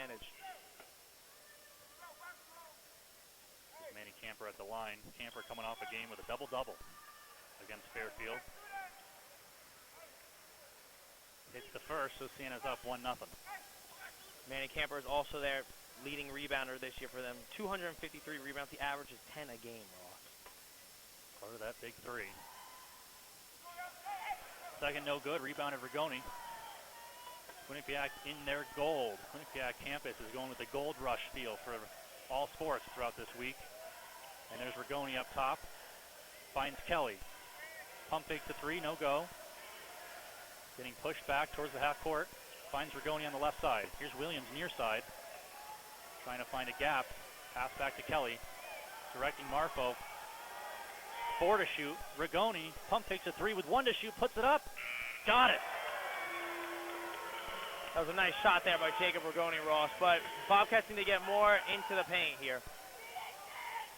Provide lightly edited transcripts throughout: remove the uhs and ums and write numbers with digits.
advantage. Manny Camper at the line. Camper coming off a game with a double-double against Fairfield. Hits the first, so Siena's up 1-0. Manny Camper is also their leading rebounder this year for them. 253 rebounds. The average is 10 a game, Ross. Part of that big three. Second no good. Rebounded Rigoni. Quinnipiac in their gold. Quinnipiac campus is going with the gold rush feel for all sports throughout this week. And there's Rigoni up top. Finds Kelly. Pump fakes the three, no go. Getting pushed back towards the half court. Finds Rigoni on the left side. Here's Williams near side. Trying to find a gap. Pass back to Kelly. Directing Marfo. 4 to shoot. Rigoni pump fakes a three with 1 to shoot. Puts it up. Got it. That was a nice shot there by Jacob Rigoni, Ross. But Bobcats need to get more into the paint here.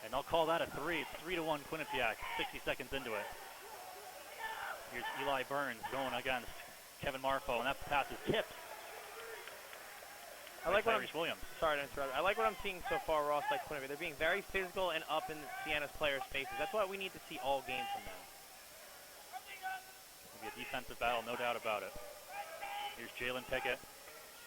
And they'll call that a three. It's 3-1 Quinnipiac. 60 seconds into it. Here's Eli Burns going against Kevin Marfo, and that pass is tipped. I like what Williams. Sorry to interrupt. I like what I'm seeing so far, Ross, like Quinnipiac. They're being very physical and up in Siena's players' faces. That's what we need to see all game from them. It'll be a defensive battle, no doubt about it. Here's Jalen Pickett.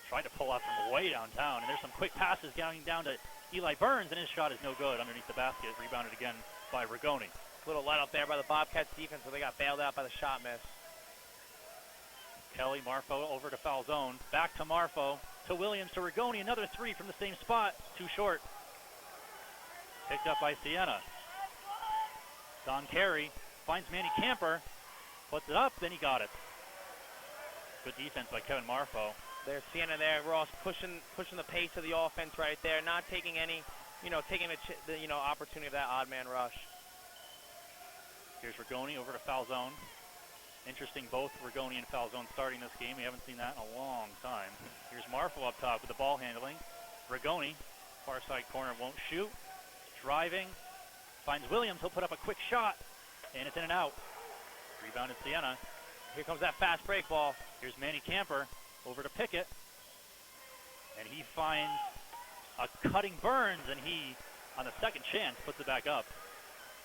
Tried to pull out from way downtown, and there's some quick passes going down to Eli Burns, and his shot is no good underneath the basket. Rebounded again by Rigoni. Little let up there by the Bobcats defense, but they got bailed out by the shot miss. Kelly, Marfo over to foul zone. Back to Marfo, to Williams, to Rigoni. Another three from the same spot. Too short. Picked up by Siena. Don Carey finds Manny Camper. Puts it up, then he got it. Good defense by Kevin Marfo. There's Siena there, Ross, pushing the pace of the offense right there, not taking any, taking the opportunity of that odd man rush. Here's Rigoni over to foul zone. Interesting, both Rigoni and foul zone starting this game. We haven't seen that in a long time. Here's Marfo up top with the ball handling. Rigoni, far side corner, won't shoot. Driving, finds Williams. He'll put up a quick shot, and it's in and out. Rebounded Siena. Here comes that fast break ball. Here's Manny Camper over to Pickett, and he finds a cutting Burns, and he, on the second chance, puts it back up.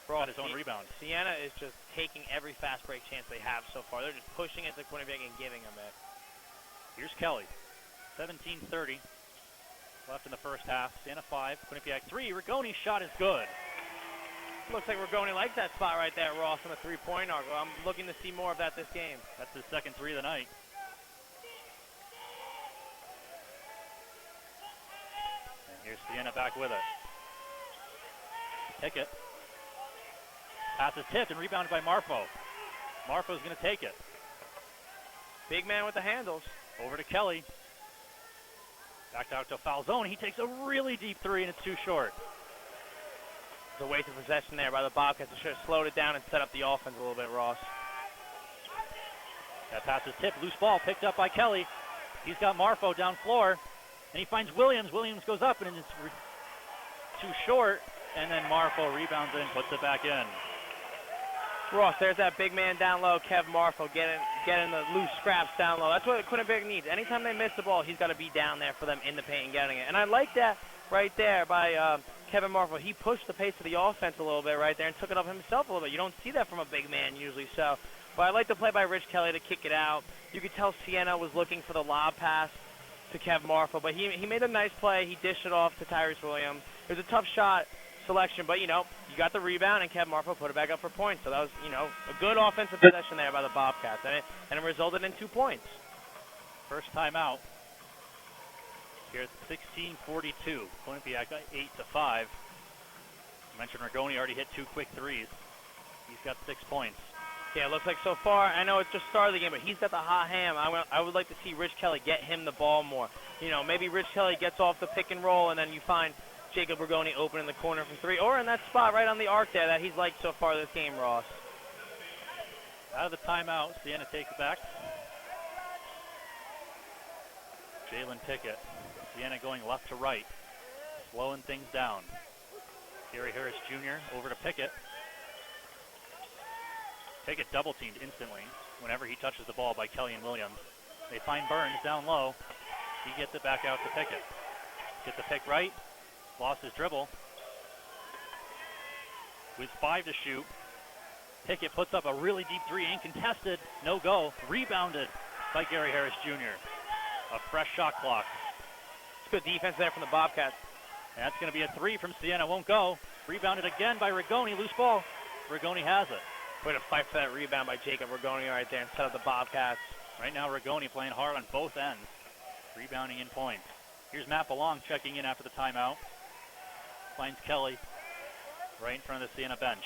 Got his own rebound. Siena is just taking every fast break chance they have so far. They're just pushing it to Quinnipiac and giving them it. Here's Kelly. 17:30 left in the first half. Siena 5, Quinnipiac 3. Rigoni's shot is good. Looks like Rigoni likes that spot right there, Ross, on the three-point arc. I'm looking to see more of that this game. That's his second three of the night. And here's Siena back with it. Pickett. Pass is tipped and rebounded by Marfo. Marfo's going to take it. Big man with the handles. Over to Kelly. Back out to foul zone. He takes a really deep three, and it's too short. There's a waste of possession there by the Bobcats. They should have slowed it down and set up the offense a little bit, Ross. That pass is tipped. Loose ball picked up by Kelly. He's got Marfo down floor, and he finds Williams. Williams goes up, and it's too short, and then Marfo rebounds it and puts it back in. Ross, there's that big man down low, Kev Marfo, getting the loose scraps down low. That's what Quinnipiac needs. Anytime they miss the ball, he's got to be down there for them in the paint and getting it. And I like that right there by Kevin Marfo. He pushed the pace of the offense a little bit right there and took it up himself a little bit. You don't see that from a big man usually. So, but I like the play by Rich Kelly to kick it out. You could tell Siena was looking for the lob pass to Kev Marfo, but he made a nice play. He dished it off to Tyrese Williams. It was a tough shot selection, but, you got the rebound, and Kev Marfo put it back up for points. So that was, a good offensive possession there by the Bobcats, and it resulted in 2 points. First timeout. Here at 16:42. Quinnipiac 8-5. I mentioned Rigoni already hit 2 quick threes. He's got 6 points. Yeah, it looks like so far, I know it's just started the game, but he's got the hot hand. I would like to see Rich Kelly get him the ball more. Maybe Rich Kelly gets off the pick and roll, and then you find Jacob Rigoni open in the corner for three, or in that spot right on the arc there that he's liked so far this game, Ross. Out of the timeout, Siena takes it back. Jalen Pickett. Siena going left to right, slowing things down. Gary Harris Jr. over to Pickett. Pickett double-teamed instantly whenever he touches the ball by Kelly and Williams. They find Burns down low. He gets it back out to Pickett. Get the pick right. Lost his dribble. With 5 to shoot. Pickett puts up a really deep three, ain't contested. No go. Rebounded by Gary Harris Jr. A fresh shot clock. It's good defense there from the Bobcats. And that's going to be a three from Siena. Won't go. Rebounded again by Rigoni. Loose ball. Rigoni has it. Way to fight for that rebound by Jacob Rigoni right there and set up the Bobcats. Right now, Rigoni playing hard on both ends. Rebounding in points. Here's Matt Belong checking in after the timeout. Finds Kelly right in front of the Siena bench.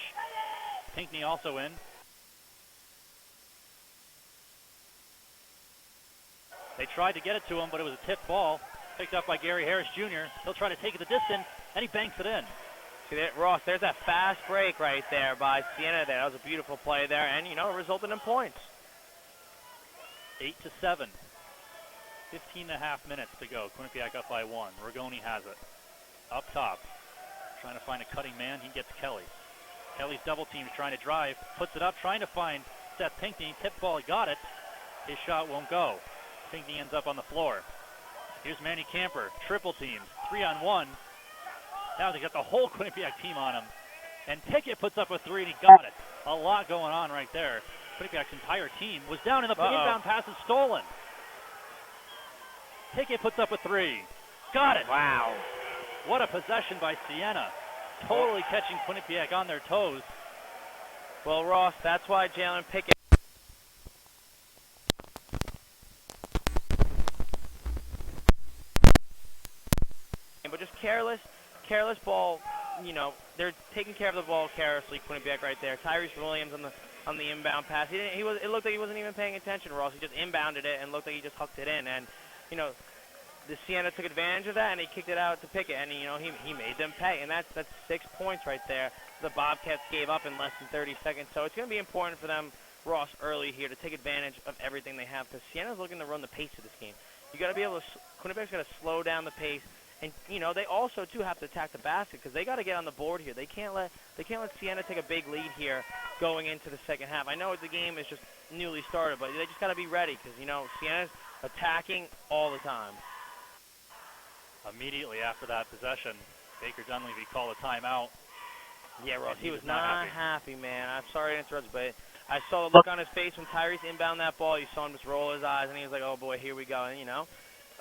Pinckney also in. They tried to get it to him, but it was a tipped ball. Picked up by Gary Harris Jr. He'll try to take it the distance, and he banks it in. See that, Ross, there's that fast break right there by Siena there. That was a beautiful play there, and, it resulted in points. 8-7. 15.5 minutes to go. Quinnipiac up by 1. Rigoni has it. Up top. Trying to find a cutting man. He gets Kelly. Kelly's double team trying to drive. Puts it up, trying to find Seth Pinckney. Tip ball, he got it. His shot won't go. Pinckney ends up on the floor. Here's Manny Camper. Triple teams. 3-on-1. Now they got the whole Quinnipiac team on him. And Pickett puts up a three, and he got it. A lot going on right there. Quinnipiac's entire team was down in the inbound pass and stolen. Pickett puts up a three. Got it. Wow. What a possession by Siena. Totally catching Quinnipiac on their toes. Well, Ross, that's why Jalen Pickett. But just careless ball. They're taking care of the ball carelessly. Quinnipiac right there. Tyrese Williams on the inbound pass. It looked like he wasn't even paying attention, Ross. He just inbounded it and looked like he just hucked it in. And the Siena took advantage of that, and he kicked it out to Pickett, and he made them pay, and that's 6 points right there. The Bobcats gave up in less than 30 seconds, so it's going to be important for them, Ross, early here to take advantage of everything they have, because Siena's looking to run the pace of this game. You got to be able to. Quinnipiac's got to slow down the pace, and they also too have to attack the basket because they got to get on the board here. They can't let Siena take a big lead here going into the second half. I know the game is just newly started, but they just got to be ready because Siena's attacking all the time. Immediately after that possession, Baker Dunleavy called a timeout. Yeah, Ross, he was not happy, man. I'm sorry to interrupt, but I saw the look on his face when Tyrese inbound that ball. You saw him just roll his eyes, and he was like, oh, boy, here we go. And,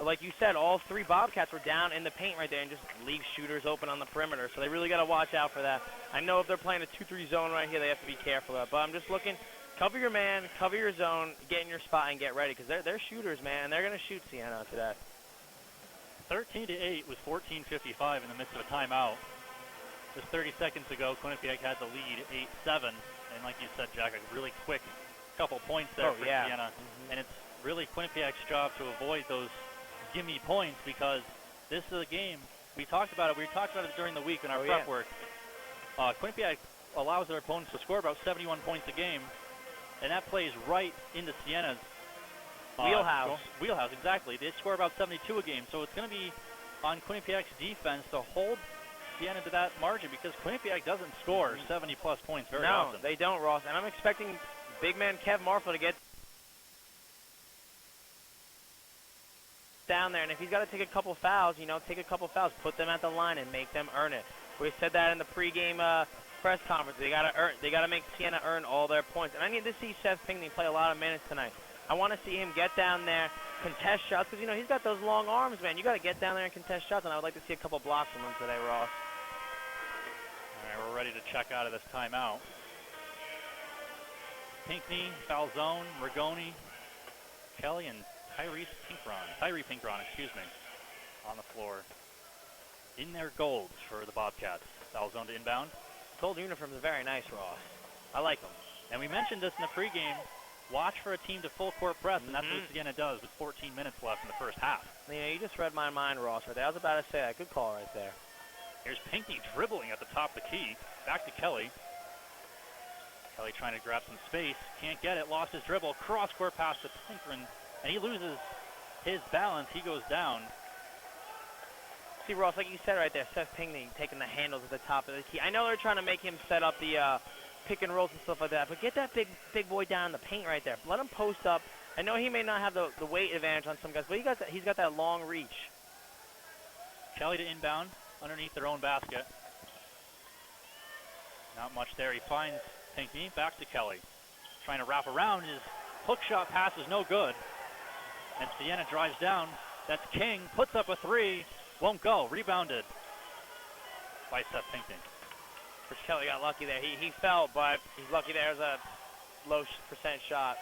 like you said, all three Bobcats were down in the paint right there and just leave shooters open on the perimeter, so they really got to watch out for that. I know if they're playing a 2-3 zone right here, they have to be careful of that. But I'm just looking, cover your man, cover your zone, get in your spot, and get ready because they're shooters, man, and they're going to shoot Siena today. 13-8 with 14:55 in the midst of a timeout. Just 30 seconds ago, Quinnipiac had the lead 8-7. And like you said, Jack, a really quick couple points there for Siena. Mm-hmm. And it's really Quinnipiac's job to avoid those gimme points because this is a game. We talked about it. We talked about it during the week in our prep work. Quinnipiac allows their opponents to score about 71 points a game. And that plays right into Siena's wheelhouse, exactly. They score about 72 a game, so it's going to be on Quinnipiac's defense to hold Siena to that margin because Quinnipiac doesn't score 70-plus points very often. No, they don't, Ross. And I'm expecting big man Kev Marfa to get down there, and if he's got to take a couple fouls, put them at the line and make them earn it. We said that in the pregame press conference. They got to make Siena earn all their points. And I need to see Seth Pinckney play a lot of minutes tonight. I want to see him get down there, contest shots, because, he's got those long arms, man. You got to get down there and contest shots, and I would like to see a couple blocks from him today, Ross. All right, we're ready to check out of this timeout. Pinckney, foul zone, Rigoni, Kelly, and Tyree Pinkron, on the floor. In their golds for the Bobcats. Foul zone to inbound. Gold uniforms are very nice, Ross. I like them. And we mentioned this in the pregame. Watch for a team to full court press, and that's what Siena does with 14 minutes left in the first half. You just read my mind, Ross, right there. I was about to say that. Good call right there. Here's Pinckney dribbling at the top of the key. Back to Kelly. Kelly trying to grab some space. Can't get it. Lost his dribble. Cross-court pass to Pinkron, and he loses his balance. He goes down. See, Ross, like you said right there, Seth Pinckney taking the handles at the top of the key. I know they're trying to make him set up the pick and rolls and stuff like that, but get that big boy down in the paint right there. Let him post up. I know he may not have the weight advantage on some guys, but he's got that long reach. Kelly to inbound underneath their own basket. Not much there. He finds Pinckney. Back to Kelly. Trying to wrap around. His hook shot pass is no good. And Siena drives down. That's King. Puts up a three. Won't go. Rebounded by Seth Pinckney. Chris Kelly got lucky there. He fell, but he's lucky there's a low percent shot.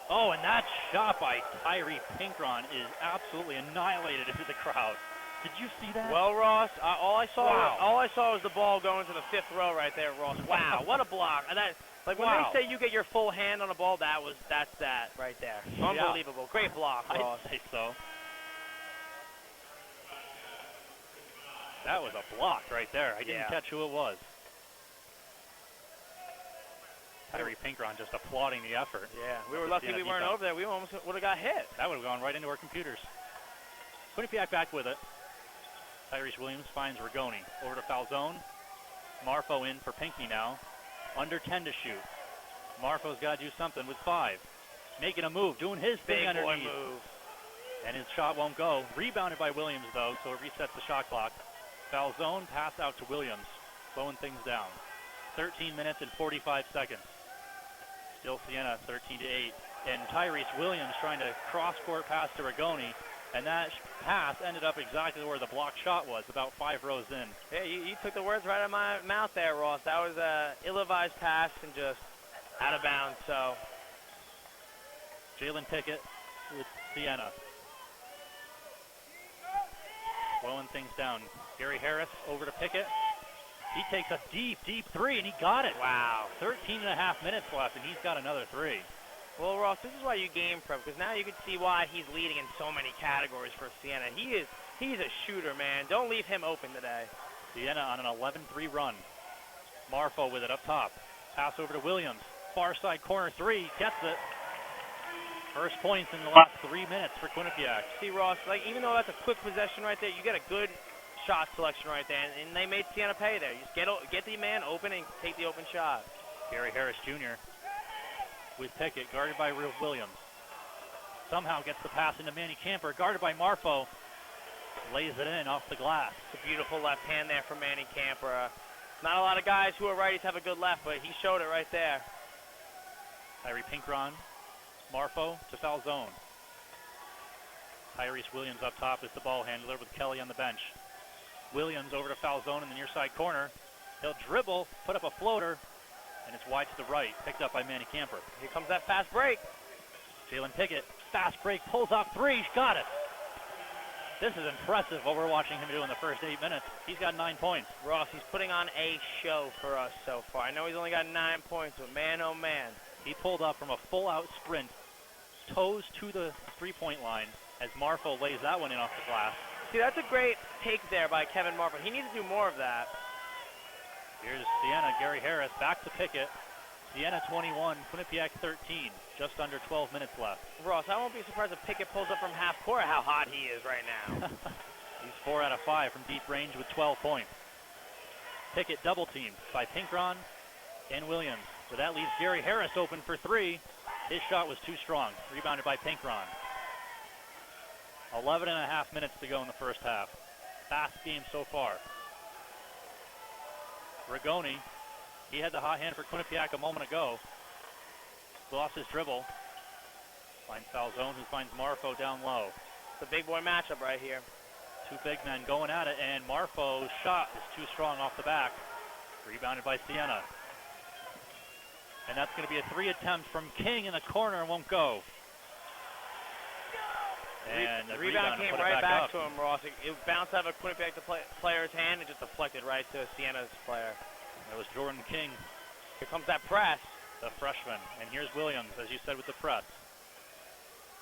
Oh, and that shot by Tyree Pinkron is absolutely annihilated into the crowd. Did you see that? Well, Ross, all I saw was the ball going to the fifth row right there, Ross. Wow, what a block! And that, like when they say you get your full hand on a ball, that's that right there. Unbelievable, great block, Ross. I'd say so. That was a block right there. I didn't catch who it was. Tyree Pinkron just applauding the effort. Yeah, we were lucky we weren't over there. We almost would have got hit. That would have gone right into our computers. Quinnipiac back with it. Tyrese Williams finds Rigoni. Over to foul zone. Marfo in for Pinckney now. Under 10 to shoot. Marfo's got to do something with 5. Making a move, doing his thing underneath. Move. And his shot won't go. Rebounded by Williams, though, so it resets the shot clock. Foul zone, pass out to Williams. Slowing things down. 13 minutes and 45 seconds. Still Siena 13 to 8. And Tyrese Williams trying to cross-court pass to Rigoni. And that pass ended up exactly where the block shot was, about 5 rows in. Yeah, you took the words right out of my mouth there, Ross. That was a ill-advised pass and just out of bounds. So, Jalen Pickett with Siena. Slowing things down. Gary Harris over to Pickett. He takes a deep, deep three, and he got it. Wow. 13 and a half minutes left, and he's got another three. Well, Ross, this is why you game prep, because now you can see why he's leading in so many categories for Siena. He's a shooter, man. Don't leave him open today. Siena on an 11-3 run. Marfo with it up top. Pass over to Williams. Far side corner three. Gets it. First points in the last 3 minutes for Quinnipiac. See, Ross, like even though that's a quick possession right there, you get a good shot selection right there, and they made Siena pay there. You just get the man open and take the open shot. Gary Harris Jr. with Pickett, guarded by Williams. Somehow gets the pass into Manny Camper, guarded by Marfo. Lays it in off the glass. It's a beautiful left hand there from Manny Camper. Not a lot of guys who are righties have a good left, but he showed it right there. Tyree Pinkron, Marfo to foul zone. Tyrese Williams up top is the ball handler with Kelly on the bench. Williams over to foul zone in the near side corner. He'll dribble, put up a floater, and it's wide to the right, picked up by Manny Camper. Here comes that fast break. Jalen Pickett, fast break, pulls off three, got it. This is impressive what we're watching him do in the first 8 minutes. He's got 9 points. Ross, he's putting on a show for us so far. I know he's only got 9 points, but man, oh man. He pulled up from a full-out sprint, toes to the three-point line, as Marfo lays that one in off the glass. See, that's a great take there by Kevin Marfo. He needs to do more of that. Here's Siena, Gary Harris, back to Pickett. Siena 21, Quinnipiac 13, just under 12 minutes left. Ross, I won't be surprised if Pickett pulls up from half court how hot he is right now. He's 4 out of 5 from deep range with 12 points. Pickett double teamed by Pinkron and Williams. So that leaves Gary Harris open for three. His shot was too strong, rebounded by Pinkron. 11 and a half minutes to go in the first half. Fast game so far. Rigoni, he had the hot hand for Quinnipiac a moment ago. Lost his dribble. Finds foul zone, who finds Marfo down low. It's a big boy matchup right here. Two big men going at it, and Marfo's shot is too strong off the back. Rebounded by Siena. And that's going to be a three attempt from King in the corner and won't go. And the rebound came right back to him, Ross. It bounced out of a Quinnipiac player's hand and just deflected right to Siena's player. That was Jordan King. Here comes that press. The freshman. And here's Williams, as you said, with the press.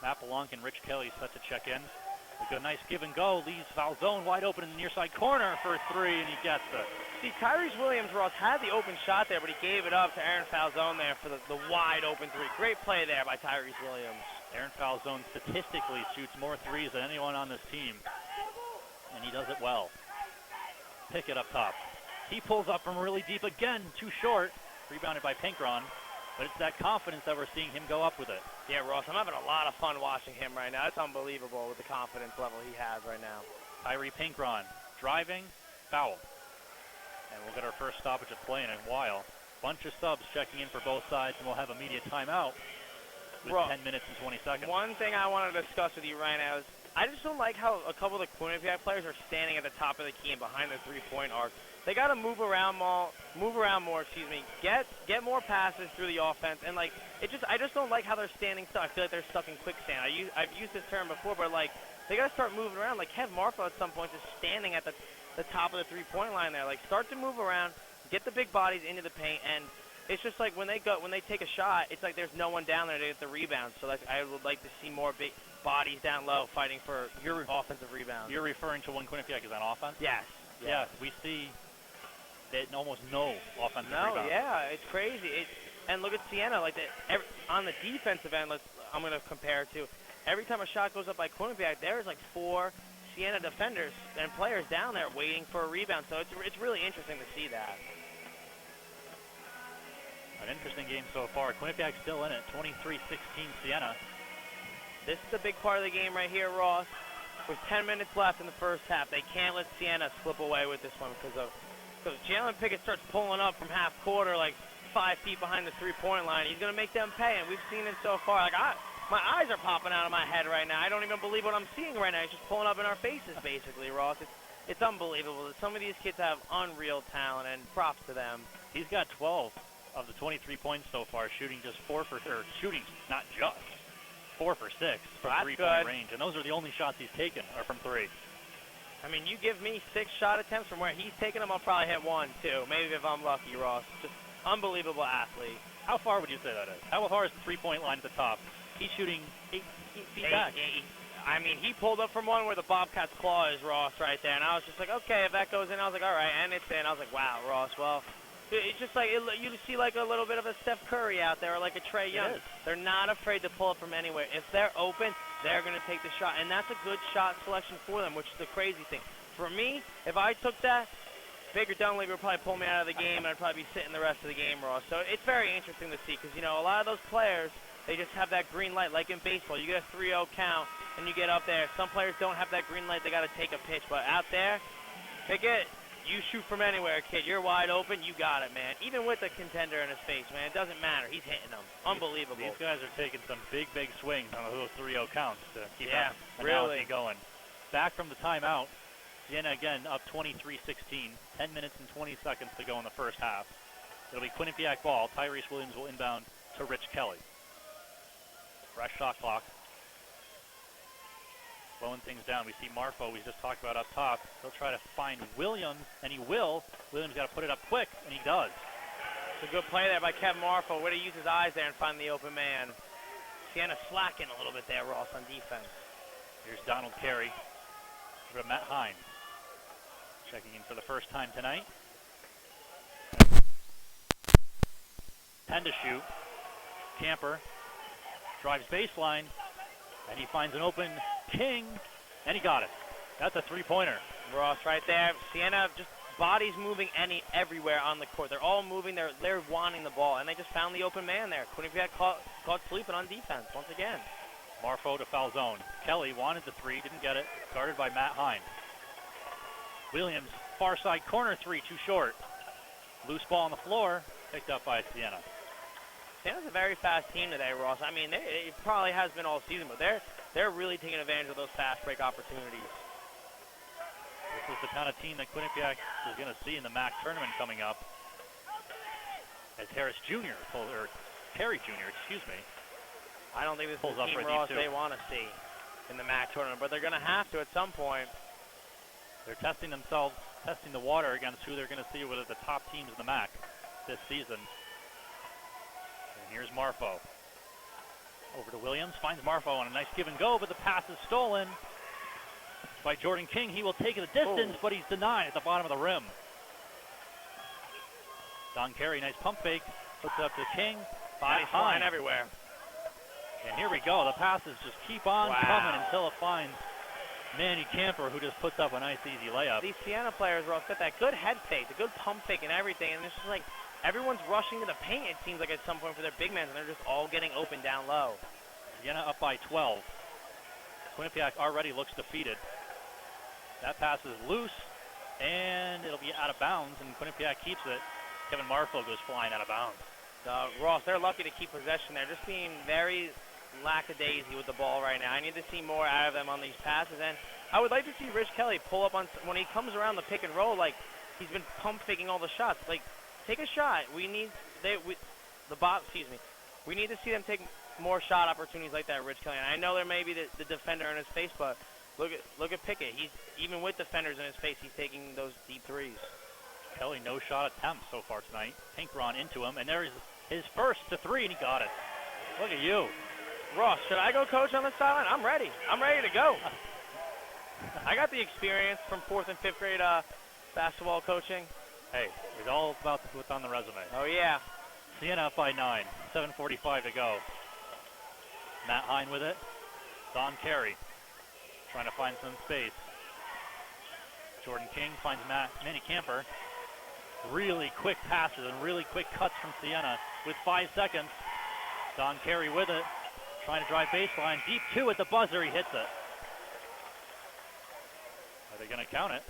Matt Belonk and Rich Kelly set to check in. A nice give and go. Leaves foul zone wide open in the near side corner for three, and he gets it. See, Tyrese Williams, Ross, had the open shot there, but he gave it up to Aaron Falzone there for the wide open three. Great play there by Tyrese Williams. Aaron Falzone statistically shoots more threes than anyone on this team, and he does it well. Pickett up top. He pulls up from really deep again, too short. Rebounded by Pinkron, but it's that confidence that we're seeing him go up with it. Yeah, Ross, I'm having a lot of fun watching him right now. It's unbelievable with the confidence level he has right now. Tyree Pinkron driving, foul. And we'll get our first stoppage of play in a while. Bunch of subs checking in for both sides, and we'll have immediate timeout with 10 minutes and 20 seconds. One thing I want to discuss with you right now is I just don't like how a couple of the Quinnipiac players are standing at the top of the key and behind the three-point arc. They got to move around more. Get more passes through the offense, and like I just don't like how they're standing stuck. I feel like they're stuck in quicksand. I've used this term before, but like they got to start moving around. Like Kev Marfo at some point is standing at the top of the three-point line there. Like start to move around, get the big bodies into the paint, and it's just like when they take a shot, it's like there's no one down there to get the rebound. So like I would like to see more big bodies down low fighting for your offensive rebounds. You're referring to when Quinnipiac is on offense? Yes. Yeah, we see almost no offensive rebounds. Yeah, it's crazy. And look at Siena, like on the defensive end. I'm going to compare it to every time a shot goes up by Quinnipiac, there's like 4 Siena defenders and players down there waiting for a rebound. So it's really interesting to see that. An interesting game so far. Quinnipiac still in it, 23-16 Siena. This is the big part of the game right here, Ross. With 10 minutes left in the first half, they can't let Siena slip away with this one because Jalen Pickett starts pulling up from half quarter, like 5 feet behind the three-point line. He's going to make them pay, and we've seen it so far. Like my eyes are popping out of my head right now. I don't even believe what I'm seeing right now. He's just pulling up in our faces, basically, Ross. It's unbelievable. Some of these kids have unreal talent, and props to them. He's got 12 of the 23 points so far, shooting just 4 for 6 from three-point range, and those are the only shots he's taken are from 3. I mean, you give me 6 shot attempts from where he's taking them, I'll probably hit 1, 2. Maybe if I'm lucky, Ross. Just unbelievable athlete. How far would you say that is? How far is the three-point line at the top? He's shooting 8 feet back. I mean, he pulled up from one where the Bobcat's claw is, Ross, right there. And I was just like, okay, if that goes in, I was like, all right, and it's in. I was like, wow, Ross, well, it's just like you see like a little bit of a Steph Curry out there or like a Trae Young. They're not afraid to pull up from anywhere. If they're open, they're going to take the shot. And that's a good shot selection for them, which is the crazy thing. For me, if I took that, Baker Dunleavy would probably pull me out of the game, and I'd probably be sitting the rest of the game, Ross. So it's very interesting to see because, you know, a lot of those players, they just have that green light. Like in baseball, you get a 3-0 count, and you get up there. Some players don't have that green light. They got to take a pitch. But out there, Pickett, you shoot from anywhere, kid. You're wide open. You got it, man. Even with a contender in his face, man, it doesn't matter. He's hitting them. Unbelievable. These guys are taking some big swings on those 3-0 counts to keep that really going. Back from the timeout, Siena again up 23-16. 10 minutes and 20 seconds to go in the first half. It'll be Quinnipiac ball. Tyrese Williams will inbound to Rich Kelly. Fresh shot clock. Slowing things down. We see Marfo, we just talked about up top. He'll try to find Williams, and he will. Williams got to put it up quick, and he does. It's a good play there by Kevin Marfo. Way to use his eyes there and find the open man. Siena slacking a little bit there, Ross, on defense. Here's Donald Carey for Matt Hines. Checking in for the first time tonight. 10 to shoot. Camper drives baseline, and he finds an open King, and he got it. That's a three-pointer. Ross right there. Siena just bodies moving everywhere on the court. They're all moving. They're wanting the ball, and they just found the open man there. Quinnipiac caught sleeping on defense once again. Marfo to foul zone. Kelly wanted the 3, didn't get it. Guarded by Matt Hines. Williams, far side corner 3, too short. Loose ball on the floor, picked up by Siena. Siena's a very fast team today, Ross. I mean, it probably has been all season, but they're really taking advantage of those fast break opportunities. This is the kind of team that Quinnipiac is going to see in the MAAC tournament coming up. As Terry Jr., excuse me. I don't think this pulls is the up team, for Ross, these two. they want to see in the MAAC tournament, but they're going to have to at some point. They're testing themselves, testing the water against who they're going to see with the top teams in the MAAC this season. And here's Marfo. Over to Williams, finds Marfo on a nice give and go, but the pass is stolen by Jordan King. He will take the distance, but he's denied at the bottom of the rim. Don Carey, nice pump fake, puts it up to King. Bodies flying everywhere. And here we go. The passes just keep on coming until it finds Manny Camper, who just puts up a nice, easy layup. These Siena players, Ross, got that good head fake, the good pump fake and everything, and it's just like everyone's rushing to the paint, it seems like, at some point for their big men, and they're just all getting open down low. Siena up by 12. Quinnipiac already looks defeated. That pass is loose, And it'll be out of bounds, and Quinnipiac keeps it. Kevin Marfo goes flying out of bounds. Ross, they're lucky to keep possession. They're just being very lackadaisy with the ball right now. I need to see more out of them on these passes, and I would like to see Rich Kelly pull up on when he comes around the pick and roll. Like he's been pump faking all the shots. Like take a shot. We need we need to see them take more shot opportunities like that, Rich Kelly. And I know there may be the defender in his face, but look at Pickett. He's even with defenders in his face, he's taking those deep threes. Kelly no shot attempts so far tonight. Pinkron into him, and there's his first to three, and he got it. Look at you. Ross, should I go coach on the sideline? I'm ready. I'm ready to go. I got the experience from 4th and 5th grade basketball coaching. Hey, it's all about what's on the resume. Oh, yeah. Siena up by 9, 7:45 to go. Matt Hine with it. Don Carey trying to find some space. Jordan King finds Manny Camper. Really quick passes and really quick cuts from Siena with 5 seconds. Don Carey with it. Trying to drive baseline. Deep 2 at the buzzer. He hits it. Are they going to count it?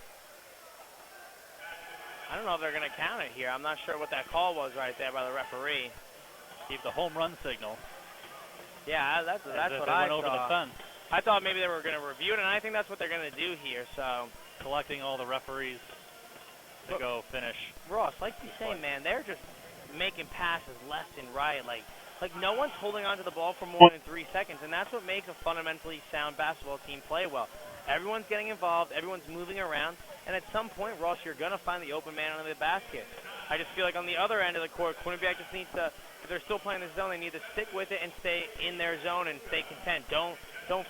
I don't know if they're going to count it here. I'm not sure what that call was right there by the referee. Gave the home run signal. Yeah, that's what I went over the fence. I thought maybe they were going to review it, and I think that's what they're going to do here. So collecting all the referees to go finish. Ross, like you say, man, they're just making passes left and right. Like no one's holding onto the ball for more than 3 seconds, and that's what makes a fundamentally sound basketball team play well. Everyone's getting involved, everyone's moving around, and at some point, Ross, you're going to find the open man under the basket. I just feel like on the other end of the court, Quinnipiac just needs to, if they're still playing the zone, they need to stick with it and stay in their zone and stay content. Don't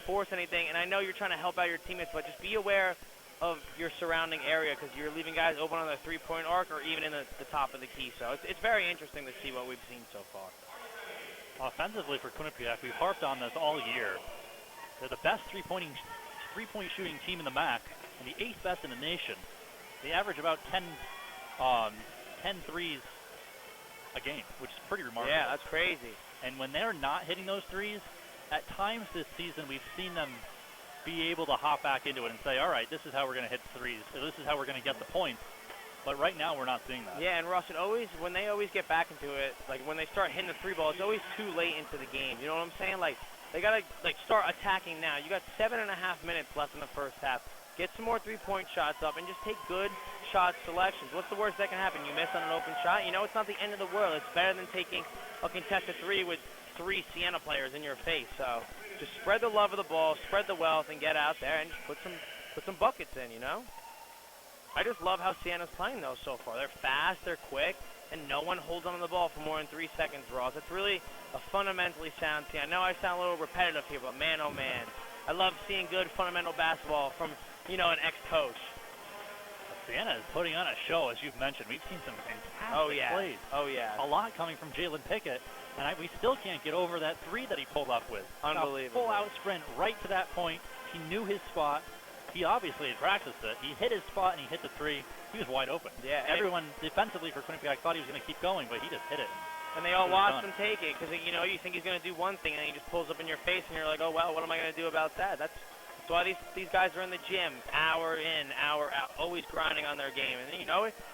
force anything, and I know you're trying to help out your teammates, but just be aware of your surrounding area because you're leaving guys open on the three-point arc or even in the top of the key. So it's very interesting to see what we've seen so far. Offensively for Quinnipiac, we've harped on this all year. They're the best three-point shooting team in the MAAC and the 8th best in the nation. They average about 10 threes a game, which is pretty remarkable. Yeah, that's crazy. And when they're not hitting those threes, at times this season we've seen them be able to hop back into it and say, all right, this is how we're going to hit threes, or this is how we're going to get the points. But right now we're not seeing that. Yeah, and Ross, when they always get back into it, like when they start hitting the three ball, it's always too late into the game. You know what I'm saying? Like they got to start attacking now. You got 7.5 minutes left in the first half. Get some more three-point shots up and just take good shot selections. What's the worst that can happen? You miss on an open shot? You know, it's not the end of the world. It's better than taking a contested three with 3 Siena players in your face. So just spread the love of the ball, spread the wealth, and get out there and just put some buckets in, you know? I just love how Siena's playing, though, so far. They're fast, they're quick, and no one holds on to the ball for more than 3 seconds, Ross. It's really a fundamentally sound team. I know I sound a little repetitive here, but man, oh man. I love seeing good fundamental basketball from, an ex-coach. Siena is putting on a show, as you've mentioned. We've seen some fantastic plays. Oh, yeah. A lot coming from Jalen Pickett, and we still can't get over that three that he pulled up with. Unbelievable. A full-out sprint right to that point. He knew his spot. He obviously had practiced it. He hit his spot, and he hit the three. He was wide open. Yeah. Everyone defensively for Quinnipiac thought he was going to keep going, but he just hit it. And they all watched him take it because, you think he's going to do one thing, and he just pulls up in your face, and you're like, oh, well, what am I going to do about that? That's why these guys are in the gym, hour in, hour out, always grinding on their game. And,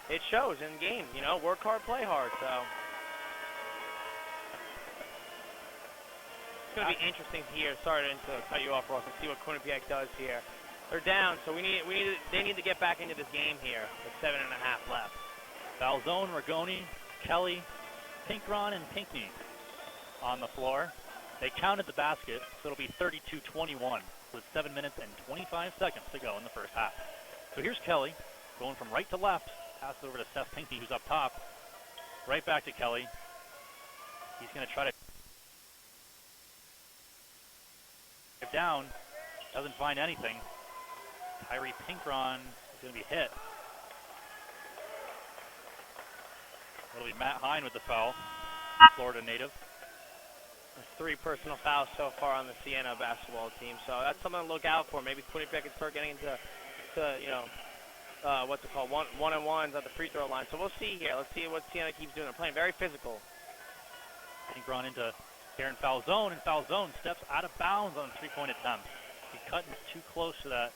it shows in games. Work hard, play hard. So it's going to be interesting here. Sorry to cut you off, Ross, and see what Quinnipiac does here. They're down, so they need to get back into this game here with 7.5 left. Falzone, Rigoni, Kelly, Pinkron, and Pinckney on the floor. They counted the basket, so it'll be 32-21 with 7 minutes and 25 seconds to go in the first half. So here's Kelly going from right to left. Pass it over to Seth Pinckney, who's up top. Right back to Kelly. He's going to try to get down. Doesn't find anything. Tyree Pinkron is going to be hit. It'll be Matt Hine with the foul, Florida native. There's 3 personal fouls so far on the Siena basketball team, so that's something to look out for. Maybe Quinnipiac can start getting into what's it called, one-on-ones at the free throw line. So we'll see here. Let's see what Siena keeps doing. They're playing very physical. Pinkron into Karen Falzone, and Falzone steps out of bounds on a 3-point attempt. He cut too close to that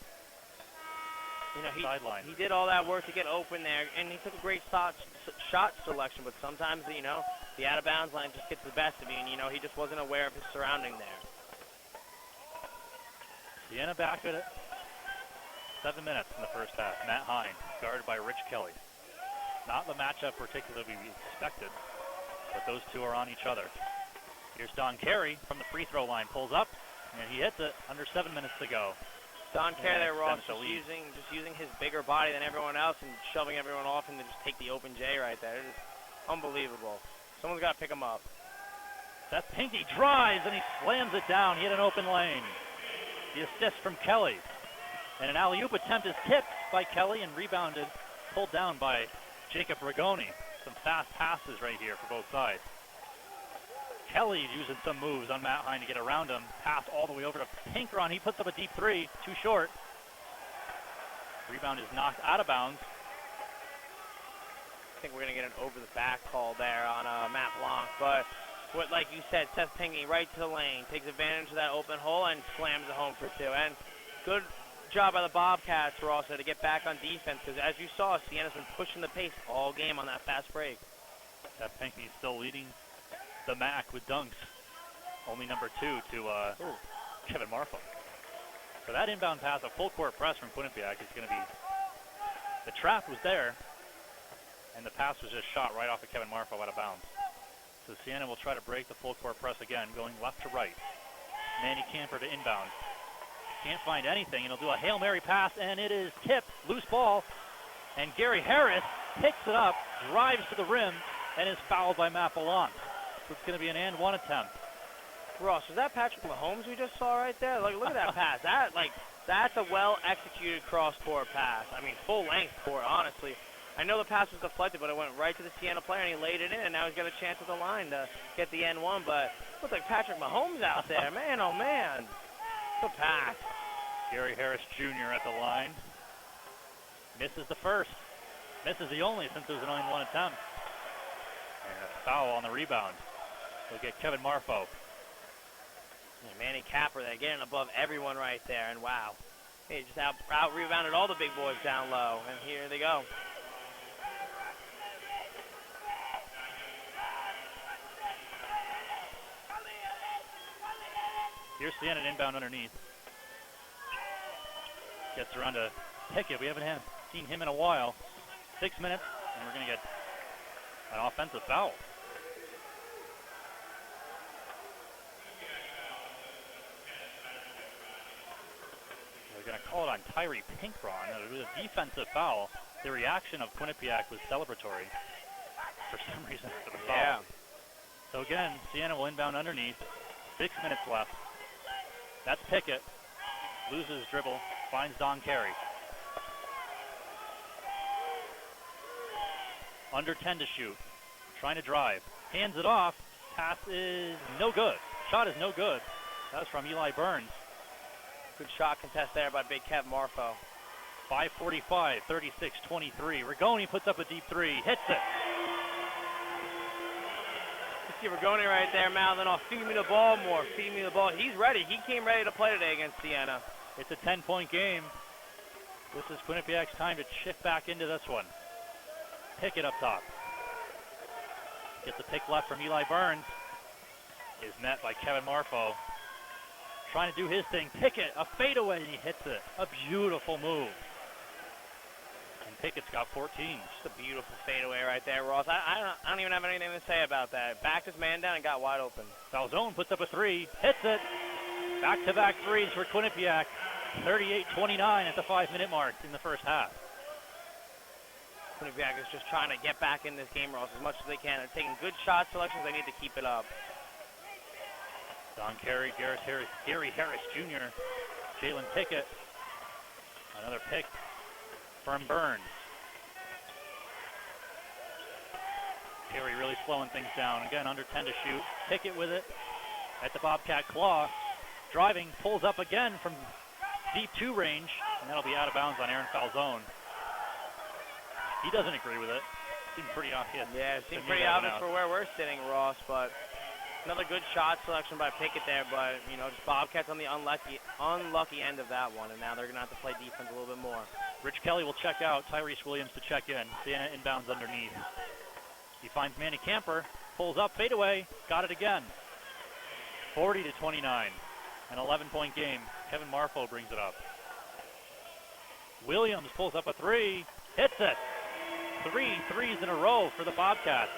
You know, sideline. he did all that work to get open there, and he took a great shot selection, but sometimes, you know, the out-of-bounds line just gets the best of you, and, you know, he just wasn't aware of his surrounding there. Siena back at it. 7 minutes in the first half. Matt Hine, guarded by Rich Kelly. Not the matchup particularly expected, but those two are on each other. Here's Don Carey from the free throw line, pulls up, and he hits it under 7 minutes to go. Don Carey there, Ross, just using his bigger body than everyone else and shoving everyone off and to just take the open J right there. It is unbelievable. Someone's got to pick him up. Seth Pinckney drives, and he slams it down. He hit an open lane. The assist from Kelly. And an alley-oop attempt is tipped by Kelly and rebounded, pulled down by Jacob Rigoni. Some fast passes right here for both sides. Kelly using some moves on Matt Hine to get around him. Pass all the way over to Pinkron. He puts up a deep three, too short. Rebound is knocked out of bounds. I think we're going to get an over-the-back call there on Matt Blanc. But, like you said, Seth Pinckney right to the lane, takes advantage of that open hole and slams it home for two. And good job by the Bobcats for also to get back on defense, because as you saw, Siena's been pushing the pace all game on that fast break. Seth Pinckney still leading the MAAC with dunks. Only number 2 to Kevin Marfa. So that inbound pass, a full court press from Quinnipiac is going to be, the trap was there, and the pass was just shot right off of Kevin Marfa out of bounds. So Siena will try to break the full court press again, going left to right. Manny Camper to inbound. Can't find anything, and he'll do a Hail Mary pass, and it is tipped, loose ball, and Gary Harris picks it up, drives to the rim, and is fouled by Matt Blanc. So it's going to be an and one attempt. Ross, was that Patrick Mahomes we just saw right there? Look at that pass. That's a well-executed cross-court pass. I mean, full-length court, honestly. I know the pass was deflected, but it went right to the Siena player, and he laid it in, and now he's got a chance at the line to get the N1, but it looks like Patrick Mahomes out there. Man, oh, man. Good pass. Gary Harris Jr. at the line. Misses the first. Misses the only since it was an only one attempt. And a foul on the rebound. We'll get Kevin Marfo. Yeah, Manny Capper there getting above everyone right there, and wow. He just out-rebounded all the big boys down low, and here they go. Here's Siena inbound underneath. Gets around to Pickett. We haven't seen him in a while. 6 minutes, and we're going to get an offensive foul. They're going to call it on Tyree Pinkron. It was a defensive foul. The reaction of Quinnipiac was celebratory for some reason after the foul. Yeah. So again, Siena will inbound underneath. 6 minutes left. That's Pickett. Loses dribble. Finds Don Carey. Under 10 to shoot. Trying to drive. Hands it off. Pass is no good. Shot is no good. That was from Eli Burns. Good shot contest there by Big Kev Marfo. 5:45, 36-23. Rigoni puts up a deep three. Hits it. You see Rigoni right there mouthing off, feed me the ball more, feed me the ball. He's ready. He came ready to play today against Siena. It's a 10-point game. This is Quinnipiac's time to shift back into this one. Pickett up top. Gets a pick left from Eli Burns. Is met by Kevin Marfo. Trying to do his thing. Pickett, a fadeaway, and he hits it. A beautiful move. And Pickett's got 14. Just a beautiful fadeaway right there, Ross. I don't even have anything to say about that. Backed his man down and got wide open. Falzone puts up a three. Hits it. Back-to-back threes for Quinnipiac. 38-29 at the 5-minute mark in the first half. Quinnipiac is just trying to get back in this game, Ross, as much as they can. They're taking good shot selections. They need to keep it up. Don Carey, Gary Harris Jr., Jalen Pickett. Another pick from Burns. Carey really slowing things down. Again, under 10 to shoot. Pickett with it at the Bobcat claw. Driving, pulls up again from deep 2 range, and that'll be out of bounds on Aaron Falzone. He doesn't agree with it. Seemed pretty obvious. Yeah, it seemed pretty obvious for where we're sitting, Ross, but another good shot selection by Pickett there, but, you know, just Bobcats on the unlucky end of that one, and now they're going to have to play defense a little bit more. Rich Kelly will check out. Tyrese Williams to check in. Siena inbounds underneath. He finds Manny Camper. Pulls up, fadeaway. Got it again. 40-29. An 11-point game. Kevin Marfo brings it up. Williams pulls up a three. Hits it. 3 threes in a row for the Bobcats.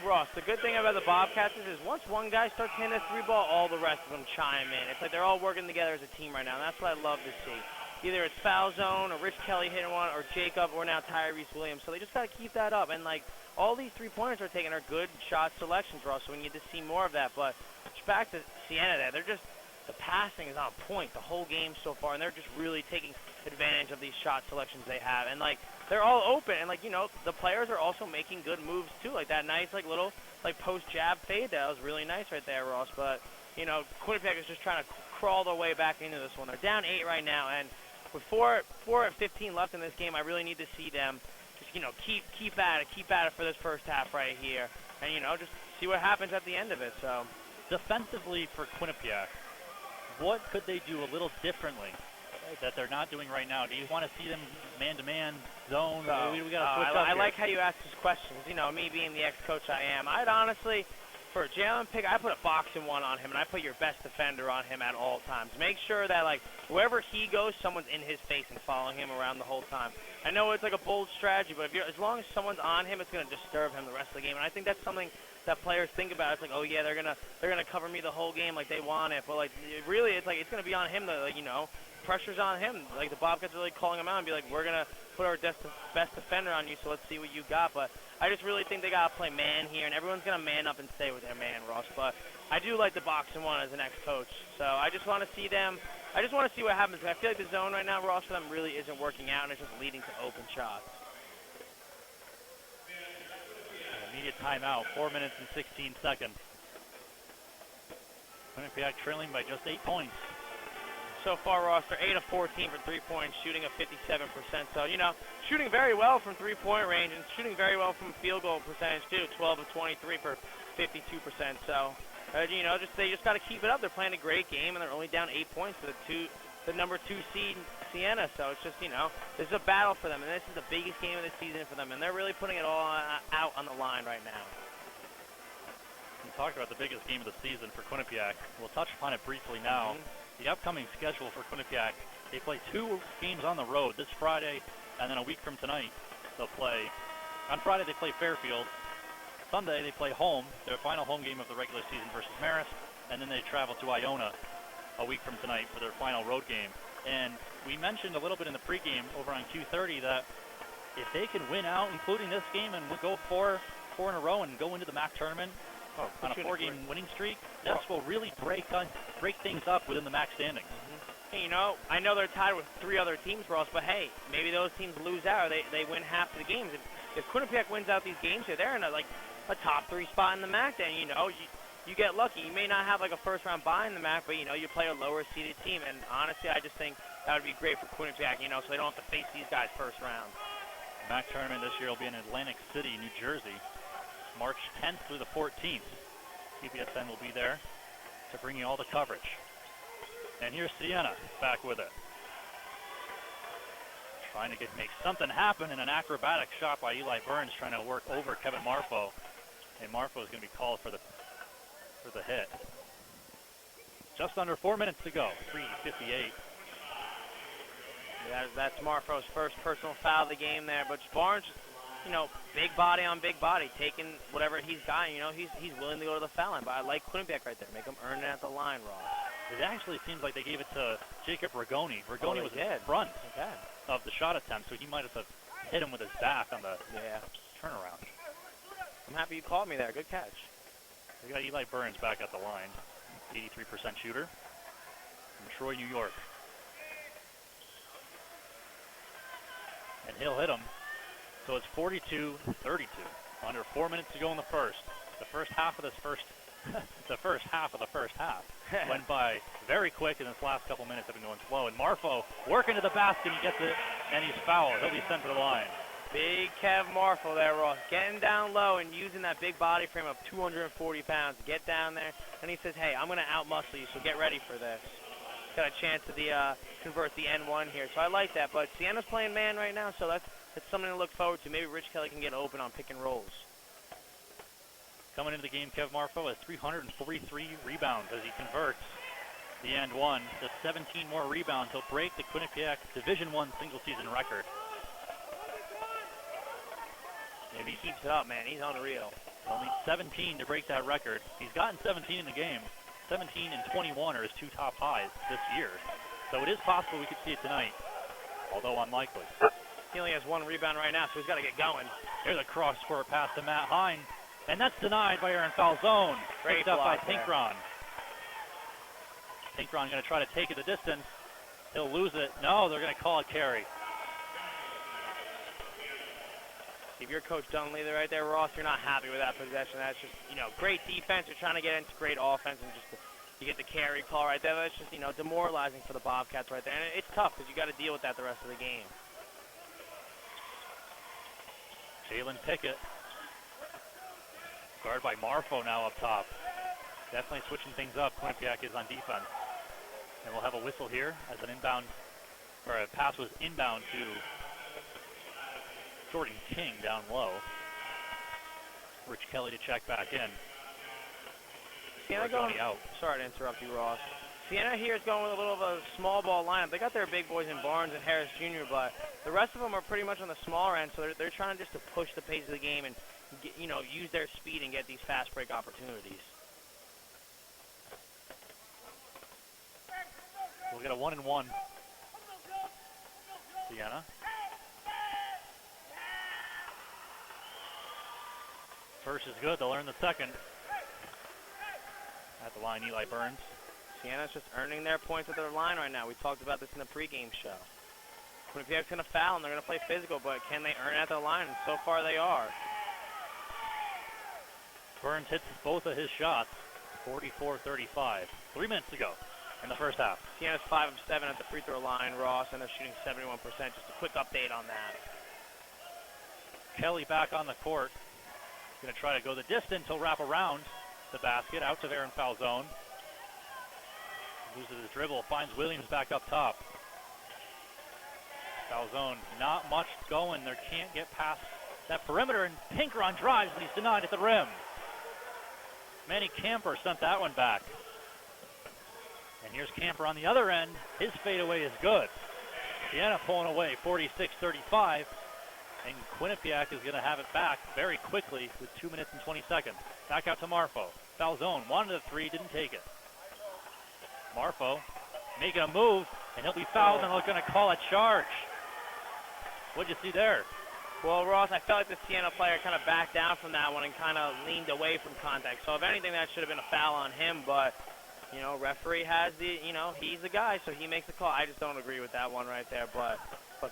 Ross, the good thing about the Bobcats is once one guy starts hitting a three ball, all the rest of them chime in. It's like they're all working together as a team right now, and that's what I love to see. Either it's foul zone or Rich Kelly hitting one or Jacob or now Tyrese Williams. So they just got to keep that up. And, like, all these three-pointers they're taking are good shot selections, Ross, so we need to see more of that. But back to Siena there, they're just – the passing is on point the whole game so far, and they're just really taking advantage of these shot selections they have. And, like, they're all open. And, like, you know, the players are also making good moves, too. Like that nice, like, little, like, post-jab fade. That was really nice right there, Ross. But, you know, Quinnipiac is just trying to crawl their way back into this one. They're down 8 right now, and with 4:15 left in this game, I really need to see them just, you know, keep at it for this first half right here, and, you know, just see what happens at the end of it. So, defensively for Quinnipiac, what could they do a little differently that they're not doing right now? Do you want to see them man-to-man zone? We got to switch up I here. like how you ask these questions. You know, me being the ex-coach I am, I'd honestly, for Jalen Pick, I put a boxing one on him, and I put your best defender on him at all times. Make sure that, like, wherever he goes, someone's in his face and following him around the whole time. I know it's like a bold strategy, but as long as someone's on him, it's going to disturb him the rest of the game. And I think that's something that players think about. It's like, oh yeah, they're gonna cover me the whole game like they want it, but like really, it's like it's going to be on him. Like, you know, pressure's on him. Like the Bobcats are really calling him out and be like, we're gonna put our best defender on you, so let's see what you got. But I just really think they gotta play man here, and everyone's gonna man up and stay with their man, Ross. But I do like the boxing one as an ex-coach, so I just want to see them. I just want to see what happens. I feel like the zone right now, Ross, for them really isn't working out, and it's just leading to open shots. Immediate timeout, 4 minutes and 16 seconds. Quinnipiac trailing by just 8 points. So far, Ross, they're 8 of 14 for 3 points, shooting at 57%. So, you know, shooting very well from three-point range and shooting very well from field goal percentage, too. 12 of 23 for 52%. So, you know, they just got to keep it up. They're playing a great game, and they're only down 8 points to the number 2 seed, Siena. So it's just, you know, this is a battle for them, and this is the biggest game of the season for them, and they're really putting it all out on the line right now. We talked about the biggest game of the season for Quinnipiac. We'll touch upon it briefly now. The upcoming schedule for Quinnipiac, they play 2 games on the road this Friday, and then a week from tonight they'll play. On Friday they play Fairfield. Sunday they play home, their final home game of the regular season versus Marist, and then they travel to Iona a week from tonight for their final road game. And we mentioned a little bit in the pregame over on Q30 that if they can win out, including this game, and go four in a row and go into the MAAC tournament on a 4-game winning streak, this will really break things up within the MAAC standings. Hey, you know, I know they're tied with 3 other teams, Ross, but hey, maybe those teams lose out. They win half of the games. If Quinnipiac wins out these games, they're in a top 3 spot in the MAAC. Then, you know, you get lucky. You may not have like a first-round bye in the MAAC, but, you know, you play a lower-seeded team. And honestly, I just think that would be great for Quinnipiac, you know, so they don't have to face these guys first round. The MAAC tournament this year will be in Atlantic City, New Jersey, March 10th through the 14th. PBSN will be there to bring you all the coverage. And here's Siena back with it. Trying to make something happen in an acrobatic shot by Eli Burns, trying to work over Kevin Marfo. And Marfo is going to be called for the hit. Just under 4 minutes to go, 3:58. Yeah, that's Marfo's first personal foul of the game there. But Barnes, you know, big body on big body, taking whatever he's got. You know, he's willing to go to the foul line. But I like Quinnipiac right there. Make him earn it at the line, Ross. It actually seems like they gave it to Jacob Rigoni. Rigoni was in front of the shot attempt, so he might have hit him with his back on the turnaround. I'm happy you called me there. Good catch. We got Eli Burns back at the line, 83% shooter from Troy, New York. And he'll hit him. So it's 42-32. Under 4 minutes to go in the first. The first half of the first half went by very quick, and this last couple minutes have been going slow. And Marfo working to the basket, he gets it, and he's fouled. He'll be sent to the line. Big Kev Marfo there, Ross, getting down low and using that big body frame of 240 pounds. Get down there, and he says, hey, I'm going to out-muscle you, so get ready for this. got a chance to convert the N1 here. So I like that. But Siena's playing man right now, so that's something to look forward to. Maybe Rich Kelly can get open on pick and rolls. Coming into the game, Kev Marfo has 343 rebounds as he converts the N1 to 17 more rebounds. He'll break the Quinnipiac Division I single-season record. If he keeps it up, man, he's unreal. Only 17 to break that record. He's gotten 17 in the game. 17 and 21 are his two top highs this year. So it is possible we could see it tonight, although unlikely. He only has 1 rebound right now, so he's got to get going. Here's a cross-court pass to Matt Hine, and that's denied by Aaron Falzone. Great Picked up by block there. Tinkron. Tinkron going to try to take it the distance. He'll lose it. No, they're going to call it carry. If you're Coach Dunleavy right there, Ross, you're not happy with that possession. That's just, great defense. You're trying to get into great offense, and just you get the carry call right there. That's just, demoralizing for the Bobcats right there. And it's tough because you got to deal with that the rest of the game. Jalen Pickett. Guarded by Marfo now up top. Definitely switching things up. Quinnipiac is on defense. And we'll have a whistle here as an inbound, or a pass was inbound to Jordan King down low. Rich Kelly to check back in. Siena going out. Sorry to interrupt you, Ross. Siena here is going with a little of a small ball lineup. They got their big boys in Barnes and Harris Jr., but the rest of them are pretty much on the smaller end, so they're trying just to push the pace of the game and use their speed and get these fast break opportunities. We'll get a 1-and-1. Siena. First is good. They'll earn the second. At the line, Eli Burns. Siena's just earning their points at their line right now. We talked about this in the pregame show. Quinnipiac's going to foul, and they're going to play physical, but can they earn at their line? And so far they are. Burns hits both of his shots, 44-35. 3 minutes to go in the first half. Siena's 5 of 7 at the free throw line, Ross, and they're shooting 71%. Just a quick update on that. Kelly back on the court. Going to try to go the distance. He'll wrap around the basket out to Aaron Falzone. Loses his dribble, finds Williams back up top. Falzone, not much going. They can't get past that perimeter, and Tinkron drives, and he's denied at the rim. Manny Camper sent that one back. And here's Camper on the other end. His fadeaway is good. Siena pulling away, 46-35. And Quinnipiac is going to have it back very quickly with 2 minutes and 20 seconds. Back out to Marfo. Falzone wanted a three, didn't take it. Marfo making a move, and he'll be fouled, and they're going to call a charge. What'd you see there? Well, Ross, I felt like the Siena player kind of backed down from that one and kind of leaned away from contact. So if anything, that should have been a foul on him, but referee has the, he's the guy, so he makes the call. I just don't agree with that one right there, but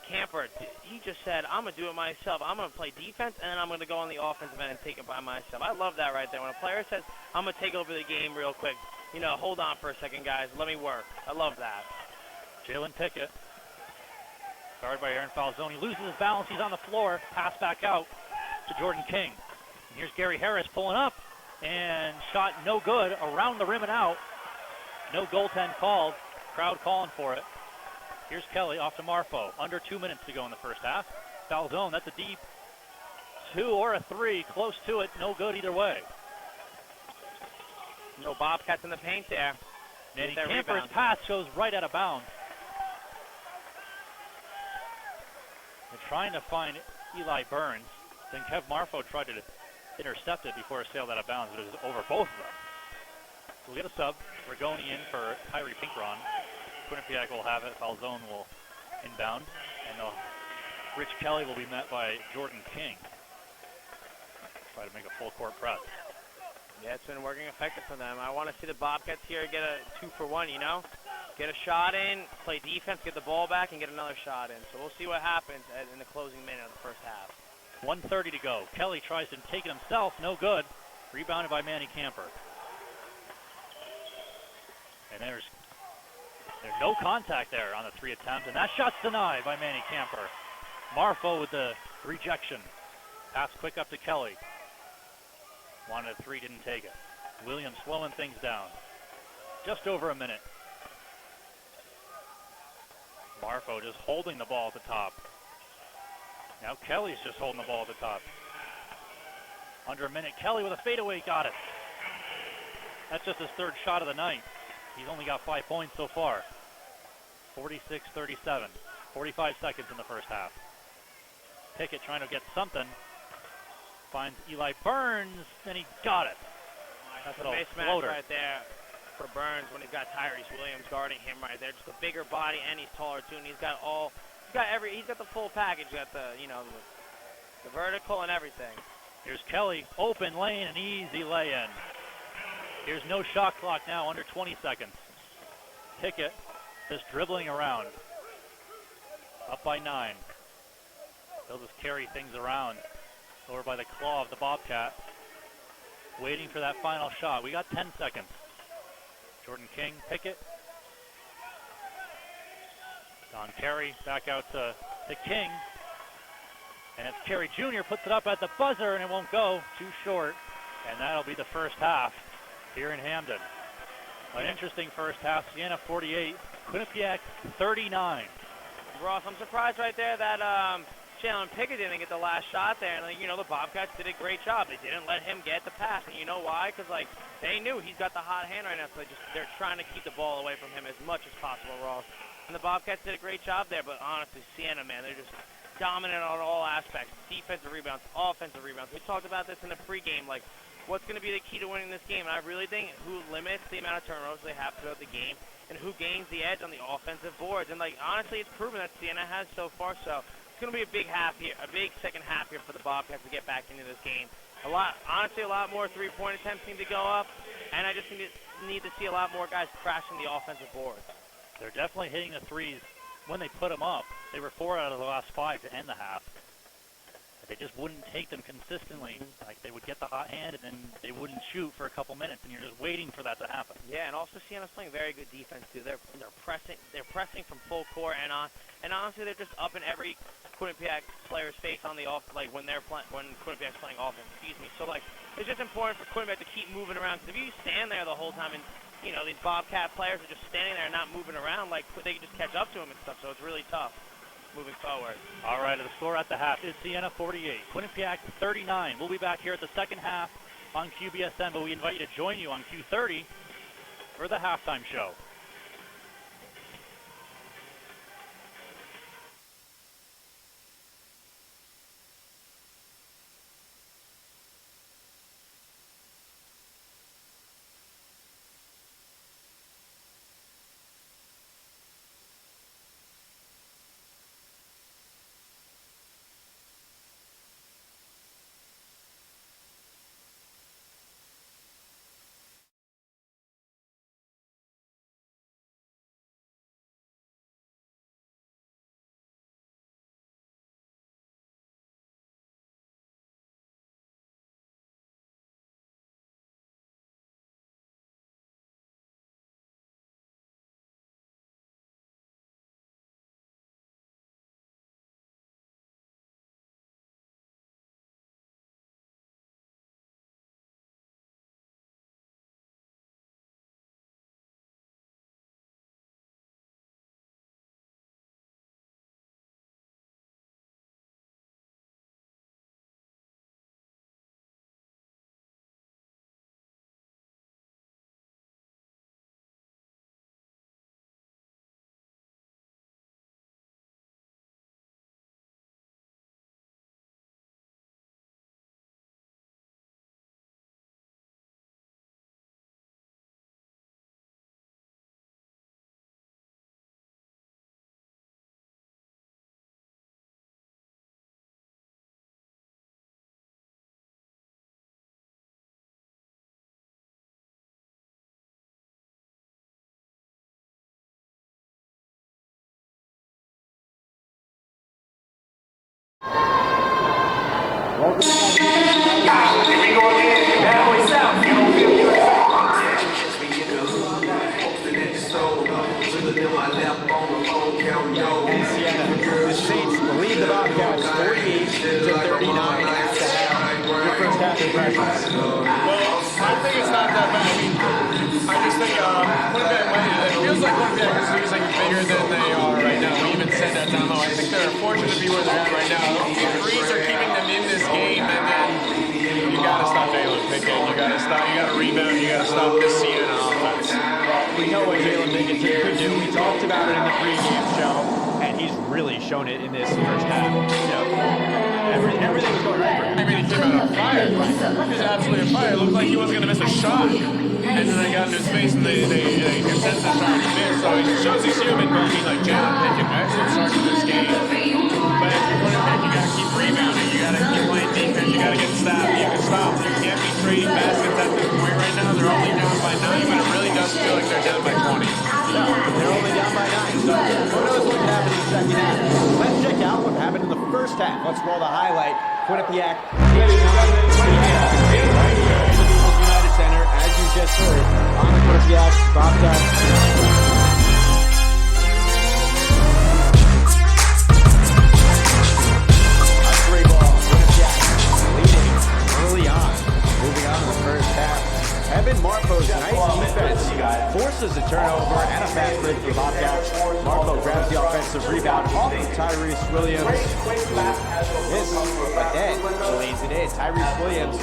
Camper, he just said, I'm going to do it myself. I'm going to play defense, and then I'm going to go on the offensive end and take it by myself. I love that right there. When a player says, I'm going to take over the game real quick, hold on for a second, guys. Let me work. I love that. Jalen Pickett, guarded by Aaron Falzone. He loses his balance. He's on the floor. Pass back out to Jordan King. And here's Gary Harris pulling up, and shot no good. Around the rim and out. No goaltend called. Crowd calling for it. Here's Kelly off to Marfo. Under 2 minutes to go in the first half. Falzone, that's a deep 2 or a 3. Close to it. No good either way. No Bobcats in the paint there. Manny Camper's pass goes right out of bounds. They're trying to find Eli Burns. Then Kev Marfo tried to intercept it before it sailed out of bounds, but it was over both of them. We'll get a sub. Rigoni in for Tyree Pinkron. Quinnipiac will have it. Falzone will inbound. And Rich Kelly will be met by Jordan King. Try to make a full court press. Yeah, it's been working effective for them. I want to see the Bobcats here get a 2-for-1, Get a shot in, play defense, get the ball back, and get another shot in. So we'll see what happens in the closing minute of the first half. 1:30 to go. Kelly tries to take it himself. No good. Rebounded by Manny Camper. And there's no contact there on the 3 attempt, and that shot's denied by Manny Camper. Marfo with the rejection. Pass quick up to Kelly. Wanted a 3, didn't take it. Williams slowing things down. Just over a minute. Marfo just holding the ball at the top. Now Kelly's just holding the ball at the top. Under a minute, Kelly with a fadeaway, got it. That's just his third shot of the night. He's only got 5 points so far. 46-37, 45 seconds in the first half. Pickett trying to get something. Finds Eli Burns, and he got it. That's a mismatch right there for Burns when he's got Tyrese Williams guarding him right there. Just a bigger body, and he's taller too. And he's got the full package. He's got the the vertical and everything. Here's Kelly, open lane, an easy lay-in. Here's no shot clock now, under 20 seconds. Pickett just dribbling around. Up by 9. They'll just carry things around over by the claw of the Bobcat. Waiting for that final shot. We got 10 seconds. Jordan King, Pickett. Don Carey back out to King. And it's Carey Jr. puts it up at the buzzer, and it won't go. Too short. And that'll be the first half here in Hamden. An interesting first half. Siena 48, Quinnipiac 39. Ross, I'm surprised right there that Jalen Pickett didn't get the last shot there. And, the Bobcats did a great job. They didn't let him get the pass. And you know why? Because, they knew he's got the hot hand right now. So they're trying to keep the ball away from him as much as possible, Ross. And the Bobcats did a great job there. But honestly, Siena, man, they're just dominant on all aspects. Defensive rebounds, offensive rebounds. We talked about this in the pregame. What's going to be the key to winning this game? And I really think who limits the amount of turnovers they have throughout the game and who gains the edge on the offensive boards. And, honestly, it's proven that Siena has so far. So it's going to be a big second half here for the Bobcats to get back into this game. A lot more three-point attempts need to go up, and I just need to see a lot more guys crashing the offensive boards. They're definitely hitting the threes when they put them up. They were 4 out of the last 5 to end the half. They just wouldn't take them consistently. They would get the hot hand, and then they wouldn't shoot for a couple minutes, and you're just waiting for that to happen. Yeah, and also Siena's playing very good defense too. They're pressing from full court and on. And honestly, they're just up in every Quinnipiac player's face on the off, when Quinnipiac's playing offense. So it's just important for Quinnipiac to keep moving around. Because if you stand there the whole time and these Bobcat players are just standing there and not moving around, they can just catch up to them and stuff. So it's really tough moving forward. All right, the score at the half is Siena 48, Quinnipiac 39. We'll be back here at the second half on QBSN, but we invite you to join you on Q30 for the halftime show. The Saints lead the Bobcats 48-39 at the half. Your first half impressions? Well, I think it's not that bad. I just think Quinnipiac, it feels feels like Quinnipiac is losing bigger than they are right now. We even said that down low. I think they're fortunate to be where they're at right now. Threes are keeping them in this game, and then you gotta stop Jalen Pickett. You gotta rebound. You gotta stop this Siena offense. We know what Jalen Pickett could do. We talked about it in the pregame show, and he's really shown it in this first half. You know, everything was going right for him. I mean, he came out on fire. He was absolutely on fire. It looked like he wasn't gonna miss a shot. And then they got into his face and they consensus started to miss. So it shows he's human, but he's like Jalen Pickett, excellent start to this game. But if you're Quinnipiac, you gotta keep rebounding, you gotta keep playing defense, you gotta get stopped. You can stop. You can't be trading baskets at this point right now. They're only down by 9, but it really does feel like they're down by 20. No, they're only down by 9. So who knows what can happen in the second half? Let's check out what happened in the first half. Let's roll the highlight. Quinnipiac United Center, as you just heard, on the Quinnipiac Bobcat. A 3-ball, Quinnipiac leading early on. Moving on in the first half. Evan Marpo's nice defense forces a turnover and a fast break for the Bobcats. Marpo grabs the offensive rebound off of Tyrese Williams. But then lays it in. Tyrese Williams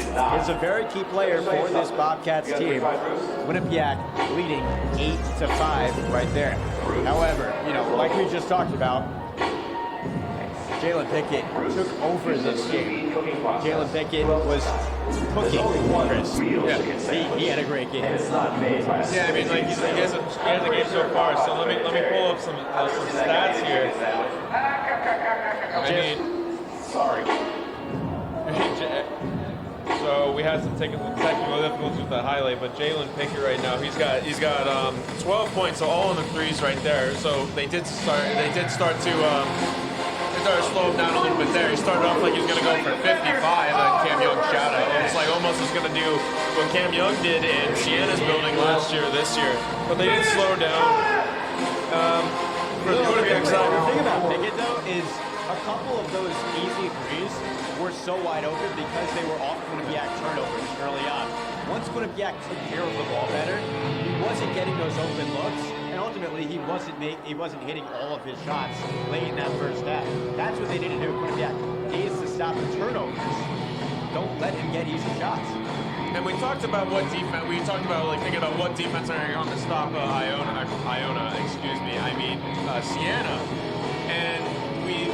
is a very key player for this Bobcats team. Quinnipiac leading 8-5 right there. However, you know, like we just talked about, Jalen Pickett took over this game. Jalen Pickett was cooking, Chris. Yeah. He had a great game. Yeah, I mean, like he has a game so far. So let me pull up some stats here. So we had some technical difficulties with that highlight, but Jalen Pickett right now, he's got 12 points, so all on the threes right there. So they did start to slow him down a little bit there. He started off like he was going to go for 55, Cam Young shout out. It's like almost was going to do what Cam Young did in Siena's building last year, this year. But they didn't slow down. For the Quinnipiac side. The thing about Pickett, though, is a couple of those easy threes were so wide open because they were off Quinnipiac turnovers early on. Once Quinnipiac took care of the ball better, he wasn't getting those open looks, and ultimately he wasn't hitting all of his shots late in that first half. That's what they need to do. Quinnipiac needs to stop the turnovers. Don't let him get easy shots. And we talked about what defense. We talked about thinking about what defense are going to stop Siena, and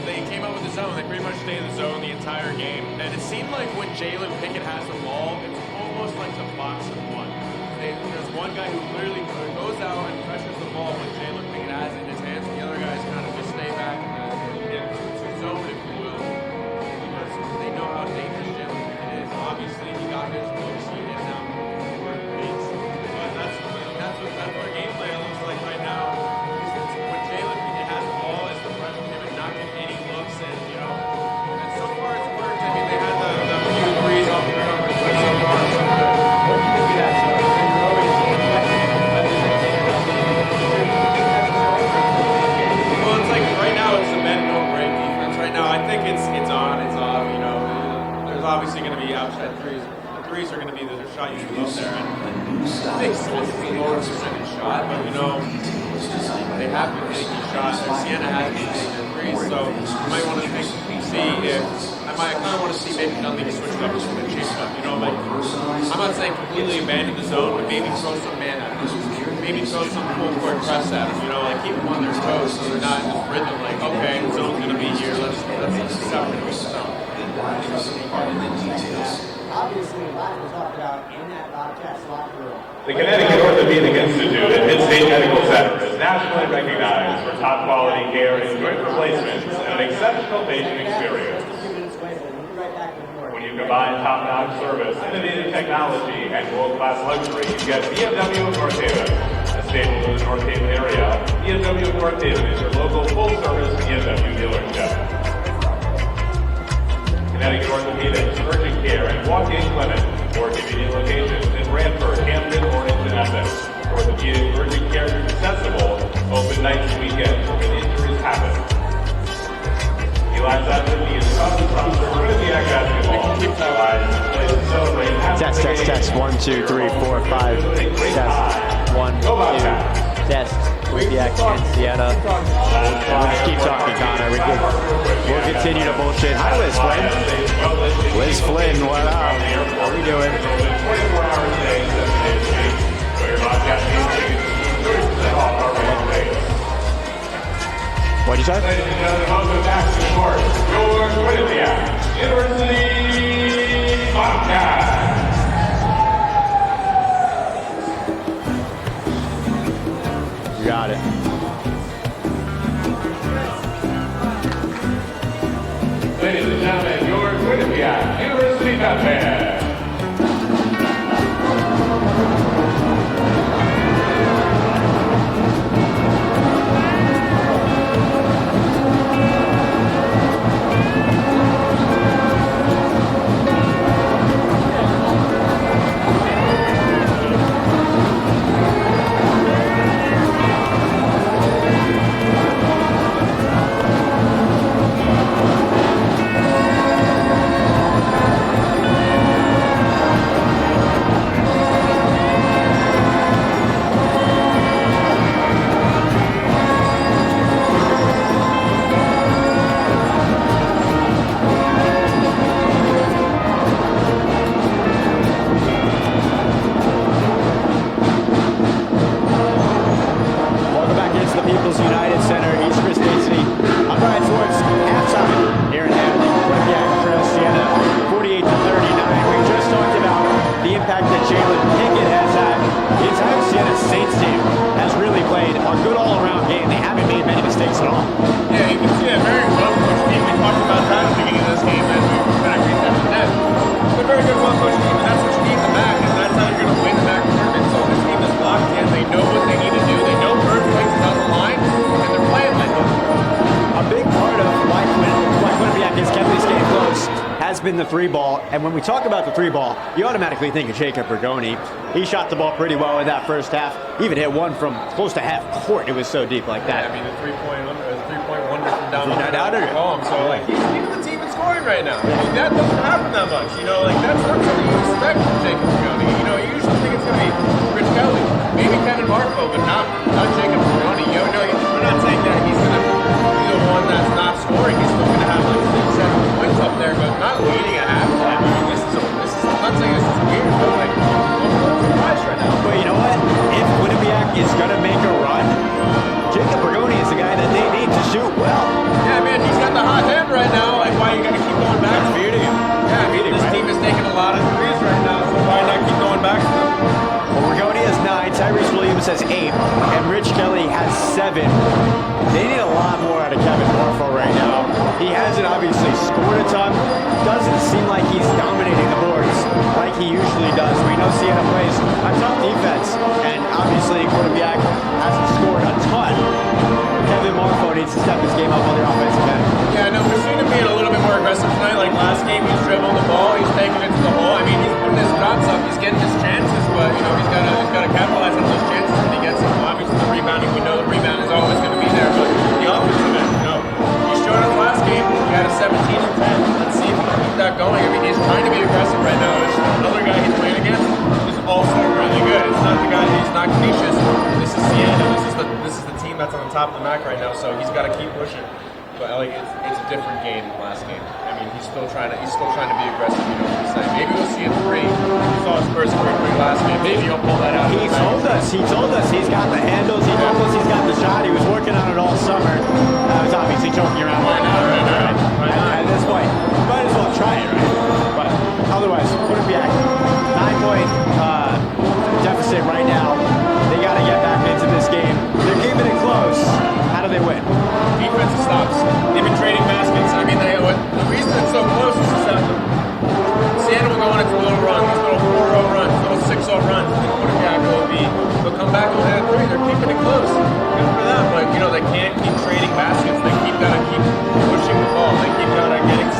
they came out with the zone. They pretty much stayed in the zone the entire game, and it seemed like when Jalen Pickett has the ball, it's almost like the box of one. There's one guy who literally goes out and pressures the ball when Jalen Pickett has it in his hands, and the other guys kind of just stay back in the zone, if you will, because they know how dangerous Jalen Pickett is. Obviously, he got his looks, he hit them for beats, but that's what game plan looks like right now. When Jalen Pickett has the ball, it's the pressure him and not getting any looks, and and so far it's worked. I mean, they had the few threes off the numbers, but so far so good. Well, it's like right now it's the bend no break defense. Right now I think it's on, it's off. There's obviously going to be outside threes. The threes are going to be the shot you should go there. And I think it's supposed to be lower percentage shot, but they have been hitting these shots. Siena has been hitting their threes, so you might want to see if I kind of want to see maybe nothing switch up just with a chase up. I'm not saying completely abandon the zone, but maybe throw some man at them. Maybe throw some full court press at them. Keep them on their toes so they're not in this rhythm. Like, okay, the zone's going to be here. Let's separate the zone. Obviously, a lot was talked about in that Bobcats locker room. The Connecticut Orthopedic Institute at Mid-State Medical Center is nationally recognized for top quality care and joint replacements and an exceptional patient experience. When you combine top-notch service, innovative technology, and world-class luxury, you get BMW of North Haven. A staple in the North Haven area, BMW of North Haven is your local full-service BMW dealership. Connecticut Orthopedics, urgent care, and walk-in clinic. More convenient locations in Brantford, Hampton, or in Essex. Orthopedic urgent care is accessible, open nights and weekends when injuries happen. Eli's activity is proud to sponsor Quinnipiac basketball. Test. 1, 2, 3, 4, 5. Test. 1, 2. Test. Quinnipiac and Siena. We'll just keep talking, Connor. We'll continue to bullshit. Hi, Liz Flynn. Liz Flynn, what up? How we doing? What'd you say? Ladies and gentlemen, welcome back to Schwartz, your Quinnipiac University Bobcat. You got it. Ladies and gentlemen, your Quinnipiac University Bobcat. United Center, East Chris Dacey. I'm Bryan Schwartz, halftime here in Hampton, Quinnipiac Trail Siena, 48-39. We just talked about the impact that Jalen Pickett has had. The entire Siena Saints team has really played a good all-around game. They haven't made many mistakes at all. Yeah, you can see a very well-coached team. We talked about that at the beginning of this game, and we kind of agreed that with that. It's a very good, well-coached team, and that's what you need in the MAAC, and that's how you're going to win the MAAC tournament. So this team is locked in. They know what they need to do. They know earthquakes is on the line, and they're playing like it. A big part of why Quinnipiac has kept this game close has been the three ball. And when we talk about the three ball, you automatically think of Jacob Bergoni. He shot the ball pretty well in that first half. Even hit one from close to half court. It was so deep like that. Yeah, I mean, the three-point wonder from down the home. So, like, he's leading the team in scoring right now. I mean, that doesn't happen that much. You know, like, that's not something you expect from Jacob Bergoni. You know, you usually think it's going to be Rich Kelly, maybe Kevin Marco, but not Jacob Bergoni. You know, we're not saying that he's going to be the one that's not scoring. He's still going to have, like, 6-7 points up there, but not leading at halftime. I mean, I'm not saying this is weird, but, like, I'm surprised right now. But you know what? If Quinnipiac is going to make a run, Jacob Bergoni is the guy that they need to shoot well. Yeah, man, he's got the hot hand right now. Like, why you got to keep going back? That's feeding him. Yeah, I mean, this team is taking a lot of threes right now, so why not keep going back to them? Well, Bergoni has 9, Tyrese Williams has 8, and Rich Kelly has 7. They need a lot more out of Kevin Marfo right now. He hasn't obviously scored a ton. Doesn't seem like he's dominating the boards like he usually does. We know Siena plays a tough defense, and obviously Quinnipiac hasn't scored a ton. Kevin Marfo needs to step his game up on the offensive end. Yeah, no, we've seen him being a little bit more aggressive tonight. Like last game, he's dribbling the ball, he's taking it to the hole. I mean, he's putting his shots up, he's getting his chances, but you know, he's got to capitalize on those chances when he gets them. Obviously, the rebounding, we know the rebound is always going to be there, but the offensive end, you know, he showed us last game. He had a 17 and 10. Let's see if he can keep that going. I mean, he's trying to be aggressive right now. There's another guy he's playing against is also really good. It's not the guy he's not Canisius. This is Siena. This is the team that's on the top of the MAAC right now. So he's got to keep pushing. But like it's a different game than last game. I mean, he's still trying to be aggressive. You know what I'm saying? Maybe we'll see him 3. We saw his first free last game. Maybe he'll pull that out. He told us he's got the handles. He told us he's got the shot. He was working on it all summer. He's obviously joking around right now. At this point, might as well try it, right? But otherwise, Quinnipiac 9-point deficit right now. They got to get back into this game. They're keeping it close. How do they win? Defensive stops. They've been trading baskets. I mean, the reason it's so close is that Siena will go on its little run, these little 4-0 runs, little 6-0 runs. Quinnipiac will come back and hit a 3. They're keeping it close. Good for them, but you know they can't keep trading baskets. They gotta keep pushing the ball. They gotta get it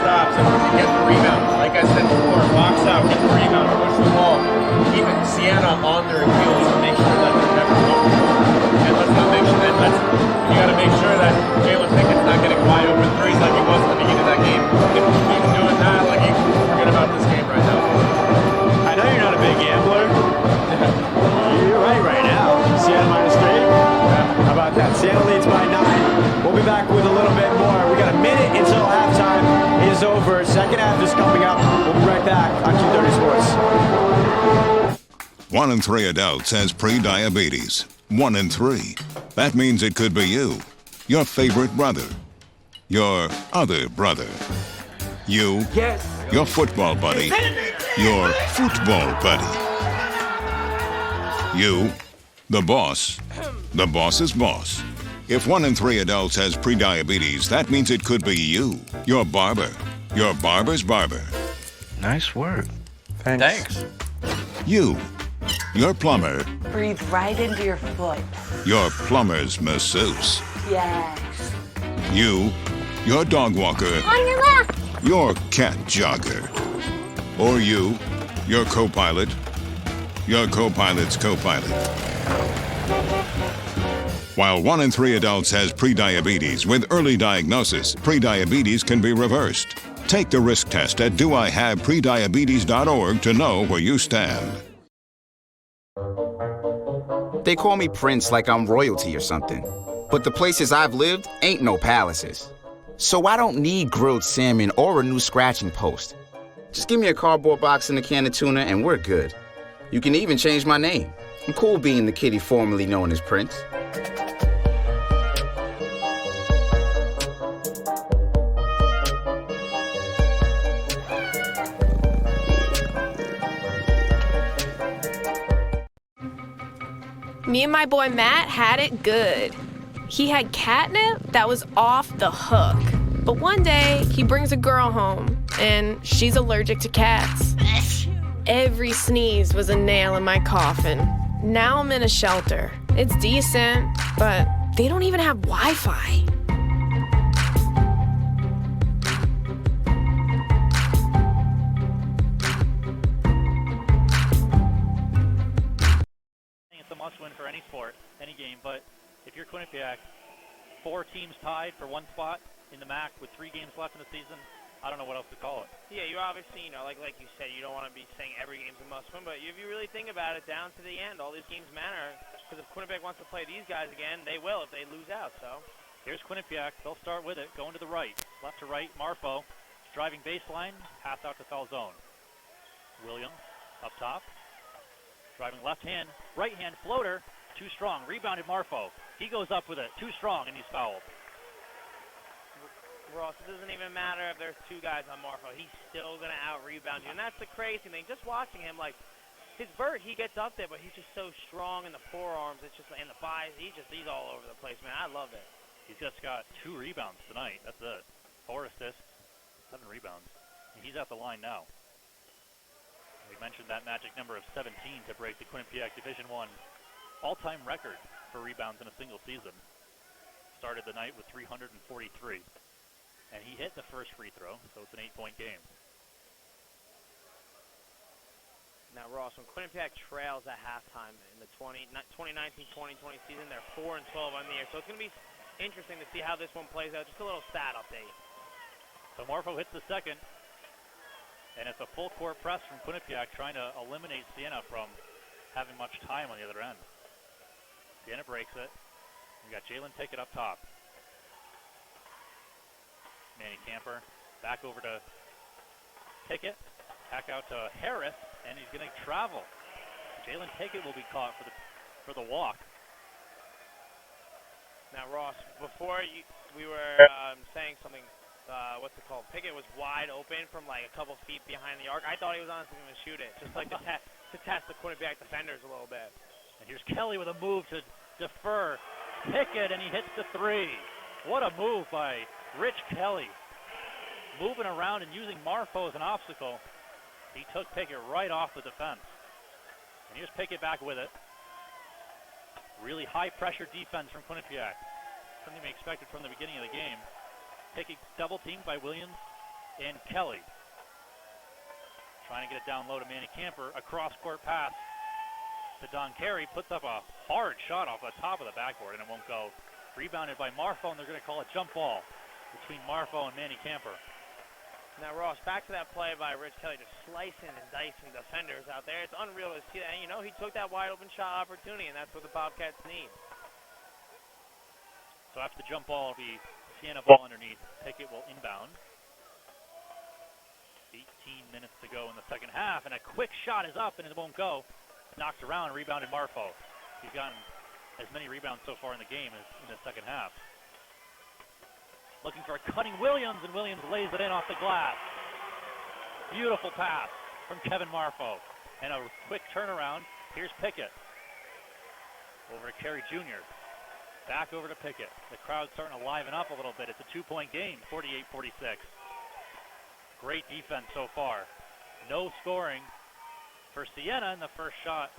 is over. Second half is coming up. We'll be right back on Q30 Sports. 1 in 3 adults has pre-diabetes. 1 in 3. That means it could be you, your favorite brother, your other brother, you, your football buddy, your football buddy, you, the boss's boss. If 1 in 3 adults has pre-diabetes, that means it could be you, your barber, your barber's barber. Nice work. Thanks. You, your plumber, Breathe right into your foot. your plumber's masseuse. Yes. You, your dog walker, On your left. your cat jogger. Or you, your co-pilot, your co-pilot's co-pilot. While 1 in 3 adults has pre-diabetes, with early diagnosis, pre-diabetes can be reversed. Take the risk test at doihaveprediabetes.org to know where you stand. They call me Prince like I'm royalty or something. But the places I've lived ain't no palaces. So I don't need grilled salmon or a new scratching post. Just give me a cardboard box and a can of tuna and we're good. You can even change my name. I'm cool being the kitty formerly known as Prince. Me and my boy Matt had it good. He had catnip that was off the hook. But one day, he brings a girl home, and she's allergic to cats. Every sneeze was a nail in my coffin. Now I'm in a shelter. It's decent, but they don't even have Wi-Fi. Must-win for any sport, any game, but if you're Quinnipiac, 4 teams tied for 1 spot in the MAAC with 3 games left in the season, I don't know what else to call it. Yeah, you obviously, like you said, you don't want to be saying every game's a must-win, but if you really think about it, down to the end, all these games matter, because if Quinnipiac wants to play these guys again, they will if they lose out, so. Here's Quinnipiac. They'll start with it, going to the right. Left to right, Marfo, driving baseline, pass out to foul zone. Williams, up top. Driving left hand, right hand floater, too strong. Rebounded Marfo. He goes up with it, too strong, and he's fouled. Ross, it doesn't even matter if there's 2 guys on Marfo. He's still going to out-rebound you, and that's the crazy thing. Just watching him, like, his vert, he gets up there, but he's just so strong in the forearms. It's just in the thighs. He's all over the place, man. I love it. He's just got 2 rebounds tonight. That's it. 4 assists, 7 rebounds. And he's at the line now. We mentioned that magic number of 17 to break the Quinnipiac Division I all-time record for rebounds in a single season. Started the night with 343. And he hit the first free throw, so it's an 8-point game. Now, Ross, when Quinnipiac trails at halftime in the 2019-2020 season, they're 4-12 on the year. So it's going to be interesting to see how this one plays out. Just a little stat update. So Marfo hits the second. And it's a full-court press from Quinnipiac trying to eliminate Siena from having much time on the other end. Siena breaks it. We got Jalen Pickett up top. Manny Camper back over to Pickett. Back out to Harris, and he's going to travel. Jalen Pickett will be caught for the walk. Now, Ross, before we were saying something. What's it called? Pickett was wide open from like a couple feet behind the arc. I thought he was honestly going to shoot it, just like to test the Quinnipiac defenders a little bit. And here's Kelly with a move to defer Pickett, and he hits the 3. What a move by Rich Kelly. Moving around and using Marfo as an obstacle. He took Pickett right off the defense. And here's Pickett back with it. Really high-pressure defense from Quinnipiac. Something we expected from the beginning of the game. Pickett double-teamed by Williams and Kelly. Trying to get it down low to Manny Camper. A cross-court pass to Don Carey. Puts up a hard shot off the top of the backboard, and it won't go. Rebounded by Marfo, and they're going to call a jump ball between Marfo and Manny Camper. Now, Ross, back to that play by Rich Kelly, just slicing and dicing defenders out there. It's unreal to see that. And, he took that wide-open shot opportunity, and that's what the Bobcats need. So after the jump ball, it'll be Siena ball underneath. Pickett will inbound. 18 minutes to go in the second half, and a quick shot is up and it won't go. Knocked around, rebounded Marfo. He's gotten as many rebounds so far in the game as in the second half. Looking for a cutting Williams, and Williams lays it in off the glass. Beautiful pass from Kevin Marfo. And a quick turnaround. Here's Pickett. Over to Carey Jr. Back over to Pickett. The crowd's starting to liven up a little bit. It's a 2-point game, 48-46. Great defense so far. No scoring for Siena, and the first shot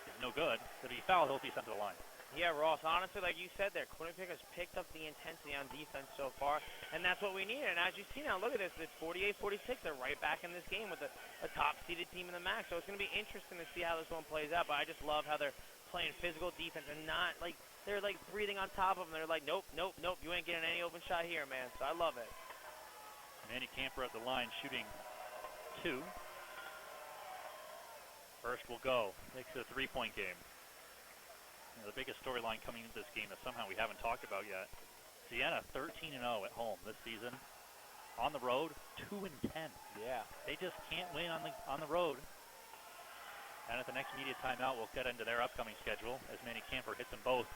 is no good. If he fouls, he'll be sent to the line. Yeah, Ross, honestly, like you said there, Quinnipiac has picked up the intensity on defense so far, and that's what we need. And as you see now, look at this. It's 48-46. They're right back in this game with a top-seeded team in the MAAC. So it's going to be interesting to see how this one plays out. But I just love how they're playing physical defense and not, like, they're, like, breathing on top of them. They're like, nope, nope, nope, you ain't getting any open shot here, man. So I love it. Manny Camper at the line shooting 2. First will go. Makes it a 3-point game. You know, the biggest storyline coming into this game that somehow we haven't talked about yet. Siena 13-0 at home this season. On the road, 2-10. Yeah. They just can't win on the road. And at the next media timeout, we'll get into their upcoming schedule as Manny Camper hits them both.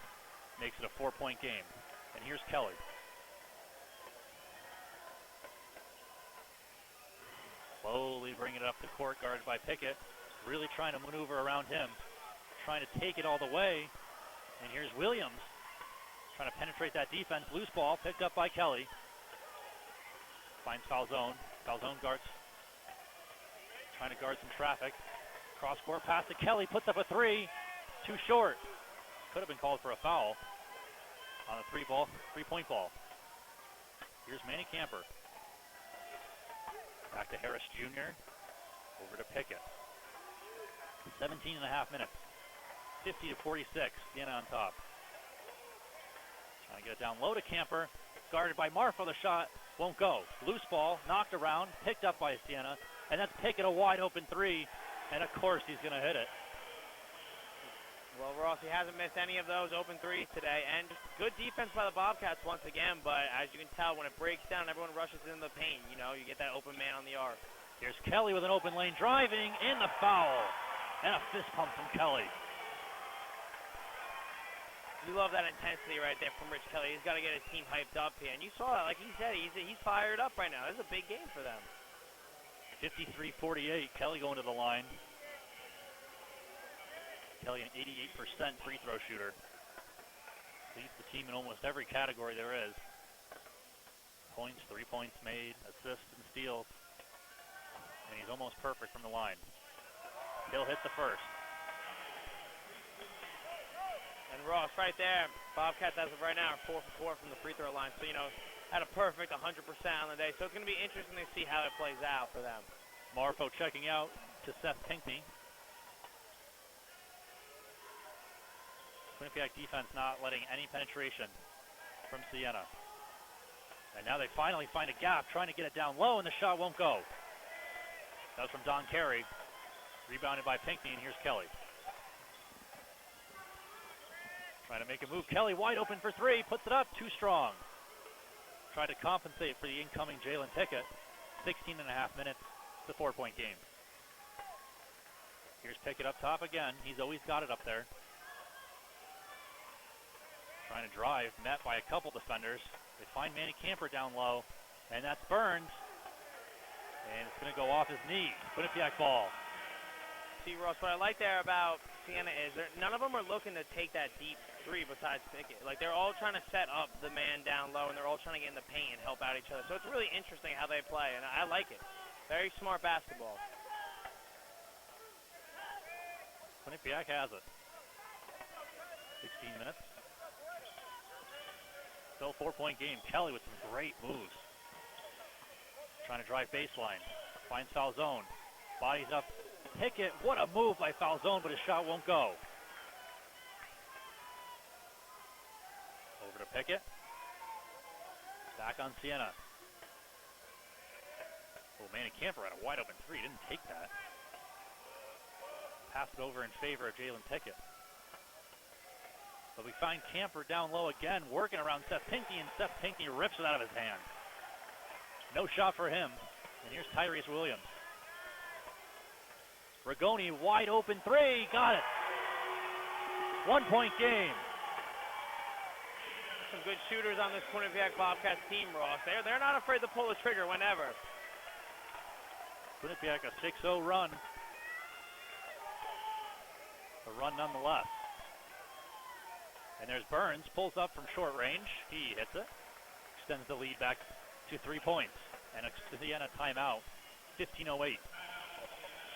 Makes it a 4-point game. And here's Kelly. Slowly bringing it up the court, guarded by Pickett. Really trying to maneuver around him. Trying to take it all the way. And here's Williams. Trying to penetrate that defense. Loose ball picked up by Kelly. Finds Falzone. Falzone guards. Trying to guard some traffic. Cross-court pass to Kelly. Puts up a 3. Too short. Could have been called for a foul on a 3-point ball. Here's Manny Camper. Back to Harris Jr. Over to Pickett. 17 and a half minutes. 50-46. Siena on top. Trying to get it down low to Camper. Guarded by Marfo. The shot won't go. Loose ball. Knocked around. Picked up by Siena. And that's Pickett, a wide open 3. And of course he's going to hit it. Well, Ross, he hasn't missed any of those open 3s today. And good defense by the Bobcats once again. But as you can tell, when it breaks down, everyone rushes into the paint. You know, you get that open man on the arc. Here's Kelly with an open lane driving. In the foul. And a fist pump from Kelly. You love that intensity right there from Rich Kelly. He's got to get his team hyped up here. And you saw it, like he said, he's fired up right now. This is a big game for them. 53-48. Kelly going to the line. Kelly, an 88% free throw shooter. Leads the team in almost every category there is. Points, 3 points made, assists, and steals. And he's almost perfect from the line. He'll hit the first. And Ross, right there, Bobcats as of right now are 4 for 4 from the free throw line. So, you know, had a perfect 100% on the day. So it's going to be interesting to see how it plays out for them. Marfo checking out to Seth Pinkney. Quinnipiac defense not letting any penetration from Siena. And now they finally find a gap, trying to get it down low, and the shot won't go. That was from Don Carey. Rebounded by Pinkney, and here's Kelly. Trying to make a move. Kelly wide open for 3. Puts it up. Too strong. Tried to compensate for the incoming Jalen Pickett. 16 and a half minutes. It's a 4-point game. Here's Pickett up top again. He's always got it up there. Trying to drive. Met by a couple defenders. They find Manny Camper down low. And that's Burns. And it's going to go off his knee. Quinnipiac ball. See, Ross, what I like there about Siena is none of them are looking to take that deep 3 besides Pickett. Like, they're all trying to set up the man down low, and they're all trying to get in the paint and help out each other. So it's really interesting how they play, and I like it. Very smart basketball. Quinnipiac has it. 16 minutes. Still 4-point game. Kelly with some great moves. Trying to drive baseline. Finds Falzone. Bodies up. Pickett, what a move by Falzone, but his shot won't go. Over to Pickett. Back on Siena. Oh, Manny Camper had a wide open 3. Didn't take that. Passed it over in favor of Jalen Pickett. But we find Camper down low again, working around Seth Pinkney, and Seth Pinkney rips it out of his hand. No shot for him. And here's Tyrese Williams. Rigoni, wide open three. Got it. 1-point game. Some good shooters on this Quinnipiac Bobcats team, Ross. They're not afraid to pull the trigger whenever. Quinnipiac a 6-0 run. A run nonetheless. And there's Burns, pulls up from short range. He hits it. Extends the lead back to 3 points. And a Siena timeout. 15:08.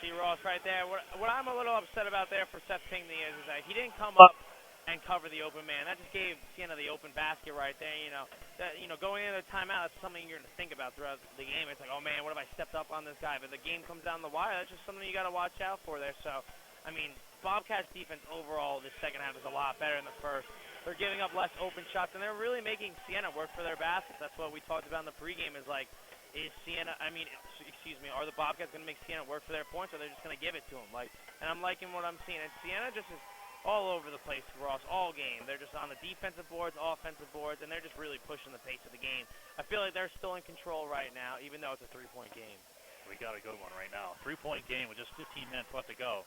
See, Ross, right there. What I'm a little upset about there for Seth Pinckney is that he didn't come up and cover the open man. That just gave Siena the open basket right there. Going into the timeout, that's something you're going to think about throughout the game. It's like, oh man, what if I stepped up on this guy? But the game comes down the wire. That's just something you got to watch out for there. So, I mean, Bobcats defense overall this second half is a lot better than the first. They're giving up less open shots, and they're really making Siena work for their baskets. That's what we talked about in the pregame. Are the Bobcats going to make Siena work for their points, or they're just going to give it to them? And I'm liking what I'm seeing. And Siena just is all over the place for us all game. They're just on the defensive boards, offensive boards, and they're just really pushing the pace of the game. I feel like they're still in control right now, even though it's a 3-point game. We got a good one right now. 3-point game with just 15 minutes left to go.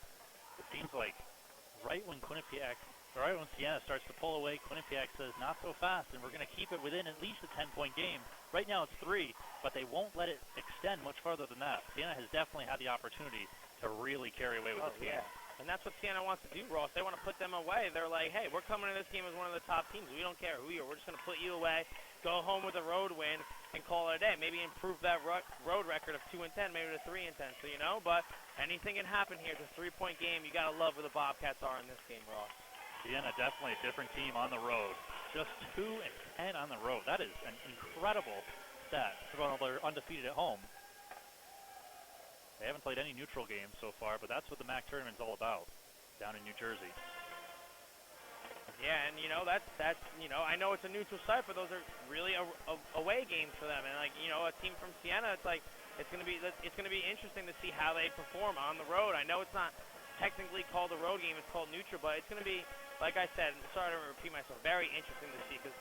It seems like right when Siena starts to pull away, Quinnipiac says, not so fast, and we're going to keep it within at least a 10-point game. Right now it's 3, but they won't let it extend much farther than that. Siena has definitely had the opportunity to really carry away with this game. And that's what Siena wants to do, Ross. They want to put them away. They're like, hey, we're coming to this game as one of the top teams. We don't care who you are. We're just going to put you away, go home with a road win, and call it a day. Maybe improve that road record of 2-10, maybe to 3-10. So, but anything can happen here. It's a 3-point game. You got to love where the Bobcats are in this game, Ross. Siena definitely a different team on the road. Just 2-10 on the road. That is an incredible stat. They're undefeated at home. They haven't played any neutral games so far, but that's what the MAAC tournament's all about down in New Jersey. Yeah, and that's I know it's a neutral site, but those are really away games for them. And a team from Siena, it's going to be interesting to see how they perform on the road. I know it's not technically called a road game; it's called neutral, but it's going to be, like I said, sorry to repeat myself, very interesting to see because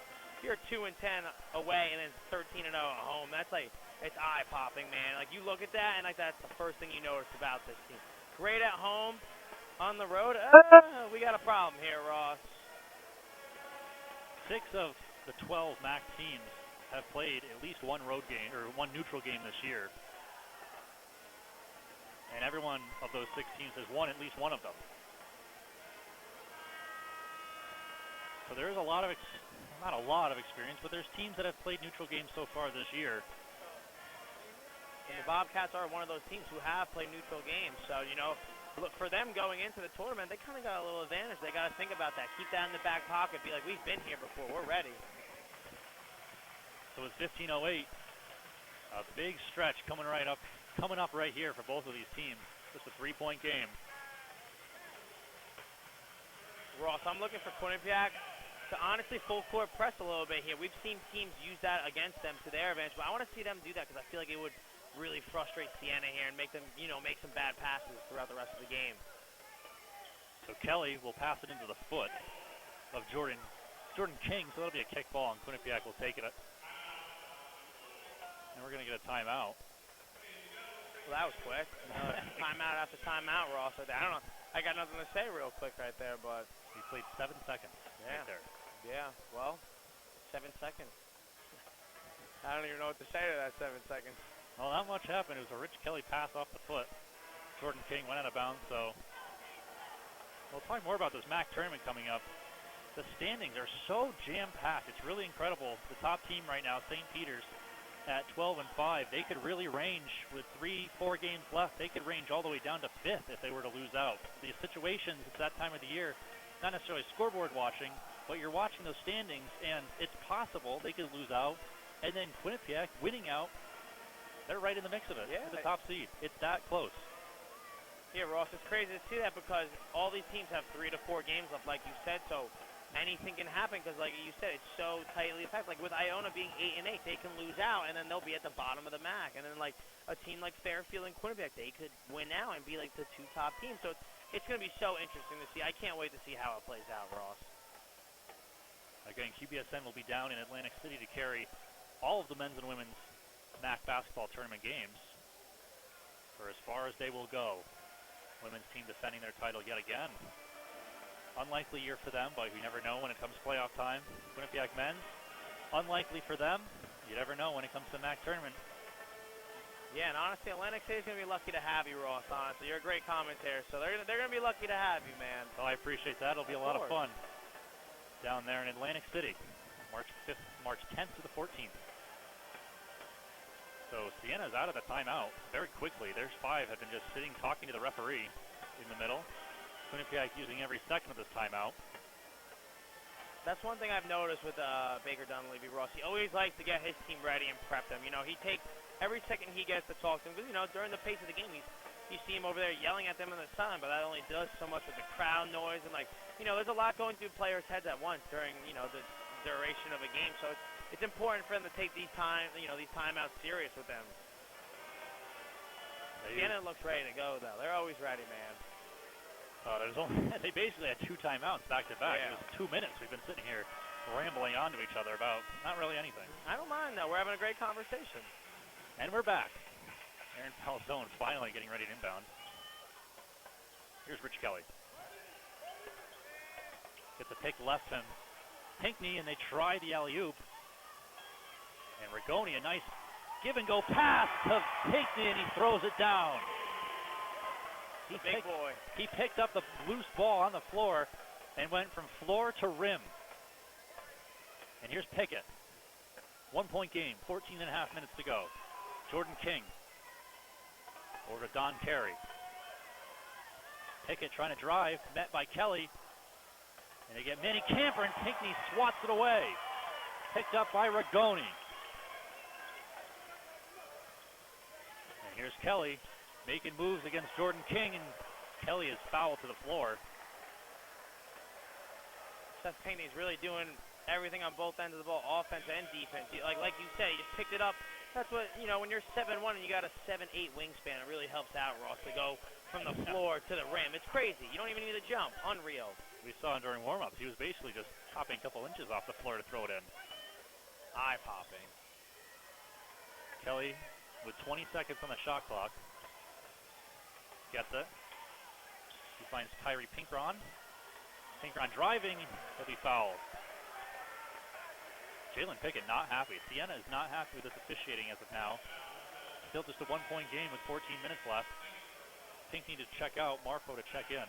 you're 2-10 away and then 13-0 at home. That's it's eye-popping, man. You look at that, and that's the first thing you notice about this team. Great at home, on the road, we got a problem here, Ross. 6 of the 12 MAAC teams have played at least one road game or one neutral game this year, and every one of those 6 teams has won at least one of them. So there's not a lot of experience, but there's teams that have played neutral games so far this year. And the Bobcats are one of those teams who have played neutral games. So, look, for them going into the tournament, they kind of got a little advantage. They got to think about that. Keep that in the back pocket. Be like, we've been here before. We're ready. So it's 15:08. A big stretch coming up right here for both of these teams. Just a 3-point game. Ross, I'm looking for Quinnipiac to honestly full court press a little bit here. We've seen teams use that against them to their advantage, but I want to see them do that because I feel like it would really frustrate Siena here and make them, make some bad passes throughout the rest of the game. So Kelly will pass it into the foot of Jordan King, so that'll be a kick ball, and Quinnipiac will take it. And we're going to get a timeout. Well, that was quick. Timeout after timeout, Ross. I don't know. I got nothing to say real quick right there, but he played 7 seconds right there. Yeah, well, 7 seconds. I don't even know what to say to that 7 seconds. Well, not much happened. It was a Rich Kelly pass off the foot. Jordan King went out of bounds, so we'll talk more about this MAAC tournament coming up. The standings are so jam-packed. It's really incredible. The top team right now, St. Peter's, at 12-5. They could really range with 3-4 games left. They could range all the way down to 5th if they were to lose out. The situations, it's that time of the year, not necessarily scoreboard watching, but you're watching those standings, and it's possible they could lose out. And then Quinnipiac winning out, they're right in the mix of it. Yeah, the top seed. It's that close. Yeah, Ross, it's crazy to see that because all these teams have 3 to 4 games left, like you said, so anything can happen because, like you said, it's so tightly packed. Like with Iona being 8-8, they can lose out, and then they'll be at the bottom of the MAAC. And then, like, a team like Fairfield and Quinnipiac, they could win out and be, like, the 2 top teams. So it's going to be so interesting to see. I can't wait to see how it plays out, Ross. Again, QBSN will be down in Atlantic City to carry all of the men's and women's MAAC basketball tournament games. for as far as they will go. Women's team defending their title yet again. Unlikely year for them, but you never know when it comes playoff time. Quinnipiac men's, unlikely for them. You never know when it comes to MAAC tournament. Yeah, and honestly, Atlantic City's going to be lucky to have you, Ross, honestly. You're a great commentator, so they're going to be lucky to have you, man. Well, I appreciate that. It'll be a lot of fun down there in Atlantic City, March 10th to the 14th. So Siena's out of the timeout very quickly. There's 5 have been just sitting talking to the referee in the middle. Quinnipiac using every second of this timeout. That's one thing I've noticed with Baker Dunleavy, Ross. He always likes to get his team ready and prep them. You know, he takes every second he gets to talk to them. Because, you know, during the pace of the game, you see him over there yelling at them in the sun, but that only does so much with the crowd noise. And, like, you know, there's a lot going through players' heads at once during, you know, the duration of a game. So it's important for them to take these timeouts serious with them. Siena looks ready to go, though. They're always ready, man. They basically had 2 timeouts back to back. Yeah. It was 2 minutes. We've been sitting here rambling onto each other about not really anything. I don't mind, though. We're having a great conversation. And we're back. Aaron Falzone finally getting ready to inbound. Here's Rich Kelly. Gets a pick left him. Pinckney, and they try the alley-oop. And Rigoni, a nice give-and-go pass to Pinckney, and he throws it down. Big boy. He picked up the loose ball on the floor and went from floor to rim. And here's Pickett. 1-point game, 14 and a half minutes to go. Jordan King over to Don Carey. Pickett trying to drive, met by Kelly. And they get Manny Camper, and Pinckney swats it away. Picked up by Rigoni. And here's Kelly making moves against Jordan King, and Kelly is fouled to the floor. Seth Pinckney's really doing everything on both ends of the ball, offense and defense. Like you said, he just picked it up. That's what, you know, when you're 7'1" and you got a 7'8" wingspan, it really helps out, Ross, to go from the floor to the rim. It's crazy. You don't even need to jump. Unreal. We saw him during warm-ups. He was basically just hopping a couple inches off the floor to throw it in. Eye-popping. Kelly with 20 seconds on the shot clock. Gets it. He finds Tyree Pinkron. Pinkron driving. He'll be fouled. Jalen Pickett not happy. Siena is not happy with this officiating as of now. Still just a 1-point game with 14 minutes left. Pinckney to check out, Marfo to check in.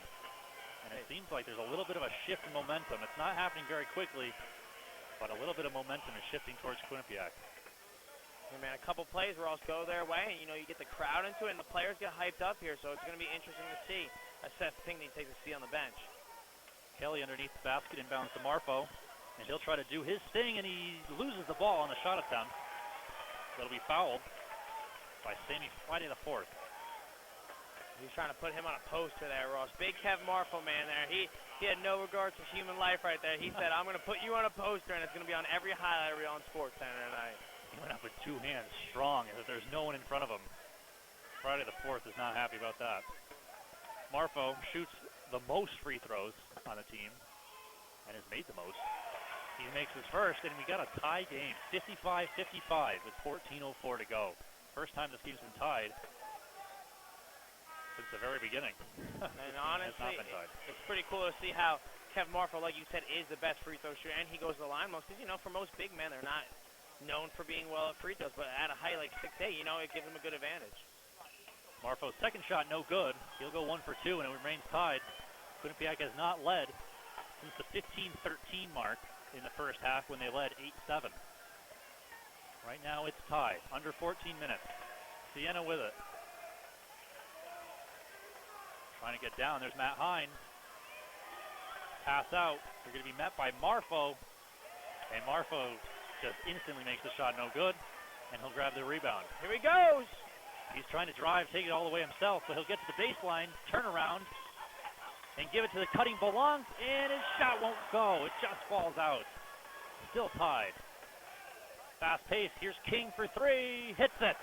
And it seems like there's a little bit of a shift in momentum. It's not happening very quickly, but a little bit of momentum is shifting towards Quinnipiac. Yeah, man, a couple plays, Ross, go their way, and, you know, you get the crowd into it, and the players get hyped up here, so it's going to be interesting to see as Seth Pinckney takes a seat on the bench. Kelly underneath the basket, inbounds to Marfo, and he'll try to do his thing, and he loses the ball on the shot attempt. That'll be fouled by Sammy Friday the 4th. He's trying to put him on a poster there, Ross. Big Kev Marfo, man, there. He had no regard for human life right there. He said, I'm going to put you on a poster, and it's going to be on every highlight reel on SportsCenter tonight. He went up with 2 hands strong as if there's no one in front of him. Friday the 4th is not happy about that. Marfo shoots the most free throws on the team and has made the most. He makes his first, and we got a tie game, 55-55 with 14:04 to go. First time this game's been tied since the very beginning. And honestly, it's pretty cool to see how Kev Marfo, like you said, is the best free throw shooter, and he goes to the line most. Because, you know, for most big men, they're not known for being well at free throws, but at a height like 6'8", you know, it gives him a good advantage. Marfo's second shot no good. He'll go 1 for 2, and it remains tied. Quinnipiac has not led since the 15-13 mark in the first half when they led 8-7. Right now it's tied, under 14 minutes. Siena with it. Trying to get down, there's Matt Hine. Pass out, they're going to be met by Marfo, and Marfo just instantly makes the shot no good, and he'll grab the rebound. Here he goes! He's trying to drive, take it all the way himself, but he'll get to the baseline, turn around, and give it to the cutting Belong, and his shot won't go. It just falls out. Still tied. Fast pace, here's King for 3, hits it.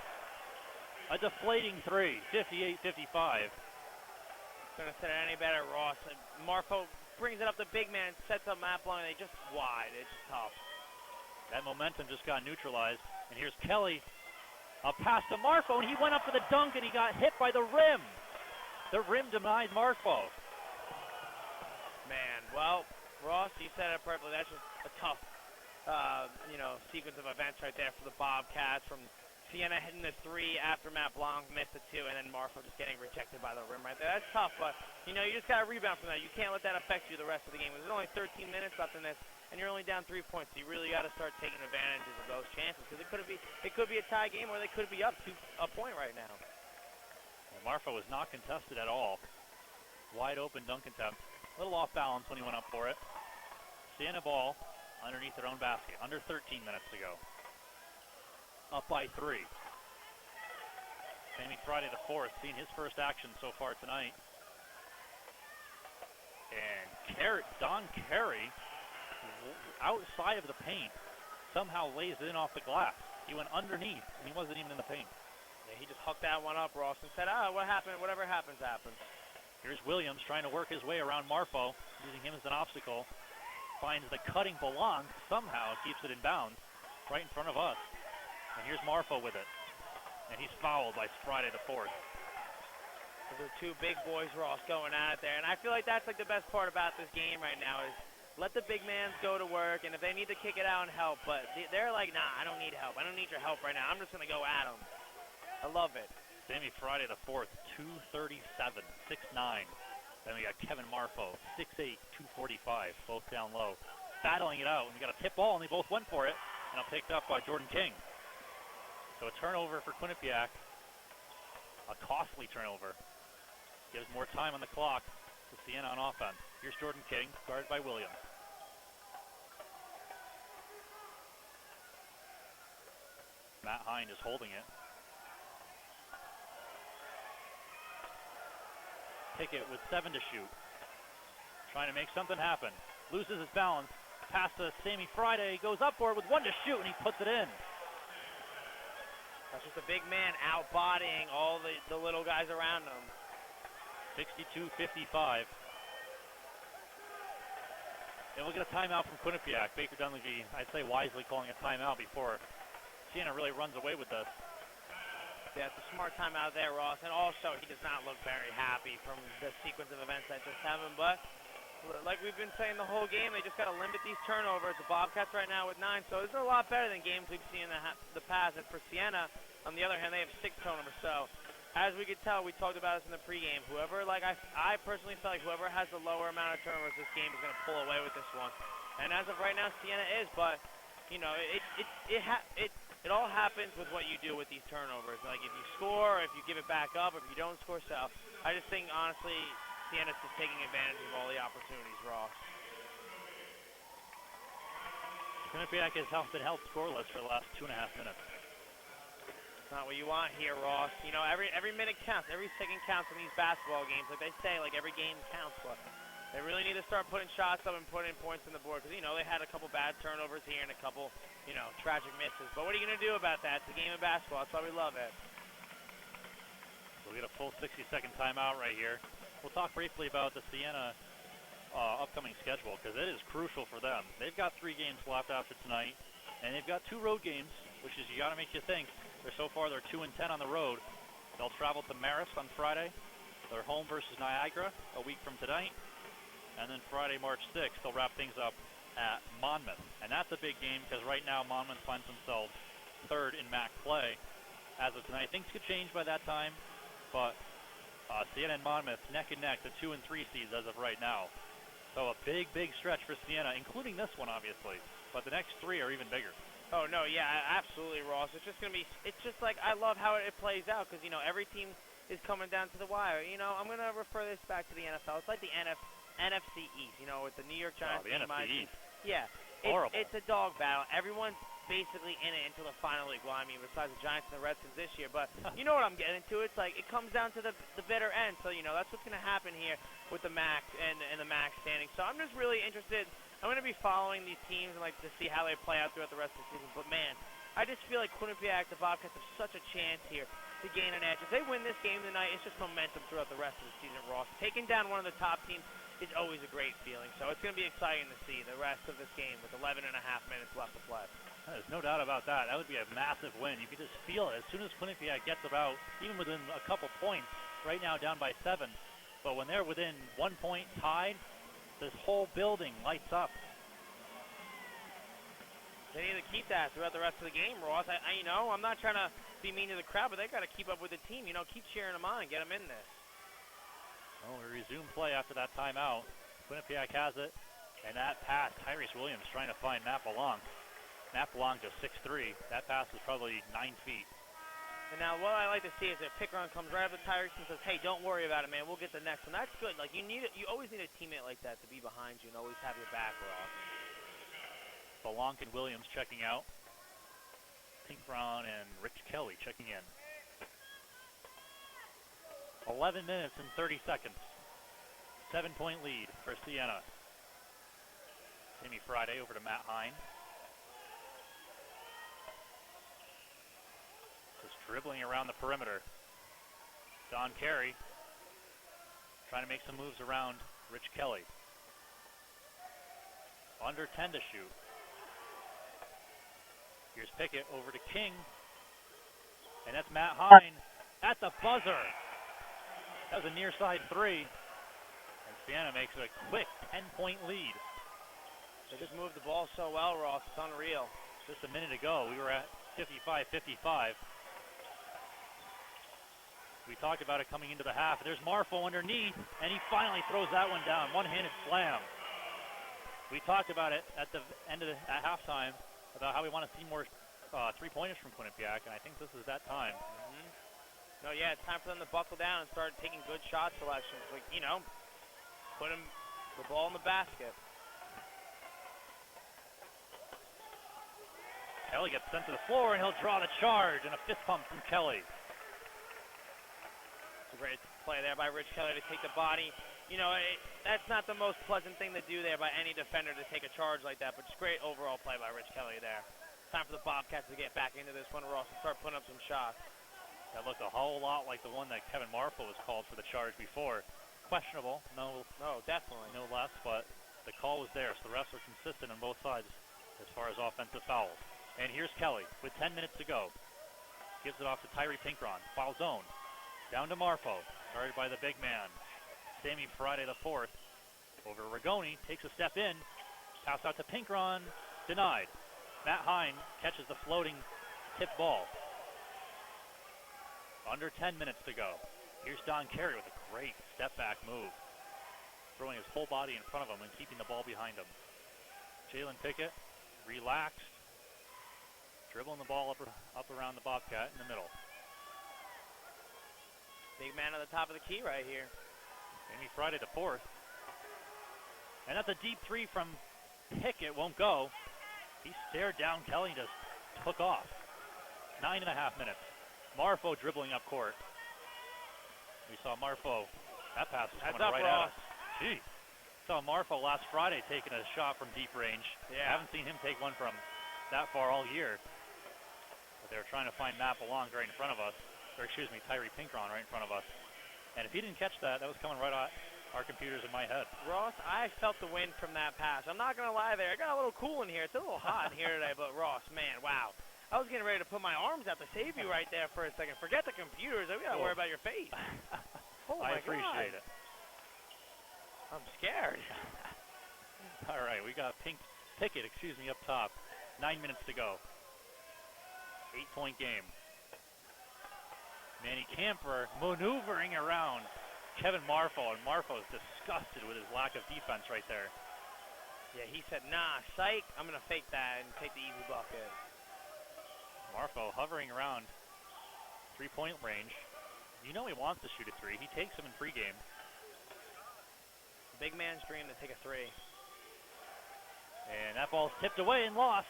A deflating 3, 58-55. Couldn't have said it any better, Ross. And Marfo brings it up the big man, sets up Matt Belong, and they just wide. It's tough. That momentum just got neutralized. And here's Kelly A pass to Marfo, and he went up for the dunk, and he got hit by the rim. The rim denied Marfo. Man, well, Ross, you said it perfectly. That's just a tough, sequence of events right there for the Bobcats. From Siena hitting the 3 after Matt Blanc missed the 2, and then Marfo just getting rejected by the rim right there. That's tough, but, you just got to rebound from that. You can't let that affect you the rest of the game. There's only 13 minutes left in this, and you're only down 3 points. So you really got to start taking advantages of those chances, because it could be a tie game, or they could be up to a point right now. Well, Marfo was not contested at all. Wide open dunk attempt. A little off balance when he went up for it. Siena ball underneath their own basket. Under 13 minutes to go. Up by 3. Sammy Friday the 4th, seen his first action so far tonight. And Don Carey, outside of the paint, somehow lays it in off the glass. He went underneath, and he wasn't even in the paint. Yeah, he just hooked that one up, Ross, and said, what happened? Whatever happens, happens. Here's Williams trying to work his way around Marfo, using him as an obstacle. Finds the cutting Belong, somehow keeps it in bounds, right in front of us. And here's Marfo with it. And he's fouled by Friday the 4th. Those are two big boys, Ross, going at it there. And I feel like that's like the best part about this game right now is let the big mans go to work, and if they need to kick it out and help, but they're like, nah, I don't need help. I don't need your help right now. I'm just going to go at them. I love it. Sammy Friday the 4th, 237, 6'9". Then we got Kevin Marfo, 6'8", 245, both down low. Battling it out, and we got a tip ball, and they both went for it, and picked up by Jordan King. So a turnover for Quinnipiac, a costly turnover. Gives more time on the clock to Siena on offense. Here's Jordan King, guarded by Williams. Matt Hind is holding it. Pickett with 7 to shoot. Trying to make something happen. Loses his balance. Pass to Sammy Friday. Goes up for it with 1 to shoot, and he puts it in. That's just a big man out-bodying all the little guys around him. 62-55. And we'll get a timeout from Quinnipiac. Baker Dunleavy, I'd say wisely calling a timeout before Siena really runs away with this. Yeah, it's a smart timeout there, Ross. And also, he does not look very happy from the sequence of events that just happened. But like we've been saying the whole game, they just got to limit these turnovers. The Bobcats right now with 9, so this is a lot better than games we've seen in the past. And for Siena, on the other hand, they have 6 turnovers. So as we could tell, we talked about this in the pregame. Whoever, I personally feel like whoever has the lower amount of turnovers this game is going to pull away with this one. And as of right now, Siena is. But it all happens with what you do with these turnovers. Like if you score, if you give it back up, if you don't score. So I just think honestly, Siena's just taking advantage of all the opportunities, Ross. Quinnipiac has been held scoreless for the last 2.5 minutes. It's not what you want here, Ross. Every minute counts. Every second counts in these basketball games. Like they say, like every game counts. But they really need to start putting shots up and putting points on the board because, they had a couple bad turnovers here and a couple, tragic misses. But what are you going to do about that? It's a game of basketball. That's why we love it. We'll get a full 60-second timeout right here. We'll talk briefly about the Siena upcoming schedule because it is crucial for them. They've got 3 games left after tonight, and they've got 2 road games, which is you got to make you think. So far, they're 2-10 on the road. They'll travel to Marist on Friday. They're home versus Niagara a week from tonight. And then Friday, March 6th, they'll wrap things up at Monmouth. And that's a big game because right now Monmouth finds themselves 3rd in MAAC play as of tonight. Things could change by that time, but Siena and Monmouth neck and neck, the 2 and 3 seeds as of right now. So a big, big stretch for Siena, including this one, obviously. But the next 3 are even bigger. Oh, no, yeah, absolutely, Ross. It's just going to be, it's just like, I love how it plays out because, every team is coming down to the wire. I'm going to refer this back to the NFL. It's like the NFC East, with the New York Giants. The NFC East. Yeah. Horrible. It's a dog battle. Everyone's basically in it until the final week. Well, besides the Giants and the Redskins this year. But you know what I'm getting to? It's like it comes down to the bitter end. So, that's what's going to happen here with the MAAC and the MAAC standing. So I'm just really interested. I'm going to be following these teams and to see how they play out throughout the rest of the season. But, man, I just feel like Quinnipiac, the Bobcats, have such a chance here to gain an edge. If they win this game tonight, it's just momentum throughout the rest of the season, Ross. Taking down one of the top teams is always a great feeling. So it's going to be exciting to see the rest of this game with 11.5 minutes left to play. There's no doubt about that. That would be a massive win. You could just feel it as soon as Quinnipiac gets about, even within a couple points, right now down by 7. But when they're within 1 point tied, this whole building lights up. They need to keep that throughout the rest of the game, Ross. I'm not trying to be mean to the crowd, but they got to keep up with the team. Keep cheering them on, get them in this. Well, we resume play after that timeout. Quinnipiac has it, and that pass, Tyrese Williams trying to find Matt Belong. Matt Belong just 6'3". That pass was probably 9 feet. And now what I like to see is that pick run comes right up to Tyrese and says, hey, don't worry about it, man. We'll get the next one. That's good. Like, you always need a teammate like that to be behind you and always have your back, Ross. Belong and Williams checking out. Pinkron and Rich Kelly checking in. 11 minutes and 30 seconds. 7-point lead for Siena. Timmy Friday over to Matt Hine. Just dribbling around the perimeter. Don Carey trying to make some moves around Rich Kelly. Under 10 to shoot. Here's Pickett over to King. And that's Matt Hine at the buzzer. That was a near side 3. And Siena makes it a quick 10-point lead. They just moved the ball so well, Ross. It's unreal. Just a minute ago, we were at 55-55. We talked about it coming into the half. There's Marfo underneath, and he finally throws that one down. One-handed slam. We talked about it at the end of at halftime about how we want to see more three-pointers from Quinnipiac, and I think this is that time. Mm-hmm. No, yeah, it's time for them to buckle down and start taking good shot selections. Like, put the ball in the basket. Kelly gets sent to the floor, and he'll draw the charge, and a fist pump from Kelly. It's a great play there by Rich Kelly to take the body. That's not the most pleasant thing to do there by any defender to take a charge like that, but just great overall play by Rich Kelly there. Time for the Bobcats to get back into this one, Ross, and start putting up some shots. That looked a whole lot like the one that Kevin Marfo was called for the charge before. Questionable, no, definitely, no less, but the call was there, so the refs are consistent on both sides as far as offensive fouls. And here's Kelly with 10 minutes to go. Gives it off to Tyree Pinkron. Foul zone. Down to Marfo. Guarded by the big man. Sammy Friday the fourth. Over Rigoni. Takes a step in. Pass out to Pinkron. Denied. Matt Hine catches the floating tip ball. Under 10 minutes to go. Here's Don Carey with a great step back move. Throwing his whole body in front of him and keeping the ball behind him. Jalen Pickett. Relaxed. Dribbling the ball up around the Bobcat in the middle. Big man at the top of the key right here. Amy Friday the fourth. And that's a deep 3 from Pickett. Won't go. He stared down Kelly and just took off. 9.5 minutes. Marfo dribbling up court. We saw Marfo. That pass was coming right at us. Gee. Saw Marfo last Friday taking a shot from deep range. Yeah. I haven't seen him take one from that far all year. But they were trying to find Matt Belong right in front of us. Or excuse me, Tyree Pinkron right in front of us. And if he didn't catch that, that was coming right at our computers in my head. Ross, I felt the wind from that pass. I'm not going to lie there. I got a little cool in here. It's a little hot in here today, but Ross, man, wow. I was getting ready to put my arms out to save you right there for a second. Forget the computers. We got to worry about your face. Oh, my I appreciate God. it. I'm scared. All right, we got Pickett, up top. 9 minutes to go. 8-point game. Manny Camper maneuvering around Kevin Marfo, and Marfo's disgusted with his lack of defense right there. Yeah, he said, nah, psych, I'm going to fake that and take the easy bucket. Marfo hovering around three-point range. You know he wants to shoot a 3. He takes them in pregame. Big man's dream to take a 3. And that ball's tipped away and lost.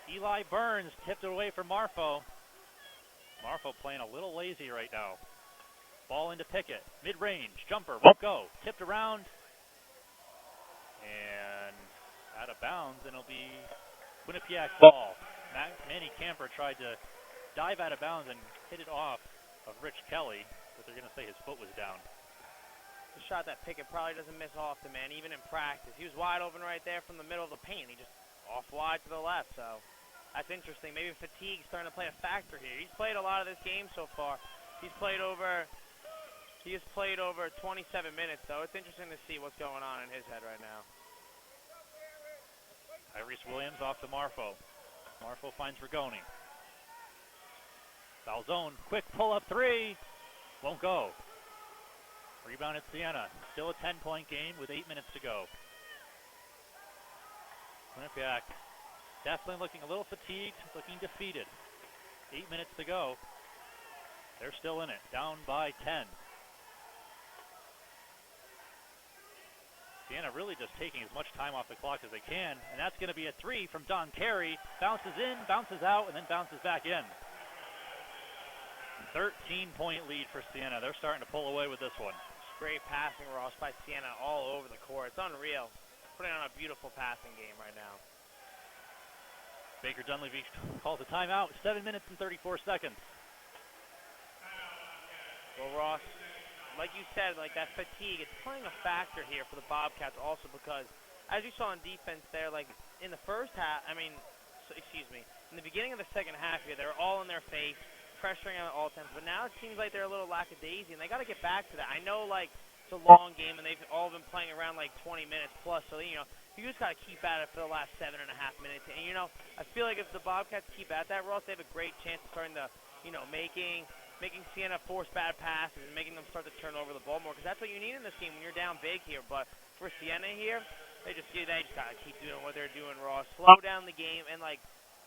Eli Burns tipped it away for Marfo. Marfo playing a little lazy right now. Ball into Pickett. Mid-range. Jumper. Won't go. Tipped around. And out of bounds. And it'll be Quinnipiac ball. Manny Camper tried to dive out of bounds and hit it off of Rich Kelly. But they're going to say his foot was down. The shot that Pickett probably doesn't miss often, man, even in practice. He was wide open right there from the middle of the paint. He just off wide to the left. So that's interesting. Maybe fatigue's starting to play a factor here. He's played a lot of this game so far. He has played over 27 minutes, so it's interesting to see what's going on in his head right now. Tyrese Williams off to Marfo. Marfo finds Rigoni. Foul zone, quick pull-up three. Won't go. Rebound at Siena. Still a 10-point game with 8 minutes to go. Quinnipiac definitely looking a little fatigued, looking defeated. 8 minutes to go. They're still in it, down by 10. Siena really just taking as much time off the clock as they can, and that's going to be a three from Don Carey. Bounces in, bounces out, and then bounces back in. 13-point lead for Siena. They're starting to pull away with this one. Great passing, Ross, by Siena all over the court. It's unreal. Putting on a beautiful passing game right now. Baker Dunleavy calls a timeout. 7 minutes and 34 seconds. Well, Ross, like you said, like that fatigue, it's playing a factor here for the Bobcats also because, as you saw in defense there, like in the first half, in the beginning of the second half here, they were all in their face, pressuring at all times, but now it seems like they're a little lackadaisy, and they got to get back to that. I know, like, it's a long game, and they've all been playing around, like, 20 minutes plus, so, you just got to keep at it for the last 7.5 minutes, and, I feel like if the Bobcats keep at that, Ross, they have a great chance of starting to, making Siena force bad passes and making them start to turn over the ball more, because that's what you need in this game when you're down big here, but for Siena here, they just got to keep doing what they're doing, Ross. Slow down the game, and, like,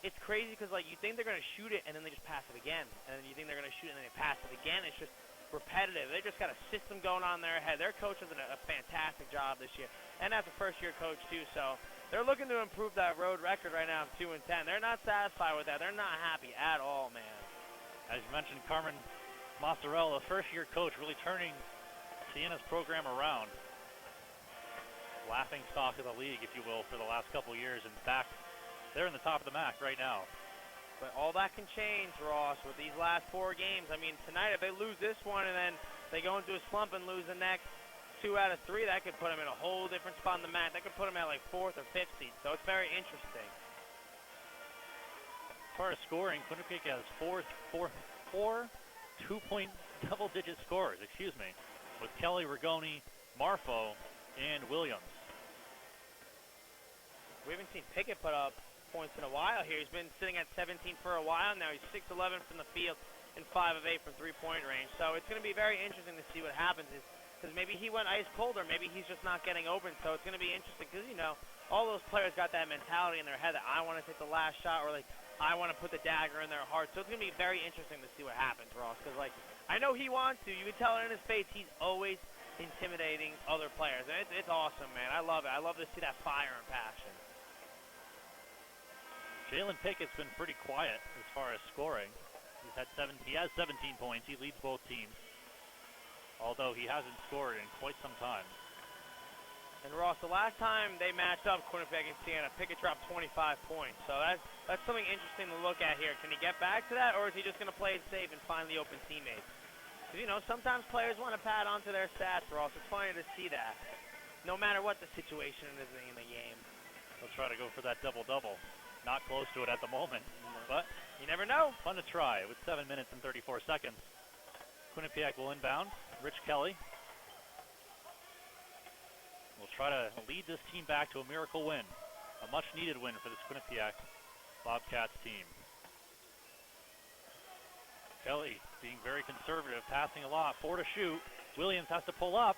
it's crazy because, like, you think they're going to shoot it, and then they just pass it again. And then you think they're going to shoot it, and then they pass it again. It's just repetitive. They just got a system going on in their head. Their coach has done a fantastic job this year, and as a first-year coach, too. So they're looking to improve that road record right now of 2-10. They're not satisfied with that. They're not happy at all, man. As you mentioned, Carmen Mozzarella, first-year coach, really turning Siena's program around. Laughing stock of the league, if you will, for the last couple years. In fact, they're in the top of the MAAC right now. But all that can change, Ross, with these last 4 games. Tonight, if they lose this one and then they go into a slump and lose the next 2 out of 3, that could put them in a whole different spot in the MAAC. That could put them at, like, 4th or 5th seed. So it's very interesting. As far as scoring, Quinnipiac has four 2-point double-digit scorers, with Kelly, Rigoni, Marfo, and Williams. We haven't seen Pickett put up points in a while here. He's been sitting at 17 for a while now. He's 6-11 from the field and 5 of 8 from three-point range. So it's going to be very interesting to see what happens because maybe he went ice cold or maybe he's just not getting open. So it's going to be interesting because, all those players got that mentality in their head that I want to take the last shot or, like, I want to put the dagger in their heart. So it's going to be very interesting to see what happens, Ross, because, like, I know he wants to. You can tell it in his face. He's always intimidating other players. And it's awesome, man. I love it. I love to see that fire and passion. Jalen Pickett's been pretty quiet as far as scoring. He has 17 points. He leads both teams, although he hasn't scored in quite some time. And Ross, the last time they matched up, Quinnipiac and Siena, Pickett dropped 25 points. So that's something interesting to look at here. Can he get back to that, or is he just going to play it safe and find the open teammates? Because, sometimes players want to pad onto their stats, Ross. It's funny to see that, no matter what the situation is in the game. They'll try to go for that double-double. Not close to it at the moment, but you never know. Fun to try with 7 minutes and 34 seconds. Quinnipiac will inbound. Rich Kelly will try to lead this team back to a miracle win. A much-needed win for this Quinnipiac Bobcats team. Kelly being very conservative, passing a lot. 4 to shoot. Williams has to pull up,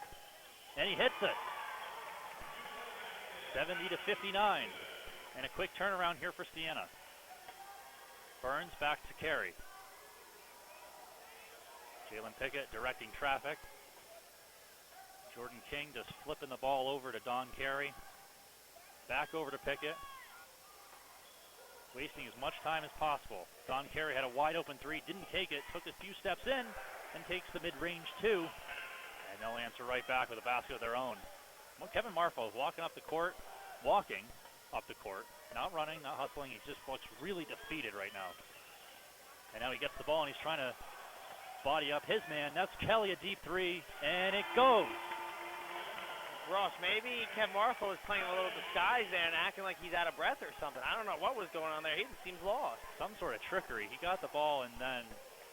and he hits it. 70 to 59. And a quick turnaround here for Siena. Burns back to Carey. Jalen Pickett directing traffic. Jordan King just flipping the ball over to Don Carey. Back over to Pickett. Wasting as much time as possible. Don Carey had a wide open 3, didn't take it, took a few steps in, and takes the mid-range 2. And they'll answer right back with a basket of their own. Well, Kevin Marfo is walking up the court, not running, not hustling. He just looks really defeated right now. And now he gets the ball and he's trying to body up his man. That's Kelly, a deep 3, and it goes. Ross, maybe Kev Marfo was playing a little disguise there and acting like he's out of breath or something. I don't know what was going on there. He seems lost. Some sort of trickery. He got the ball and then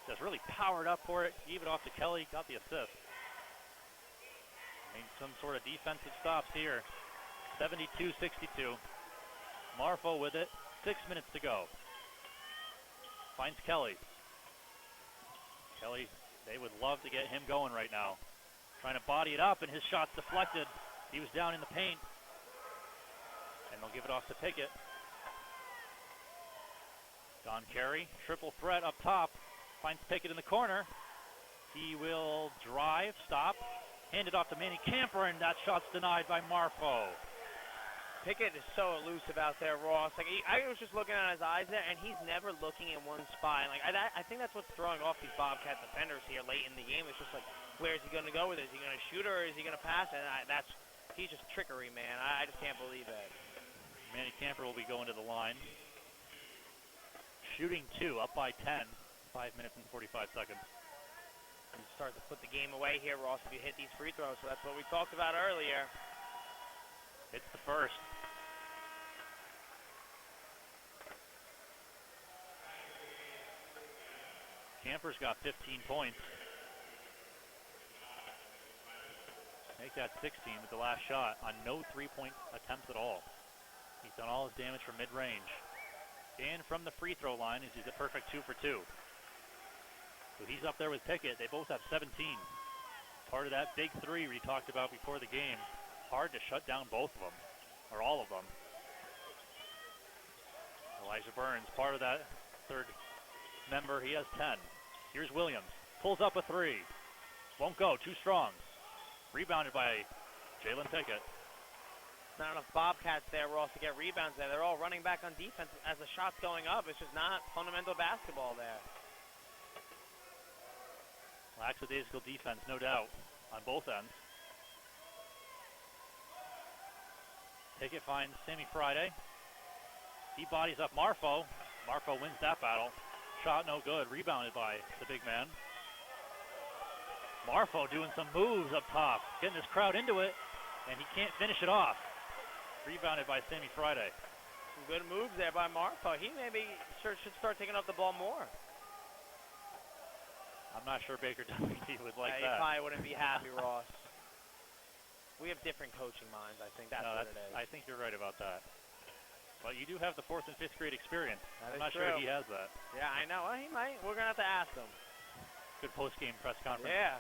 just really powered up for it, gave it off to Kelly, got the assist. Made some sort of defensive stops here. 72-62. Marfo with it. 6 minutes to go. Finds Kelly. Kelly, they would love to get him going right now. Trying to body it up, and his shot's deflected. He was down in the paint. And they'll give it off to Pickett. Don Carey, triple threat up top. Finds Pickett in the corner. He will drive, stop, hand it off to Manny Camper, and that shot's denied by Marfo. Pickett is so elusive out there, Ross. Like I was just looking at his eyes there, and he's never looking in one spot. And I think that's what's throwing off these Bobcat defenders here late in the game. It's just like, where is he going to go with it? Is he going to shoot or is he going to pass? And he's just trickery, man. I just can't believe it. Manny Camper will be going to the line. Shooting 2, up by 10. 5 minutes and 45 seconds. You start to put the game away here, Ross, if you hit these free throws. So that's what we talked about earlier. It's the first. Camper's got 15 points. Make that 16 with the last shot on no three-point attempts at all. He's done all his damage from mid-range. And from the free throw line, he's a perfect 2 for 2. So he's up there with Pickett. They both have 17. Part of that big three we talked about before the game. Hard to shut down both of them, or all of them. Elijah Burns, part of that third member, he has 10. Here's Williams, pulls up a 3. Won't go, too strong. Rebounded by Jalen Pickett. Not enough Bobcats there, Ross, to get rebounds there. They're all running back on defense as the shot's going up. It's just not fundamental basketball there. Lackadaisical defense, no doubt, on both ends. Pickett finds Sammy Friday. He bodies up Marfo. Marfo wins that battle. Shot no good, rebounded by the big man. Marfo doing some moves up top, getting this crowd into it, and he can't finish it off. Rebounded by Sammy Friday. Some good moves there by Marfo. He maybe should start taking up the ball more. I'm not sure Baker Dunleavy would like He that. probably wouldn't be happy, Ross. We have different coaching minds. I think that's what it is. I think you're right about that. But you do have the 4th and 5th grade experience. I'm not true. sure he has that. Yeah, I know. Well, he might. We're going to have to ask him. Good post-game press conference. Yeah.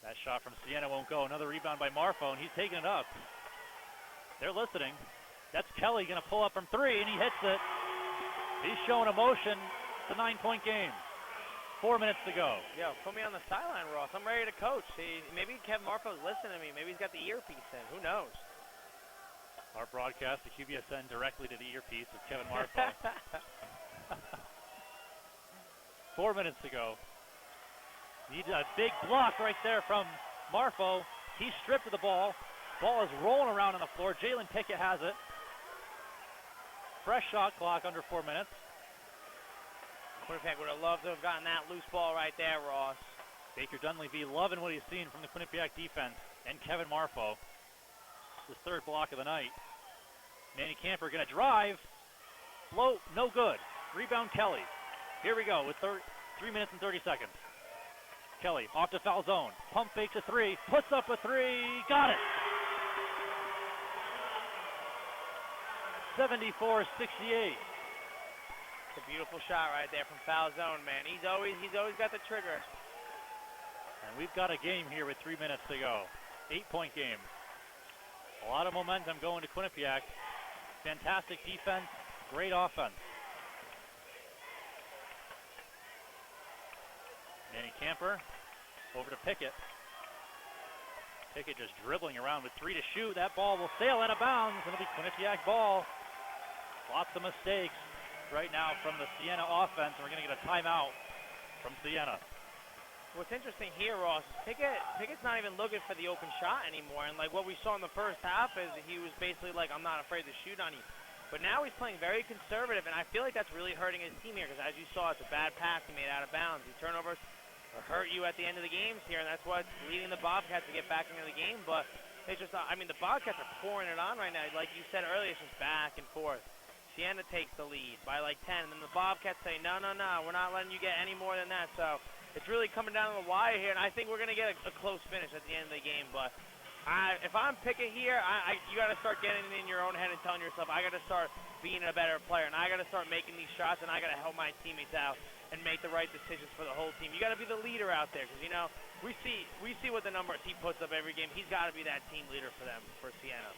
That shot from Siena won't go. Another rebound by Marfo, and he's taking it up. They're listening. That's Kelly going to pull up from 3, and he hits it. He's showing emotion. It's a 9-point game. 4 minutes to go. Yo, put me on the sideline, Ross. I'm ready to coach. See, maybe Kevin Marfo's listening to me. Maybe he's got the earpiece in. Who knows? Our broadcast, the QBSN, directly to the earpiece of Kevin Marfo. 4 minutes to go. Needs a big block right there from Marfo. He's stripped of the ball. Ball is rolling around on the floor. Jalen Pickett has it. Fresh shot clock under 4 minutes. Quinnipiac would have loved to have gotten that loose ball right there, Ross. Baker Dunleavy loving what he's seen from the Quinnipiac defense and Kevin Marfo. His third block of the night. Manny Camper going to drive. Float, no good. Rebound Kelly. Here we go with 3 minutes and 30 seconds. Kelly off to foul zone. Pump fakes a 3. Puts up a 3. Got it. 74-68. It's a beautiful shot right there from foul zone, man. He's always got the trigger. And we've got a game here with 3 minutes to go. 8-point game. A lot of momentum going to Quinnipiac. Fantastic defense, great offense. Manny Camper over to Pickett. Pickett just dribbling around with 3 to shoot. That ball will sail out of bounds. It'll be Quinnipiac ball. Lots of mistakes right now from the Siena offense. We're going to get a timeout from Siena. What's interesting here, Ross, is Pickett's not even looking for the open shot anymore. And like what we saw in the first half is he was basically like, I'm not afraid to shoot on you. But now he's playing very conservative, and I feel like that's really hurting his team here because as you saw, it's a bad pass he made out of bounds. These turnovers hurt you at the end of the games here, and that's what's leading the Bobcats to get back into the game. But it's just, I mean, the Bobcats are pouring it on right now. Like you said earlier, it's just back and forth. Siena takes the lead by like 10, and then the Bobcats say, no, we're not letting you get any more than that. So it's really coming down to the wire here, and I think we're going to get a close finish at the end of the game. But if I'm picking here, you got to start getting in your own head and telling yourself, I got to start being a better player, and I got to start making these shots, and I got to help my teammates out and make the right decisions for the whole team. You got to be the leader out there, because, you know, we see what the numbers he puts up every game. He's got to be that team leader for them, for Siena.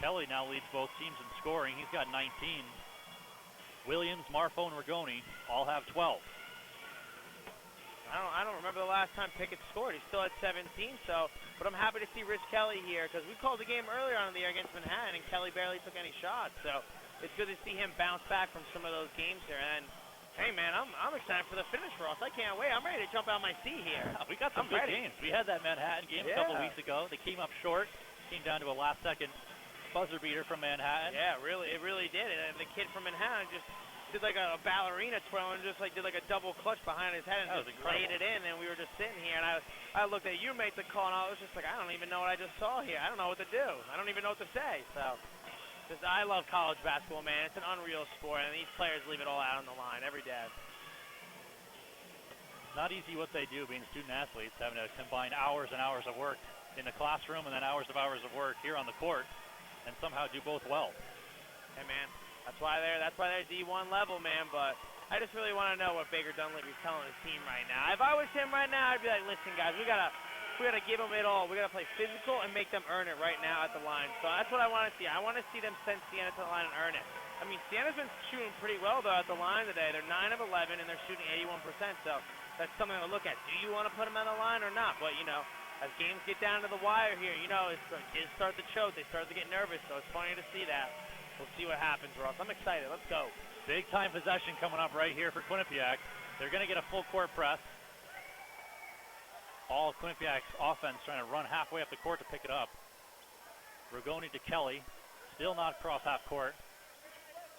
Kelly now leads both teams in scoring. He's got 19. Williams, Marfo, and Rigoni all have 12. I don't remember the last time Pickett scored. He's still at 17, but I'm happy to see Rich Kelly here, because we called the game earlier on in the year against Manhattan, and Kelly barely took any shots. So it's good to see him bounce back from some of those games here. And hey, man, I'm excited for the finish, Ross. I can't wait. I'm ready to jump out my seat here. We got some good games. We had that Manhattan game a couple weeks ago. They came up short, came down to a last-second buzzer beater from Manhattan. Yeah, it really did. And the kid from Manhattan just did like a ballerina twirl and just like did like a double clutch behind his head and just laid it in. And we were just sitting here, and I looked at you, made the call, and I was just like, I don't even know what I just saw here. I don't know what to do. I don't even know what to say. So I love college basketball, man. It's an unreal sport, and these players leave it all out on the line every day. Not easy what they do, being student athletes, having to combine hours and hours of work in the classroom and then hours of work here on the court, and somehow do both well. Hey, man, that's why they're D1 level, man. But I just really want to know what Baker Dunleavy's telling his team right now. If I was him right now, I'd be like, listen, guys, we gotta give them it all. We gotta play physical and make them earn it right now at the line. So that's what I want to see. I want to see them send Siena to the line and earn it. I mean, Siena's been shooting pretty well though at the line today. They're 9 of 11 and they're shooting 81%. So that's something to look at. Do you want to put them on the line or not? But you know, as games get down to the wire here, you know, kids start to choke. They start to get nervous. So it's funny to see that. We'll see what happens, Ross. I'm excited. Let's go. Big time possession coming up right here for Quinnipiac. They're going to get a full court press. All Quinnipiac's offense trying to run halfway up the court to pick it up. Rigoni to Kelly. Still not across half court.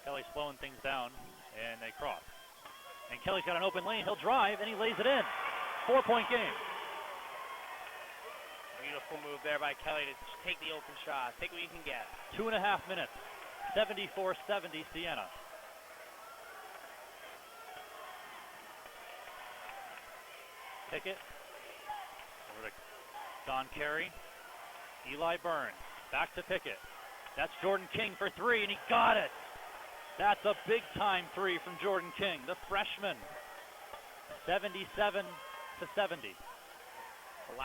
Kelly slowing things down, and they cross. And Kelly's got an open lane. He'll drive, and he lays it in. 4-point game. Beautiful move there by Kelly to take the open shot. Take what you can get. 2.5 minutes. 74-70 Siena. Pickett. Over to Don Carey. Eli Burns. Back to Pickett. That's Jordan King for three, and he got it. That's a big-time three from Jordan King, the freshman. 77-70.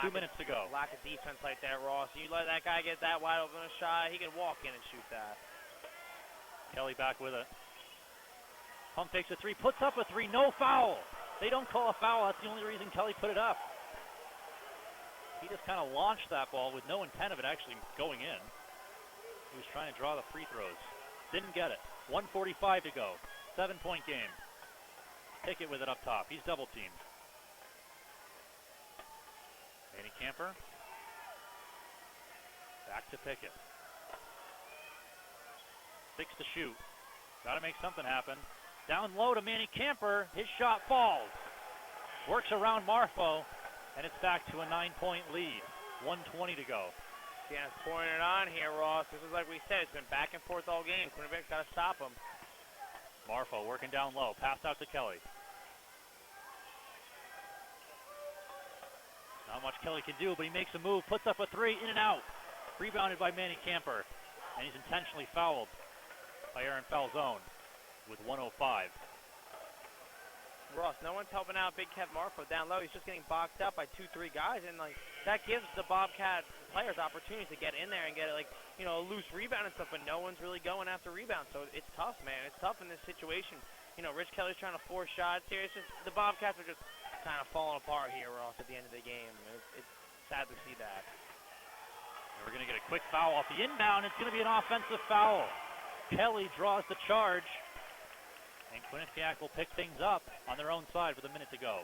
2 minutes to go. Lack of defense like that, Ross. You let that guy get that wide open a shot, he can walk in and shoot that. Kelly back with it. Pump takes a three, puts up a three, no foul. They don't call a foul. That's the only reason Kelly put it up. He just kind of launched that ball with no intent of it actually going in. He was trying to draw the free throws. Didn't get it. 1:45 to go. 7-point game. Pickett with it up top. He's double teamed. Manny Camper. Back to Pickett. 6 to shoot. Got to make something happen. Down low to Manny Camper. His shot falls. Works around Marfo, and it's back to a 9-point lead. 1:20 to go. Siena's pouring it on here, Ross. This is like we said. It's been back and forth all game. Quinnipiac's got to stop him. Marfo working down low. Pass out to Kelly. Not much Kelly can do, but he makes a move. Puts up a three. In and out. Rebounded by Manny Camper. And he's intentionally fouled by Aaron Falzone with 1:05. Ross, no one's helping out Big Kev Marfo down low. He's just getting boxed up by 2-3 guys, and like that gives the Bobcat players opportunities to get in there and get like, you know, a loose rebound and stuff, but no one's really going after rebounds. So it's tough, man. It's tough in this situation. You know, Rich Kelly's trying to force shots here. It's just the Bobcats are just kind of falling apart here, Ross, at the end of the game. It's sad to see that. And we're going to get a quick foul off the inbound. It's going to be an offensive foul. Kelly draws the charge. And Quinnipiac will pick things up on their own side with a minute to go.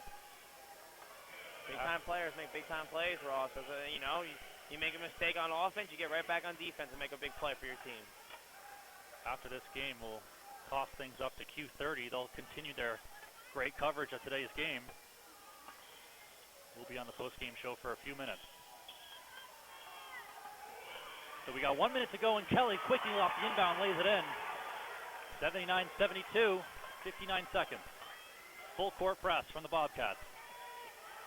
Big-time players make big-time plays, Ross. So, you know, you make a mistake on offense, you get right back on defense and make a big play for your team. After this game, we'll toss things up to Q30. They'll continue their great coverage of today's game. We'll be on the post-game show for a few minutes. So we got 1 minute to go, and Kelly quickly off the inbound lays it in. 79-72, 59 seconds. Full court press from the Bobcats.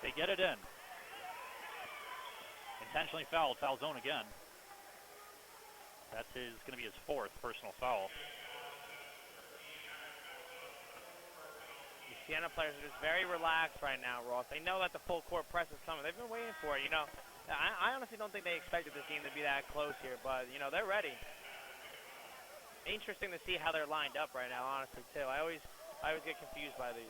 They get it in. Intentionally fouled, foul zone again. That's going to be his fourth personal foul. The Siena players are just very relaxed right now, Ross. They know that the full court press is coming. They've been waiting for it, you know. I honestly don't think they expected this game to be that close here, but, you know, they're ready. Interesting to see how they're lined up right now, honestly, too. I always get confused by these.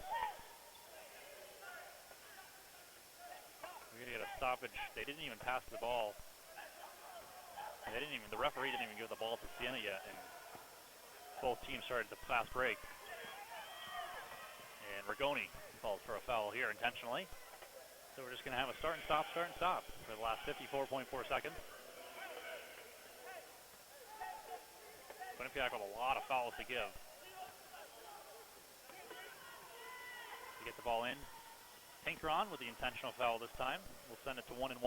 We're going to get a stoppage. They didn't even pass the ball. The referee didn't even give the ball to Siena yet, and both teams started the fast break. And Rigoni calls for a foul here intentionally. So we're just going to have a start and stop for the last 54.4 seconds. Quinnipiac with a lot of fouls to give. To get the ball in. Tinkron with the intentional foul this time. We'll send it to 1-1.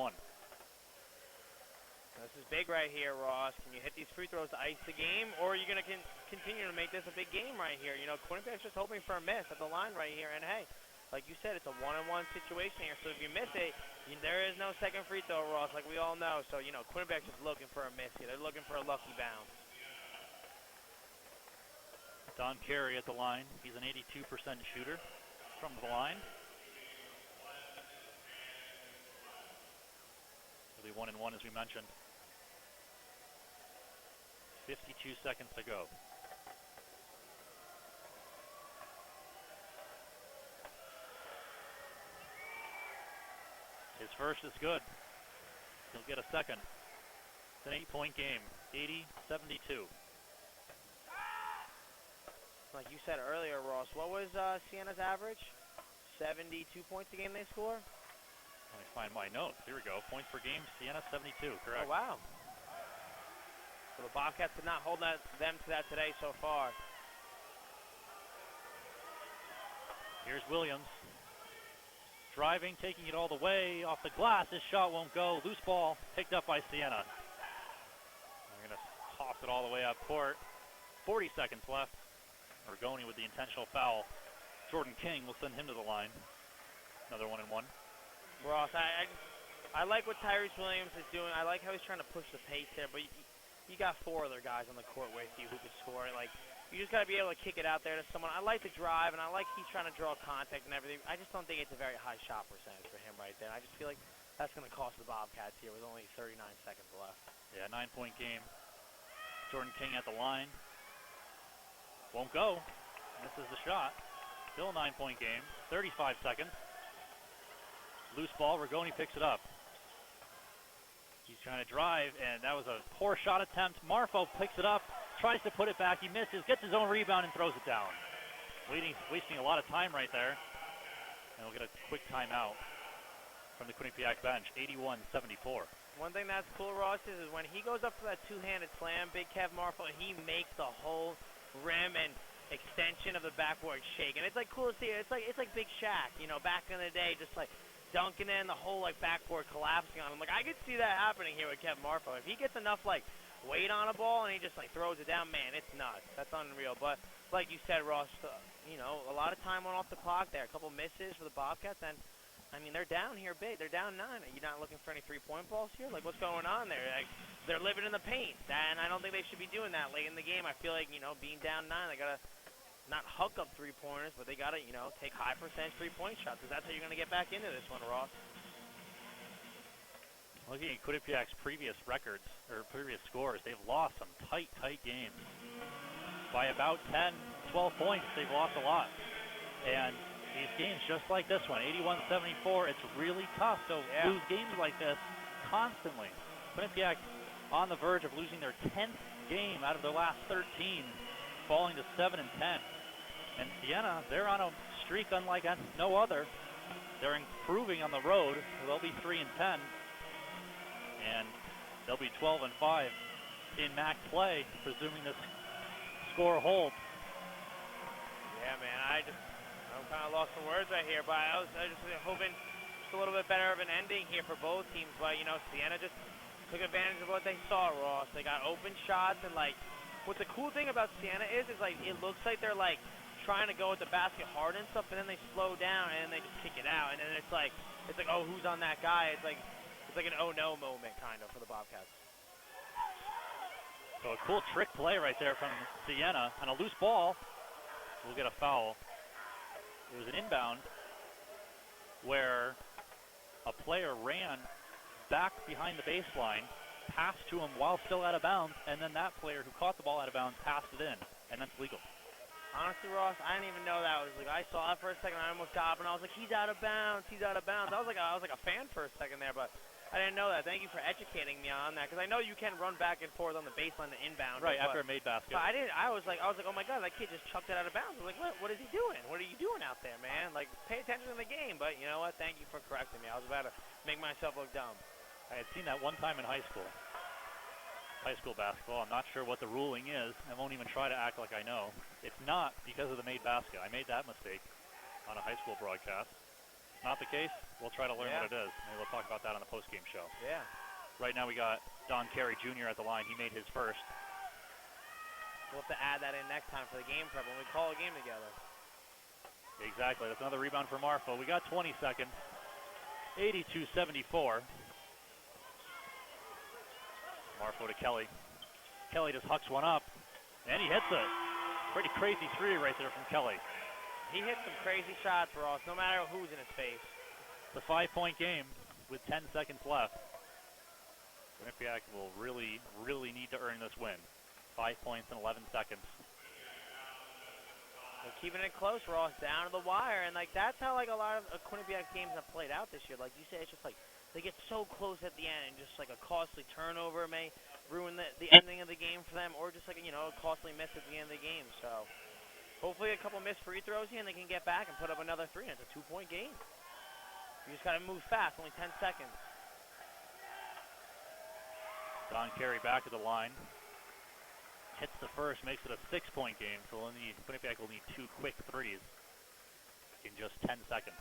This is big right here, Ross. Can you hit these free throws to ice the game, or are you going to continue to make this a big game right here? You know, Quinnipiac's just hoping for a miss at the line right here, and hey, like you said, it's a one-on-one situation here, so if you miss it, there is no second free throw, Ross, like we all know. So, you know, Quinnipiac's just looking for a miss here. They're looking for a lucky bounce. Don Carey at the line. He's an 82% shooter from the line. It'll be 1-1 as we mentioned. 52 seconds to go. His first is good. He'll get a second. It's an 8-point game. 80-72. Like you said earlier, Ross, what was Siena's average? 72 points a game they score? Let me find my notes. Here we go. Points per game, Siena 72, correct. Oh, wow. So the Bobcats did not hold them to that today so far. Here's Williams. Driving, taking it all the way off the glass. His shot won't go. Loose ball picked up by Siena. They're going to toss it all the way up court. 40 seconds left. Rigoni with the intentional foul. Jordan King will send him to the line. Another 1-1. Ross, I like what Tyrese Williams is doing. I like how he's trying to push the pace there, but you got four other guys on the court with you who could score. Like, you just got to be able to kick it out there to someone. I like the drive, and I like he's trying to draw contact and everything. I just don't think it's a very high shot percentage for him right there. I just feel like that's going to cost the Bobcats here with only 39 seconds left. Yeah, 9-point game. Jordan King at the line. Won't go. Misses the shot. Still a 9-point game. 35 seconds. Loose ball. Rigoni picks it up. He's trying to drive, and that was a poor shot attempt. Marfo picks it up, tries to put it back. He misses, gets his own rebound, and throws it down. Wasting a lot of time right there. And we'll get a quick timeout from the Quinnipiac bench. 81-74. One thing that's cool, Ross, is when he goes up for that two-handed slam, Big Kev Marfo, he makes the whole rim and extension of the backboard shake. And it's like cool to see. It's like Big Shaq, you know, back in the day, just like dunking in the whole like backboard collapsing on him. Like I could see that happening here with Kev Marfo. If he gets enough like weight on a ball and he just like throws it down, man, it's nuts. That's unreal. But like you said, Ross, you know, a lot of time went off the clock there. A couple misses for the Bobcats, and I mean they're down here big. They're down 9. Are you not looking for any three-point balls here? Like what's going on there? Like, they're living in the paint, and I don't think they should be doing that late in the game. I feel like, you know, being down 9, they gotta not hook up three-pointers, but they got to, you know, take high percentage three-point shots, because that's how you're going to get back into this one, Ross. Looking at Quinnipiac's previous records, or previous scores, they've lost some tight games. By about 10, 12 points, they've lost a lot. And these games, just like this one, 81-74, it's really tough to lose games like this constantly. Quinnipiac on the verge of losing their 10th game out of their last 13, falling to 7-10. And Siena, they're on a streak unlike no other. They're improving on the road. They'll be 3-10, and they'll be 12-5 in MAAC play, presuming this score holds. Yeah, man, I'm kind of lost for words right here, but I was just hoping just a little bit better of an ending here for both teams. But, you know, Siena just took advantage of what they saw, Ross. They got open shots, and, like, what the cool thing about Siena is like, it looks like they're, like, trying to go at the basket hard and stuff, and then they slow down, and they just kick it out. And then it's like, oh, who's on that guy? It's like an oh-no moment, kind of, for the Bobcats. So a cool trick play right there from Siena. On a loose ball, we'll get a foul. It was an inbound where a player ran back behind the baseline, passed to him while still out of bounds, and then that player who caught the ball out of bounds passed it in, and that's legal. Honestly, Ross, I didn't even know that was legal. I saw it for a second, I almost got up, and I was like, he's out of bounds, he's out of bounds. I was like a fan for a second there, but I didn't know that. Thank you for educating me on that, because I know you can run back and forth on the baseline, the inbound. Right, after a made basket. But I didn't. I was like, oh my God, that kid just chucked it out of bounds. I was like, what is he doing? What are you doing out there, man? Like, pay attention to the game. But you know what? Thank you for correcting me. I was about to make myself look dumb. I had seen that one time in high school basketball. I'm not sure what the ruling is. I won't even try to act like I know. It's not because of the made basket. I made that mistake on a high school broadcast. Not the case. We'll try to learn what it is. Maybe we'll talk about that on the postgame show. Yeah. Right now we got Don Carey Jr. at the line. He made his first. We'll have to add that in next time for the game prep when we call a game together. Exactly. That's another rebound for Marfo. We got 20 seconds. 82-74. Marfo to Kelly. Kelly just hucks one up, and he hits it. Pretty crazy three right there from Kelly. He hit some crazy shots, Ross, no matter who's in his face. It's a 5-point game with 10 seconds left. Quinnipiac will really, really need to earn this win. 5 points in 11 seconds. They're keeping it close, Ross, down to the wire, and like that's how like a lot of Quinnipiac games have played out this year. Like you say, it's just like they get so close at the end, and just like a costly turnover may ruin the ending of the game for them, or just like a costly miss at the end of the game. So hopefully a couple missed free throws here, and they can get back and put up another three, and it's a 2-point game. You just got to move fast, only 10 seconds. Don Carey back at the line. Hits the first, makes it a 6-point game, so Quinnipiac will need 2 quick threes in just 10 seconds.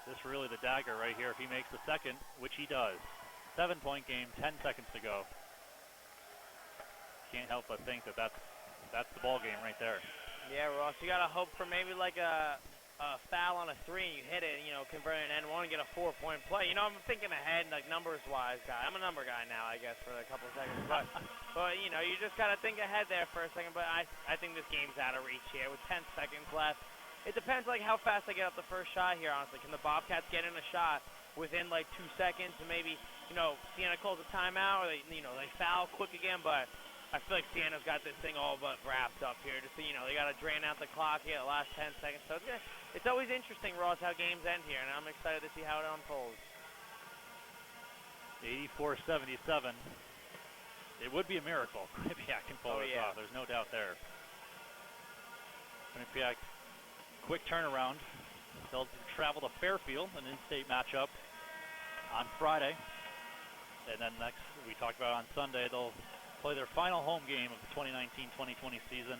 This is really the dagger right here if he makes the second, which he does. 7-point game, 10 seconds to go. Can't help but think that that's the ball game right there. Yeah, Ross, you got to hope for maybe like a foul on a three and you hit it, convert an N1 and get a 4-point play. I'm thinking ahead, like numbers-wise guy. I'm a number guy now, I guess, for a couple seconds. But you just got to think ahead there for a second. But I think this game's out of reach here with 10 seconds left. It depends like how fast they get up the first shot here, honestly. Can the Bobcats get in a shot within like 2 seconds and maybe, Siena calls a timeout or they foul quick again, but I feel like Siena's got this thing all but wrapped up here. Just so they got to drain out the clock here the last 10 seconds. So it's always interesting, Ross, how games end here, and I'm excited to see how it unfolds. 84-77. It would be a miracle. Quinnipiac can pull this off. There's no doubt there. Quinnipiac, quick turnaround. They'll travel to Fairfield, an in-state matchup, on Friday. And then next, we talked about on Sunday, they'll play their final home game of the 2019-2020 season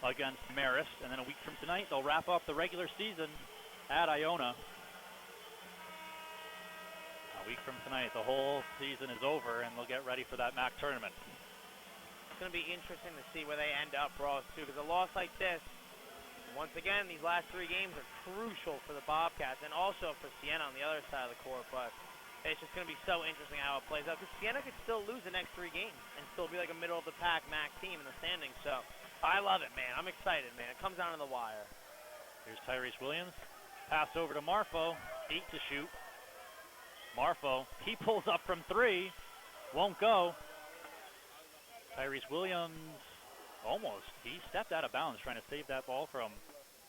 against Marist. And then a week from tonight, they'll wrap up the regular season at Iona. A week from tonight, the whole season is over, and they'll get ready for that MAAC tournament. It's going to be interesting to see where they end up, Ross, too, because a loss like this, once again, these last 3 games are crucial for the Bobcats and also for Siena on the other side of the court, but it's just going to be so interesting how it plays out because Siena could still lose the next 3 games and still be like a middle-of-the-pack MAAC team in the standings. So I love it, man. I'm excited, man. It comes down to the wire. Here's Tyrese Williams. Pass over to Marfo. 8 to shoot. Marfo, he pulls up from 3. Won't go. Tyrese Williams almost. He stepped out of bounds trying to save that ball from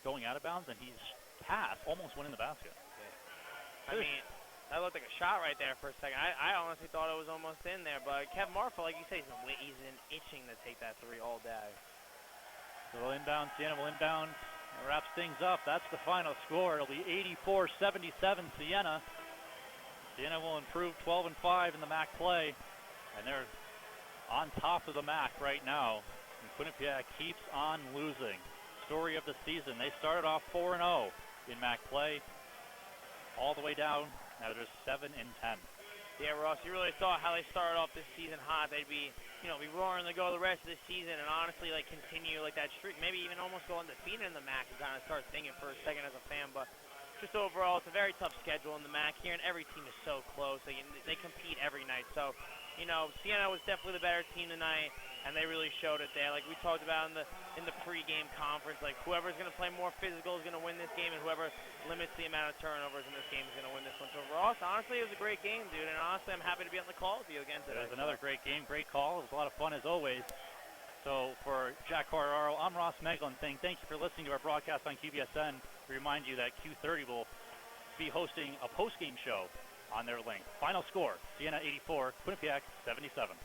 going out of bounds, and he's passed, almost went in the basket. Yeah. I mean, that looked like a shot right there for a second. I honestly thought it was almost in there, but Kev Marfo, like you say, he's itching to take that 3 all day. So they'll inbound. Siena will inbound. It wraps things up. That's the final score. It'll be 84-77 Siena. Siena will improve 12-5 in the MAAC play, and they're on top of the MAAC right now. In Quinnipiac keeps on losing. Story of the season. They started off 4-0 in MAAC play, all the way down. Now they're 7-10. Yeah, Ross, you really thought how they started off this season hot. They'd be, be roaring to go the rest of the season and honestly, continue that streak. Maybe even almost go undefeated in the MAAC and kind of start thinking for a second as a fan. But just overall, it's a very tough schedule in the MAAC here, and every team is so close. They compete every night. So, Siena was definitely the better team tonight, and they really showed it there. Like we talked about in the pregame conference, whoever's going to play more physical is going to win this game, and whoever limits the amount of turnovers in this game is going to win this one. So, Ross, honestly, it was a great game, dude, and honestly, I'm happy to be on the call with you again today. It was another great game, great call. It was a lot of fun as always. So for Jack Corraro, I'm Ross Meglin saying thank you for listening to our broadcast on QBSN. We remind you that Q30 will be hosting a post-game show on their link. Final score, Siena 84, Quinnipiac 77.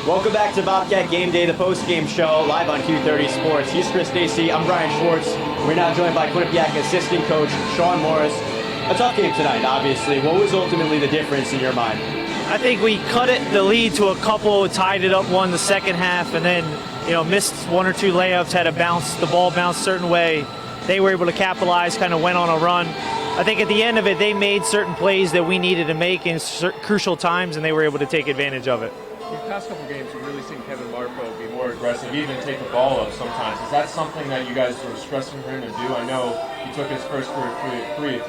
Welcome back to Bobcat Gameday, the post-game show, live on Q30 Sports. He's Chris Dacey, I'm Bryan Schwartz. We're now joined by Quinnipiac assistant coach Sean Morris. A tough game tonight, obviously. What was ultimately the difference in your mind? I think we cut the lead to a couple, tied it up one the second half, and then missed one or two layups, had the ball bounced a certain way. They were able to capitalize, kind of went on a run. I think at the end of it, they made certain plays that we needed to make in crucial times, and they were able to take advantage of it. The past couple games, you've really seen Kevin Marco be more aggressive, even take the ball up sometimes. Is that something that you guys were stressing for him to do? I know he took his first three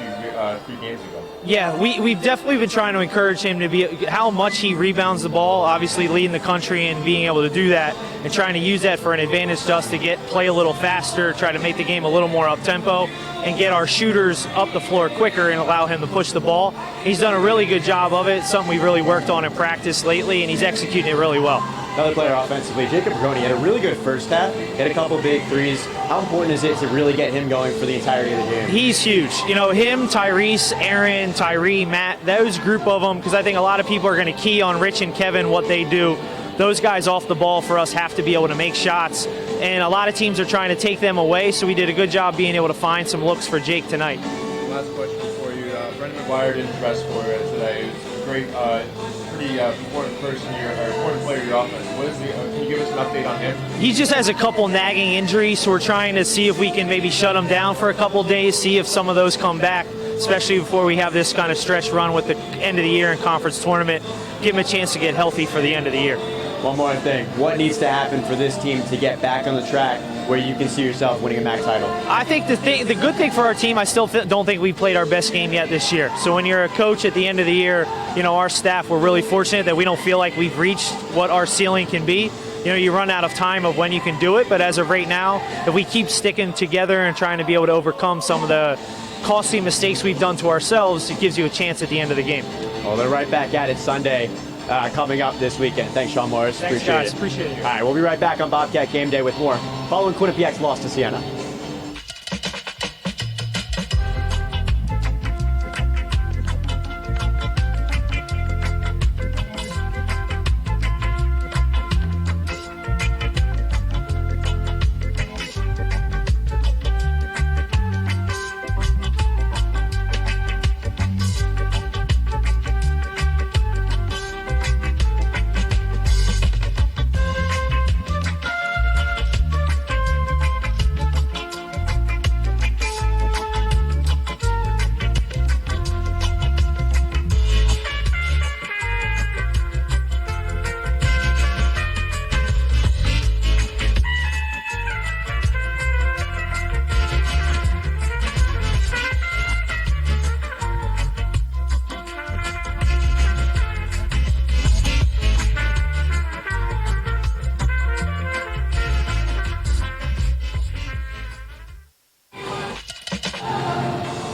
games ago. Yeah, we've definitely been trying to encourage him to be how much he rebounds the ball, obviously leading the country and being able to do that, and trying to use that for an advantage to us to play a little faster, try to make the game a little more up-tempo, and get our shooters up the floor quicker and allow him to push the ball. He's done a really good job of it, something we've really worked on in practice lately, and he's executing it really well. Another player offensively, Jacob Peroni had a really good first half, hit a couple big threes. How important is it to really get him going for the entirety of the game? He's huge. Him, Tyrese, Aaron, Tyree, Matt, those group of them, because I think a lot of people are going to key on Rich and Kevin, what they do. Those guys off the ball for us have to be able to make shots, and a lot of teams are trying to take them away, so we did a good job being able to find some looks for Jake tonight. Last question for you. Brendan McGuire didn't dress for you today. It was a great, pretty important important player in your offense. Can you give us an update on him? He just has a couple nagging injuries, so we're trying to see if we can maybe shut him down for a couple days, see if some of those come back, especially before we have this kind of stretch run with the end of the year and conference tournament. Give him a chance to get healthy for the end of the year. One more thing. What needs to happen for this team to get back on the track where you can see yourself winning a MAAC title? I think the good thing for our team, I still don't think we played our best game yet this year. So when you're a coach at the end of the year, our staff, we're really fortunate that we don't feel like we've reached what our ceiling can be. You run out of time of when you can do it, but as of right now, if we keep sticking together and trying to be able to overcome some of the costly mistakes we've done to ourselves, it gives you a chance at the end of the game. Well, they're right back at it Sunday, coming up this weekend. Thanks, Sean Morris. Thanks, guys. Appreciate it. All right, we'll be right back on Bobcat Game Day with more following Quinnipiac's loss to Siena.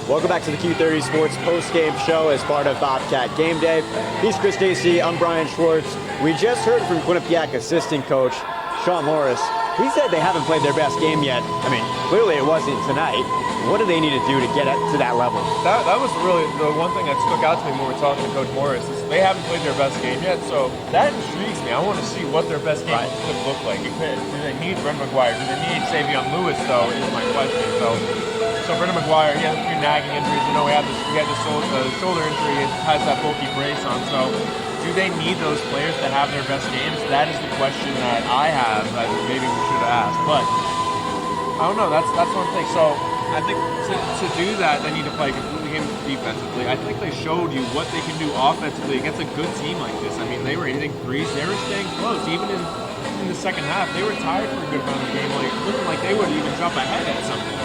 Welcome back to the Q30 Sports post-game show as part of Bobcat Game Day. He's Chris Dacey. I'm Bryan Schwartz. We just heard from Quinnipiac assistant coach Sean Morris. He said they haven't played their best game yet. I mean, clearly it wasn't tonight. What do they need to do to get to that level? That was really the one thing that stuck out to me when we were talking to Coach Morris is they haven't played their best game yet, so that intrigues me. I want to see what their best game could look like. Do they need Brendan McGuire? Do they need Savion Lewis, though, is my question. So Brendan McGuire, he has a few nagging injuries. You know, he had the shoulder injury, it has that bulky brace on, so do they need those players to have their best games? That is the question that I have that maybe we should have asked. But I don't know, that's one thing. So I think to do that, they need to play a completely game defensively. I think they showed you what they can do offensively against a good team like this. I mean, they were hitting threes, they were staying close. Even in the second half, they were tired for a good amount of the game. Like, looking like they would even jump ahead at some points.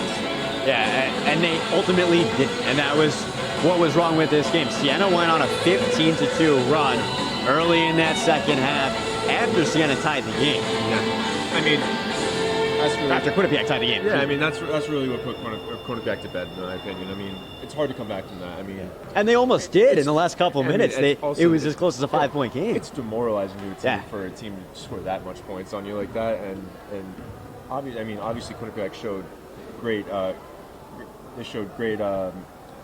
Yeah, and they ultimately didn't, and that was what was wrong with this game. Siena went on a 15-2 run early in that second half after Siena tied the game. Yeah, I mean, after Quinnipiac tied the game. Yeah, I mean, that's really what put Quinnipiac to bed, in my opinion. I mean, it's hard to come back from that. I mean, and they almost did in the last couple of minutes. It was as close as a 5-point game. It's demoralizing to a team for a team to score that much points on you like that, and obviously Quinnipiac showed great. They showed great.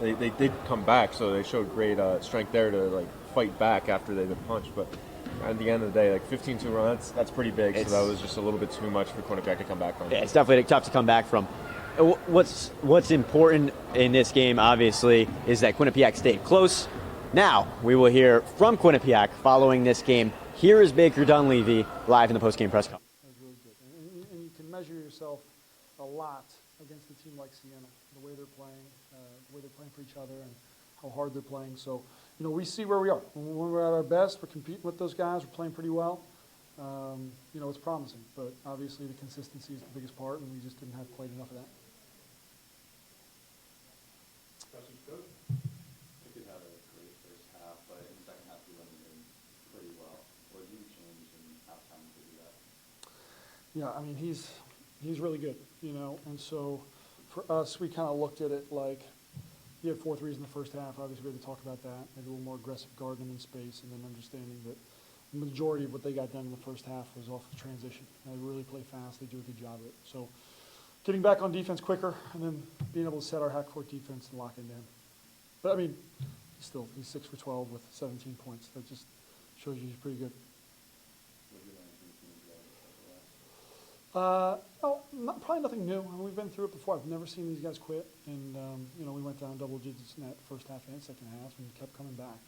They did come back, so they showed great strength there to fight back after they've been punched. But at the end of the day, 15-2 run, that's pretty big. So that was just a little bit too much for Quinnipiac to come back from. Yeah, it's definitely tough to come back from. What's important in this game, obviously, is that Quinnipiac stayed close. Now we will hear from Quinnipiac following this game. Here is Baker Dunleavy live in the post-game press conference. That was really good, and you can measure yourself a lot against a team like Siena, the way they're playing for each other, and how hard they're playing. So, we see where we are. When we're at our best, we're competing with those guys. We're playing pretty well. It's promising, but obviously the consistency is the biggest part, and we just didn't have quite enough of that. Questions, Coach? I think you had a great first half, but in the second half you went in pretty well. What did you change in halftime to do that? Yeah, I mean, he's really good, and so for us, we kind of looked at it like he had 4 threes in the first half. Obviously, we had to talk about that, maybe a little more aggressive guarding them in space, and then understanding that the majority of what they got done in the first half was off the transition. They really play fast. They do a good job of it. So getting back on defense quicker and then being able to set our half-court defense and lock it in. But, I mean, he's 6 for 12 with 17 points. That just shows you he's pretty good. Probably nothing new. I mean, we've been through it before. I've never seen these guys quit. And, we went down double digits in that first half and second half and kept coming back.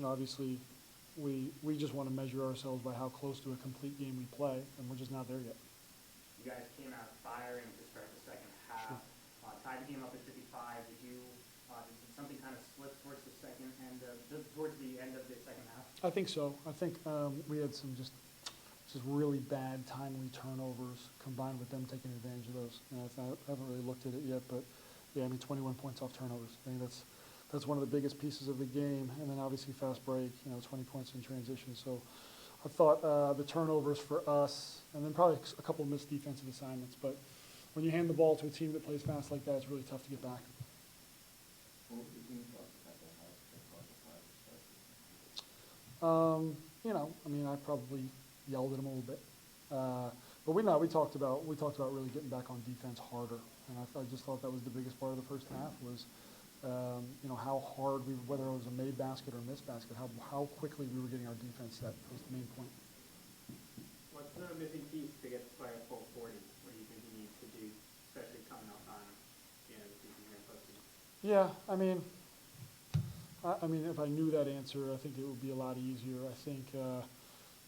Obviously, we just want to measure ourselves by how close to a complete game we play, and we're just not there yet. You guys came out firing to start the second half. Sure. Tied the game up at 55. Did something kind of slip towards the towards the end of the second half? I think so. I think we had some just really bad timely turnovers combined with them taking advantage of those. I haven't really looked at it yet, but yeah, 21 points off turnovers. I think that's one of the biggest pieces of the game. And then obviously fast break, 20 points in transition. So I thought the turnovers for us, and then probably a couple of missed defensive assignments, but when you hand the ball to a team that plays fast like that, it's really tough to get back. I mean, I probably yelled at him a little bit, but we talked about really getting back on defense harder, and I just thought that was the biggest part of the first half was, how hard whether it was a made basket or a missed basket, how quickly we were getting our defense set was the main point. What's the missing piece to get to play a full 40? What do you think you need to do, especially coming up on the season here in postseason? Yeah, I mean, if I knew that answer, I think it would be a lot easier. I think,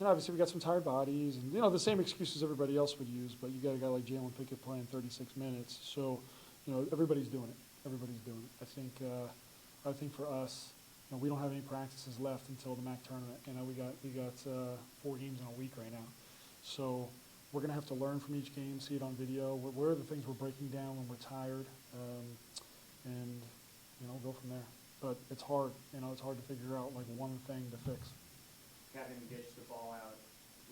obviously we got some tired bodies, and the same excuses everybody else would use. But you got a guy like Jalen Pickett playing 36 minutes, so everybody's doing it. Everybody's doing it. I think for us, we don't have any practices left until the MAAC tournament. We got 4 games in a week right now, so we're gonna have to learn from each game, see it on video. Where are the things we're breaking down when we're tired, and go from there. But it's hard. It's hard to figure out like one thing to fix. Kevin dished the ball out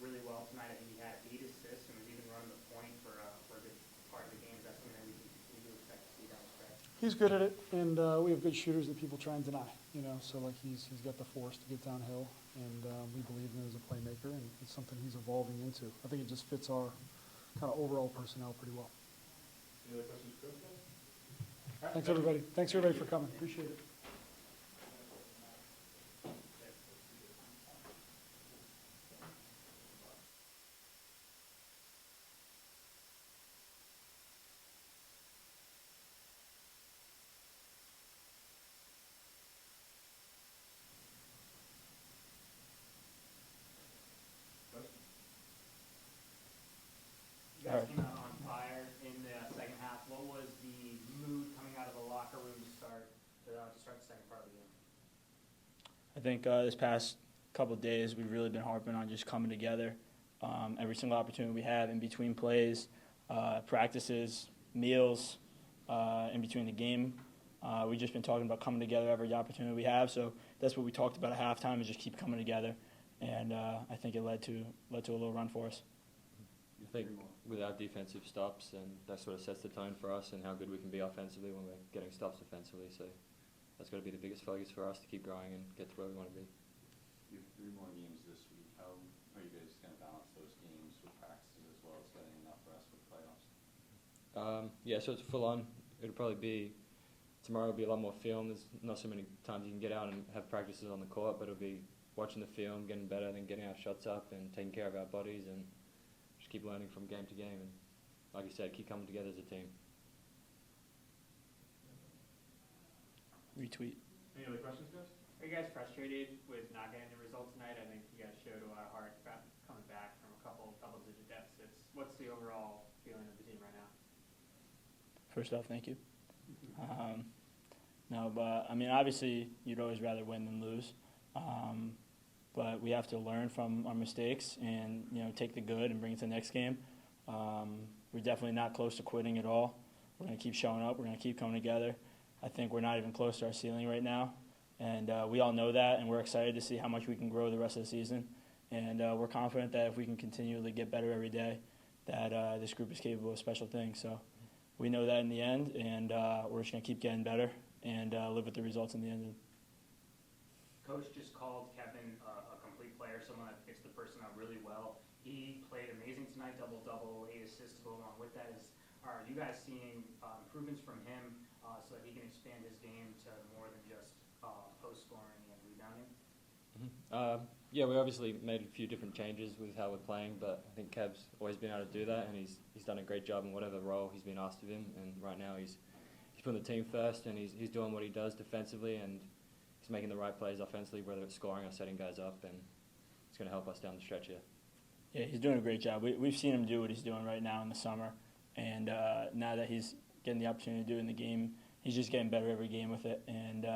really well tonight. I think he had 8 assists and was even running the point for a good part of the game. Is that something that we can continue to expect to see down the stretch? He's good at it, and we have good shooters that people try and deny. So like he's got the force to get downhill, and we believe in him as a playmaker, and it's something he's evolving into. I think it just fits our kind of overall personnel pretty well. Any other questions, Coach? Thanks everybody. Thanks everybody for coming. Appreciate it. You guys came out on fire in the second half. What was the mood coming out of the locker room to start the second part of the game? I think this past couple of days we've really been harping on just coming together. Every single opportunity we have in between plays, practices, meals, in between the game. We've just been talking about coming together every opportunity we have. So that's what we talked about at halftime, is just keep coming together. And I think it led to a little run for us. I think with our defensive stops, and that sort of sets the tone for us and how good we can be offensively when we're getting stops defensively. So that's got to be the biggest focus for us to keep growing and get to where we want to be. You have 3 more games this week. How are you guys going to balance those games with practices as well as getting enough rest with playoffs? Yeah, so it's full on. It'll probably be, tomorrow will be a lot more film. There's not so many times you can get out and have practices on the court, but it'll be watching the film, getting better, then getting our shots up and taking care of our bodies and just keep learning from game to game. And like you said, keep coming together as a team. Retweet. Any other questions, guys? Are you guys frustrated with not getting the result tonight? I think you guys showed a lot of heart coming back from a couple double-digit deficits. What's the overall feeling of the team right now? First off, thank you. No, but I mean, obviously, you'd always rather win than lose. But we have to learn from our mistakes and take the good and bring it to the next game. We're definitely not close to quitting at all. We're going to keep showing up. We're going to keep coming together. I think we're not even close to our ceiling right now, and we all know that. And we're excited to see how much we can grow the rest of the season. And we're confident that if we can continually get better every day, that this group is capable of special things. So we know that in the end, and we're just going to keep getting better and live with the results in the end. Coach just called Kevin a complete player, someone that fits the personnel really well. He played amazing tonight, double-double, 8 assists to go along with that. Are you guys seeing improvements from him so that he can expand his game to more than just post-scoring and rebounding? Yeah, we obviously made a few different changes with how we're playing, but I think Kev's always been able to do that, and he's done a great job in whatever role he's been asked of him. And right now he's putting the team first, and he's doing what he does defensively, and he's making the right plays offensively, whether it's scoring or setting guys up, and it's going to help us down the stretch here. Yeah, he's doing a great job. We've seen him do what he's doing right now in the summer, and now that he's getting the opportunity to do it in the game, he's just getting better every game with it. And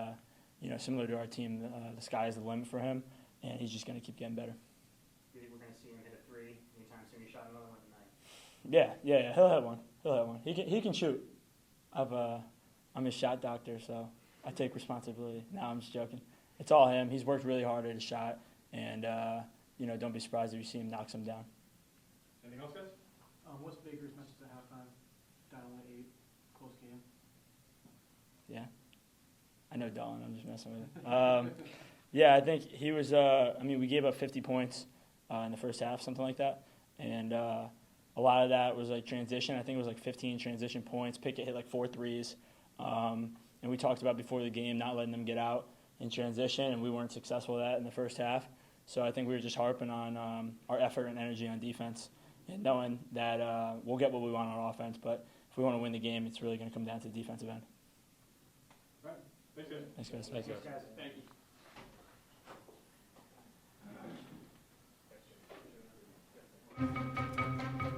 similar to our team, the sky is the limit for him, and he's just going to keep getting better. Do you think we're going to see him hit a 3 anytime soon? He shot another one tonight. Yeah, he'll have one. He can shoot. I'm his shot doctor, so I take responsibility. No, I'm just joking. It's all him. He's worked really hard at his shot, and don't be surprised if you see him knock some down. Anything else, guys? What's Baker's message at halftime? Yeah. I know Don. I'm just messing with him. Yeah, I think he was. We gave up 50 points in the first half, something like that, and a lot of that was like transition. I think it was like 15 transition points. Pickett hit like 4 threes, and we talked about before the game not letting them get out in transition, and we weren't successful at that in the first half. So I think we were just harping on our effort and energy on defense, and knowing that we'll get what we want on offense, but if we want to win the game, it's really going to come down to the defensive end. Right. Thanks, guys. Thanks, guys. Thanks, guys. Thank you.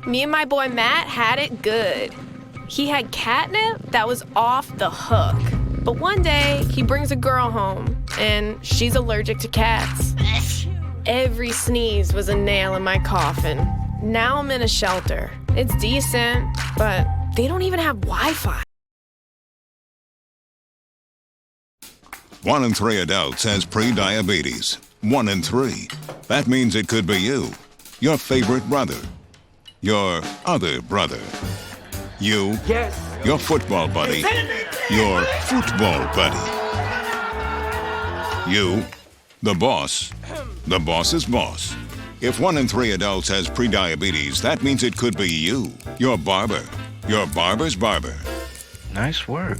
Me and my boy Matt had it good. He had catnip that was off the hook. But one day, he brings a girl home, and she's allergic to cats. Every sneeze was a nail in my coffin. Now I'm in a shelter. It's decent, but they don't even have Wi-Fi. 1 in 3 adults has pre-diabetes. 1 in 3. That means it could be you, your favorite brother, your other brother, you, your football buddy, your football buddy, you, the boss's boss. If 1 in 3 adults has pre-diabetes, that means it could be you, your barber, your barber's barber. Nice work.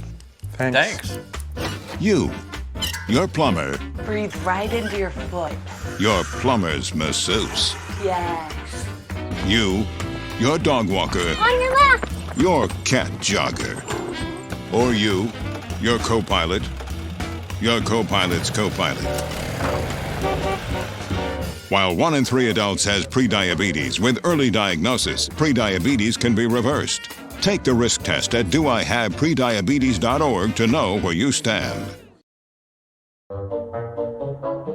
Thanks. You, your plumber, Breathe right into your foot. your plumber's masseuse. Yes. You, your dog walker, On your left. your cat jogger. Or you, your co-pilot, your co-pilot's co-pilot. While 1 in 3 adults has prediabetes, with early diagnosis, prediabetes can be reversed. Take the risk test at doihaveprediabetes.org to know where you stand.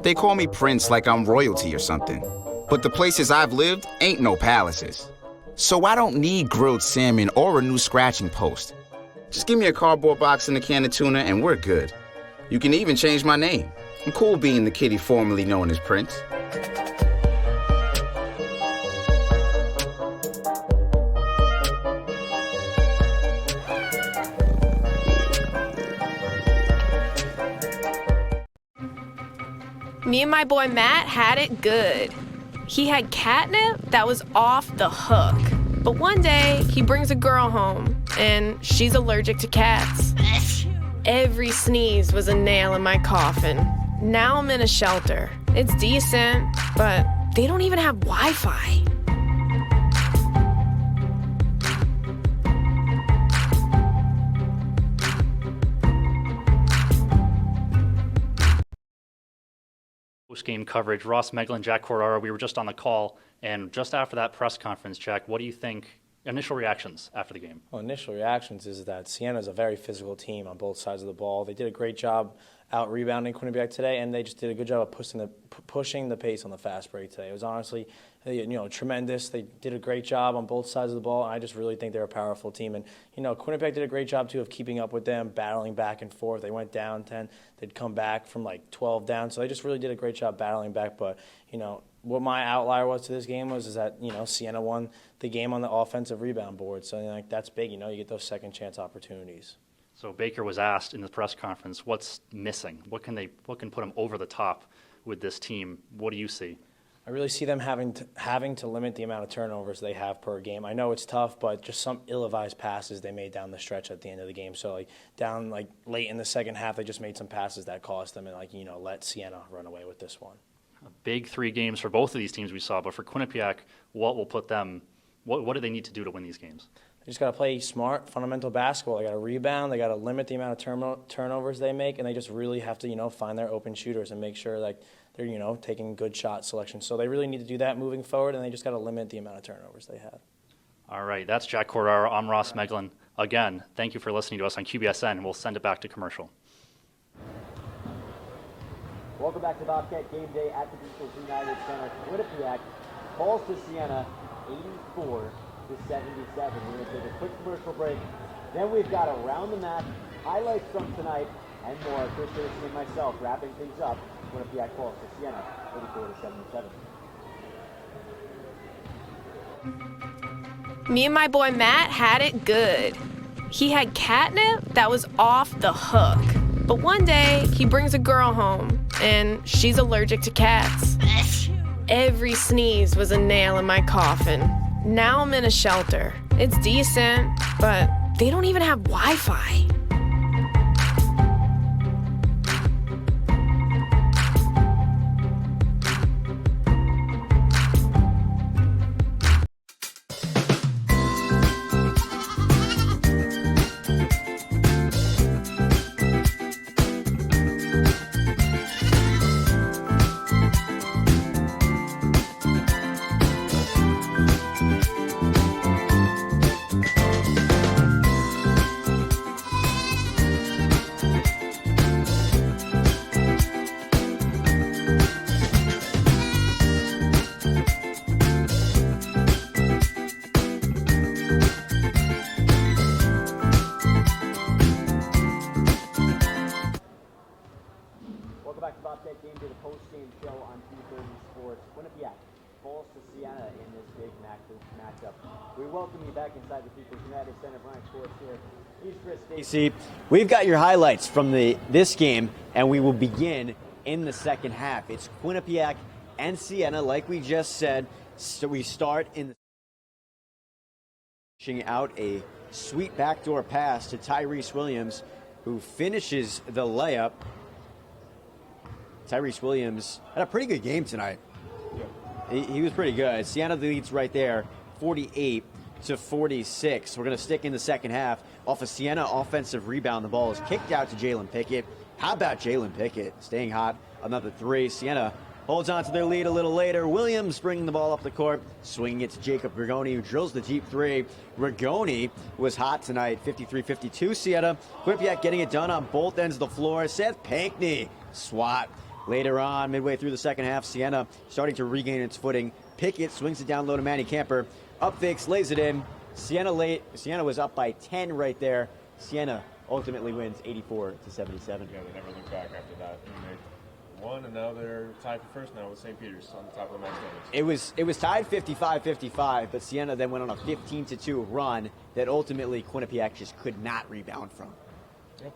They call me Prince like I'm royalty or something. But the places I've lived ain't no palaces. So I don't need grilled salmon or a new scratching post. Just give me a cardboard box and a can of tuna and we're good. You can even change my name. I'm cool being the kitty formerly known as Prince. Me and my boy Matt had it good. He had catnip that was off the hook. But one day, he brings a girl home, and she's allergic to cats. Every sneeze was a nail in my coffin. Now I'm in a shelter. It's decent, but they don't even have Wi-Fi. Post-game coverage, Ross Meglin, Jack Cordaro, we were just on the call, and just after that press conference, Jack, what do you think, initial reactions after the game? Well, initial reactions is that Siena is a very physical team on both sides of the ball. They did a great job out rebounding Quinnipiac today, and they just did a good job of pushing the pace on the fast break today. It was honestly, tremendous. They did a great job on both sides of the ball, and I just really think they're a powerful team. And Quinnipiac did a great job too of keeping up with them, battling back and forth. They went down 10, they'd come back from like 12 down, so they just really did a great job battling back. But what my outlier was to this game is that Siena won the game on the offensive rebound board. So that's big. You get those second chance opportunities. So Baker was asked in the press conference, what's missing? What can put them over the top with this team? What do you see? I really see them having to limit the amount of turnovers they have per game. I know it's tough, but just some ill-advised passes they made down the stretch at the end of the game. So down late in the second half, they just made some passes that cost them and let Siena run away with this one. A big 3 games for both of these teams we saw, but for Quinnipiac, what will put them? What do they need to do to win these games? They just got to play smart, fundamental basketball. They got to rebound. They got to limit the amount of turnovers they make, and they just really have to, find their open shooters and make sure they're, taking good shot selection. So they really need to do that moving forward, and they just got to limit the amount of turnovers they have. All right, that's Jack Cordaro. I'm Ross Meglin. Again, thank you for listening to us on QBSN. We'll send it back to commercial. Welcome back to Bobcat Gameday at the People's United Center. Quinnipiac falls to Siena 84-77. We're going to take a quick commercial break. Then we've got Around the Map, highlights from tonight, and more. Chris Dacey and myself wrapping things up. Quinnipiac falls to Siena 84-77. Me and my boy Matt had it good. He had catnip that was off the hook. But one day, he brings a girl home, and she's allergic to cats. Every sneeze was a nail in my coffin. Now I'm in a shelter. It's decent, but they don't even have Wi-Fi. Welcome back to Bobcat Gameday, the post-game show on Q30 Sports. Quinnipiac falls to Siena in this big matchup. We welcome you back inside the People's United Center. Bryan Schwartz here. He's Chris Dacey. We've got your highlights from this game, and we will begin in the second half. It's Quinnipiac and Siena, like we just said. So we start in out a sweet backdoor pass to Tyrese Williams, who finishes the layup. Tyrese Williams had a pretty good game tonight. He was pretty good. Siena leads right there, 48-46. We're going to stick in the second half. Off a Siena offensive rebound, the ball is kicked out to Jalen Pickett. How about Jalen Pickett staying hot? Another three. Siena holds on to their lead a little later. Williams bringing the ball up the court, swinging it to Jacob Rigoni, who drills the deep three. Rigoni was hot tonight, 53-52 Siena. Quinnipiac getting it done on both ends of the floor. Seth Pinkney, swat. Later on, midway through the second half, Siena starting to regain its footing. Pickett swings it down low to Manny Camper. Up fakes, lays it in. Siena was up by 10 right there. Siena ultimately wins 84-77. Yeah, they never looked back after that. And they won, and now they're tied for first now with St. Peter's on the top of the MAAC standings. It was tied 55-55, but Siena then went on a 15-2 run that ultimately Quinnipiac just could not rebound from. Yep.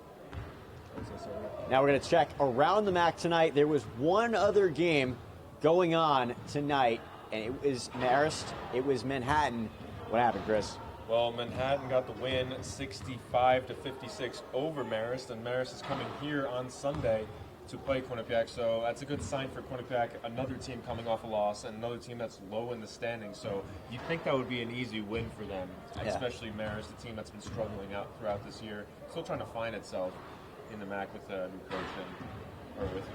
Now we're going to check around the MAAC tonight. There was one other game going on tonight, and it was Marist. It was Manhattan. What happened, Chris? Well, Manhattan got the win 65-56 over Marist, and Marist is coming here on Sunday to play Quinnipiac, so that's a good sign for Quinnipiac. Another team coming off a loss, and another team that's low in the standings, so you'd think that would be an easy win for them, especially Marist, the team that's been struggling out throughout this year, still trying to find itself in the MAAC with a new coach with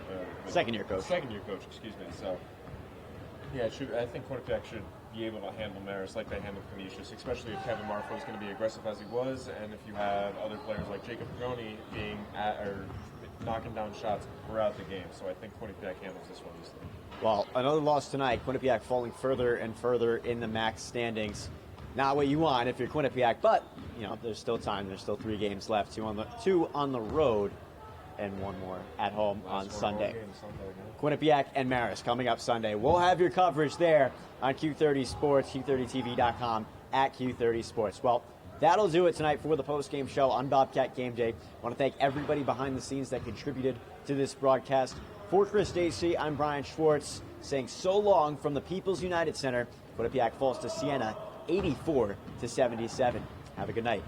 second-year coach. Second-year coach, excuse me. So, yeah, I think Quinnipiac should be able to handle Marist like they handled Canisius, especially if Kevin Marfo is going to be aggressive as he was, and if you have other players like Jacob Rigoni being knocking down shots throughout the game. So I think Quinnipiac handles this one easily. Well, another loss tonight. Quinnipiac falling further and further in the MAAC standings. Not what you want if you're Quinnipiac, but you know there's still time. There's still 3 games left. Two on the road, and one more at home on Sunday. Quinnipiac and Marist coming up Sunday. We'll have your coverage there on Q30 Sports, Q30TV.com, at Q30 Sports. Well, that'll do it tonight for the post-game show on Bobcat Gameday. I want to thank everybody behind the scenes that contributed to this broadcast. For Chris Dacey, I'm Bryan Schwartz, saying so long from the People's United Center. Quinnipiac falls to Siena 84-77. Have a good night.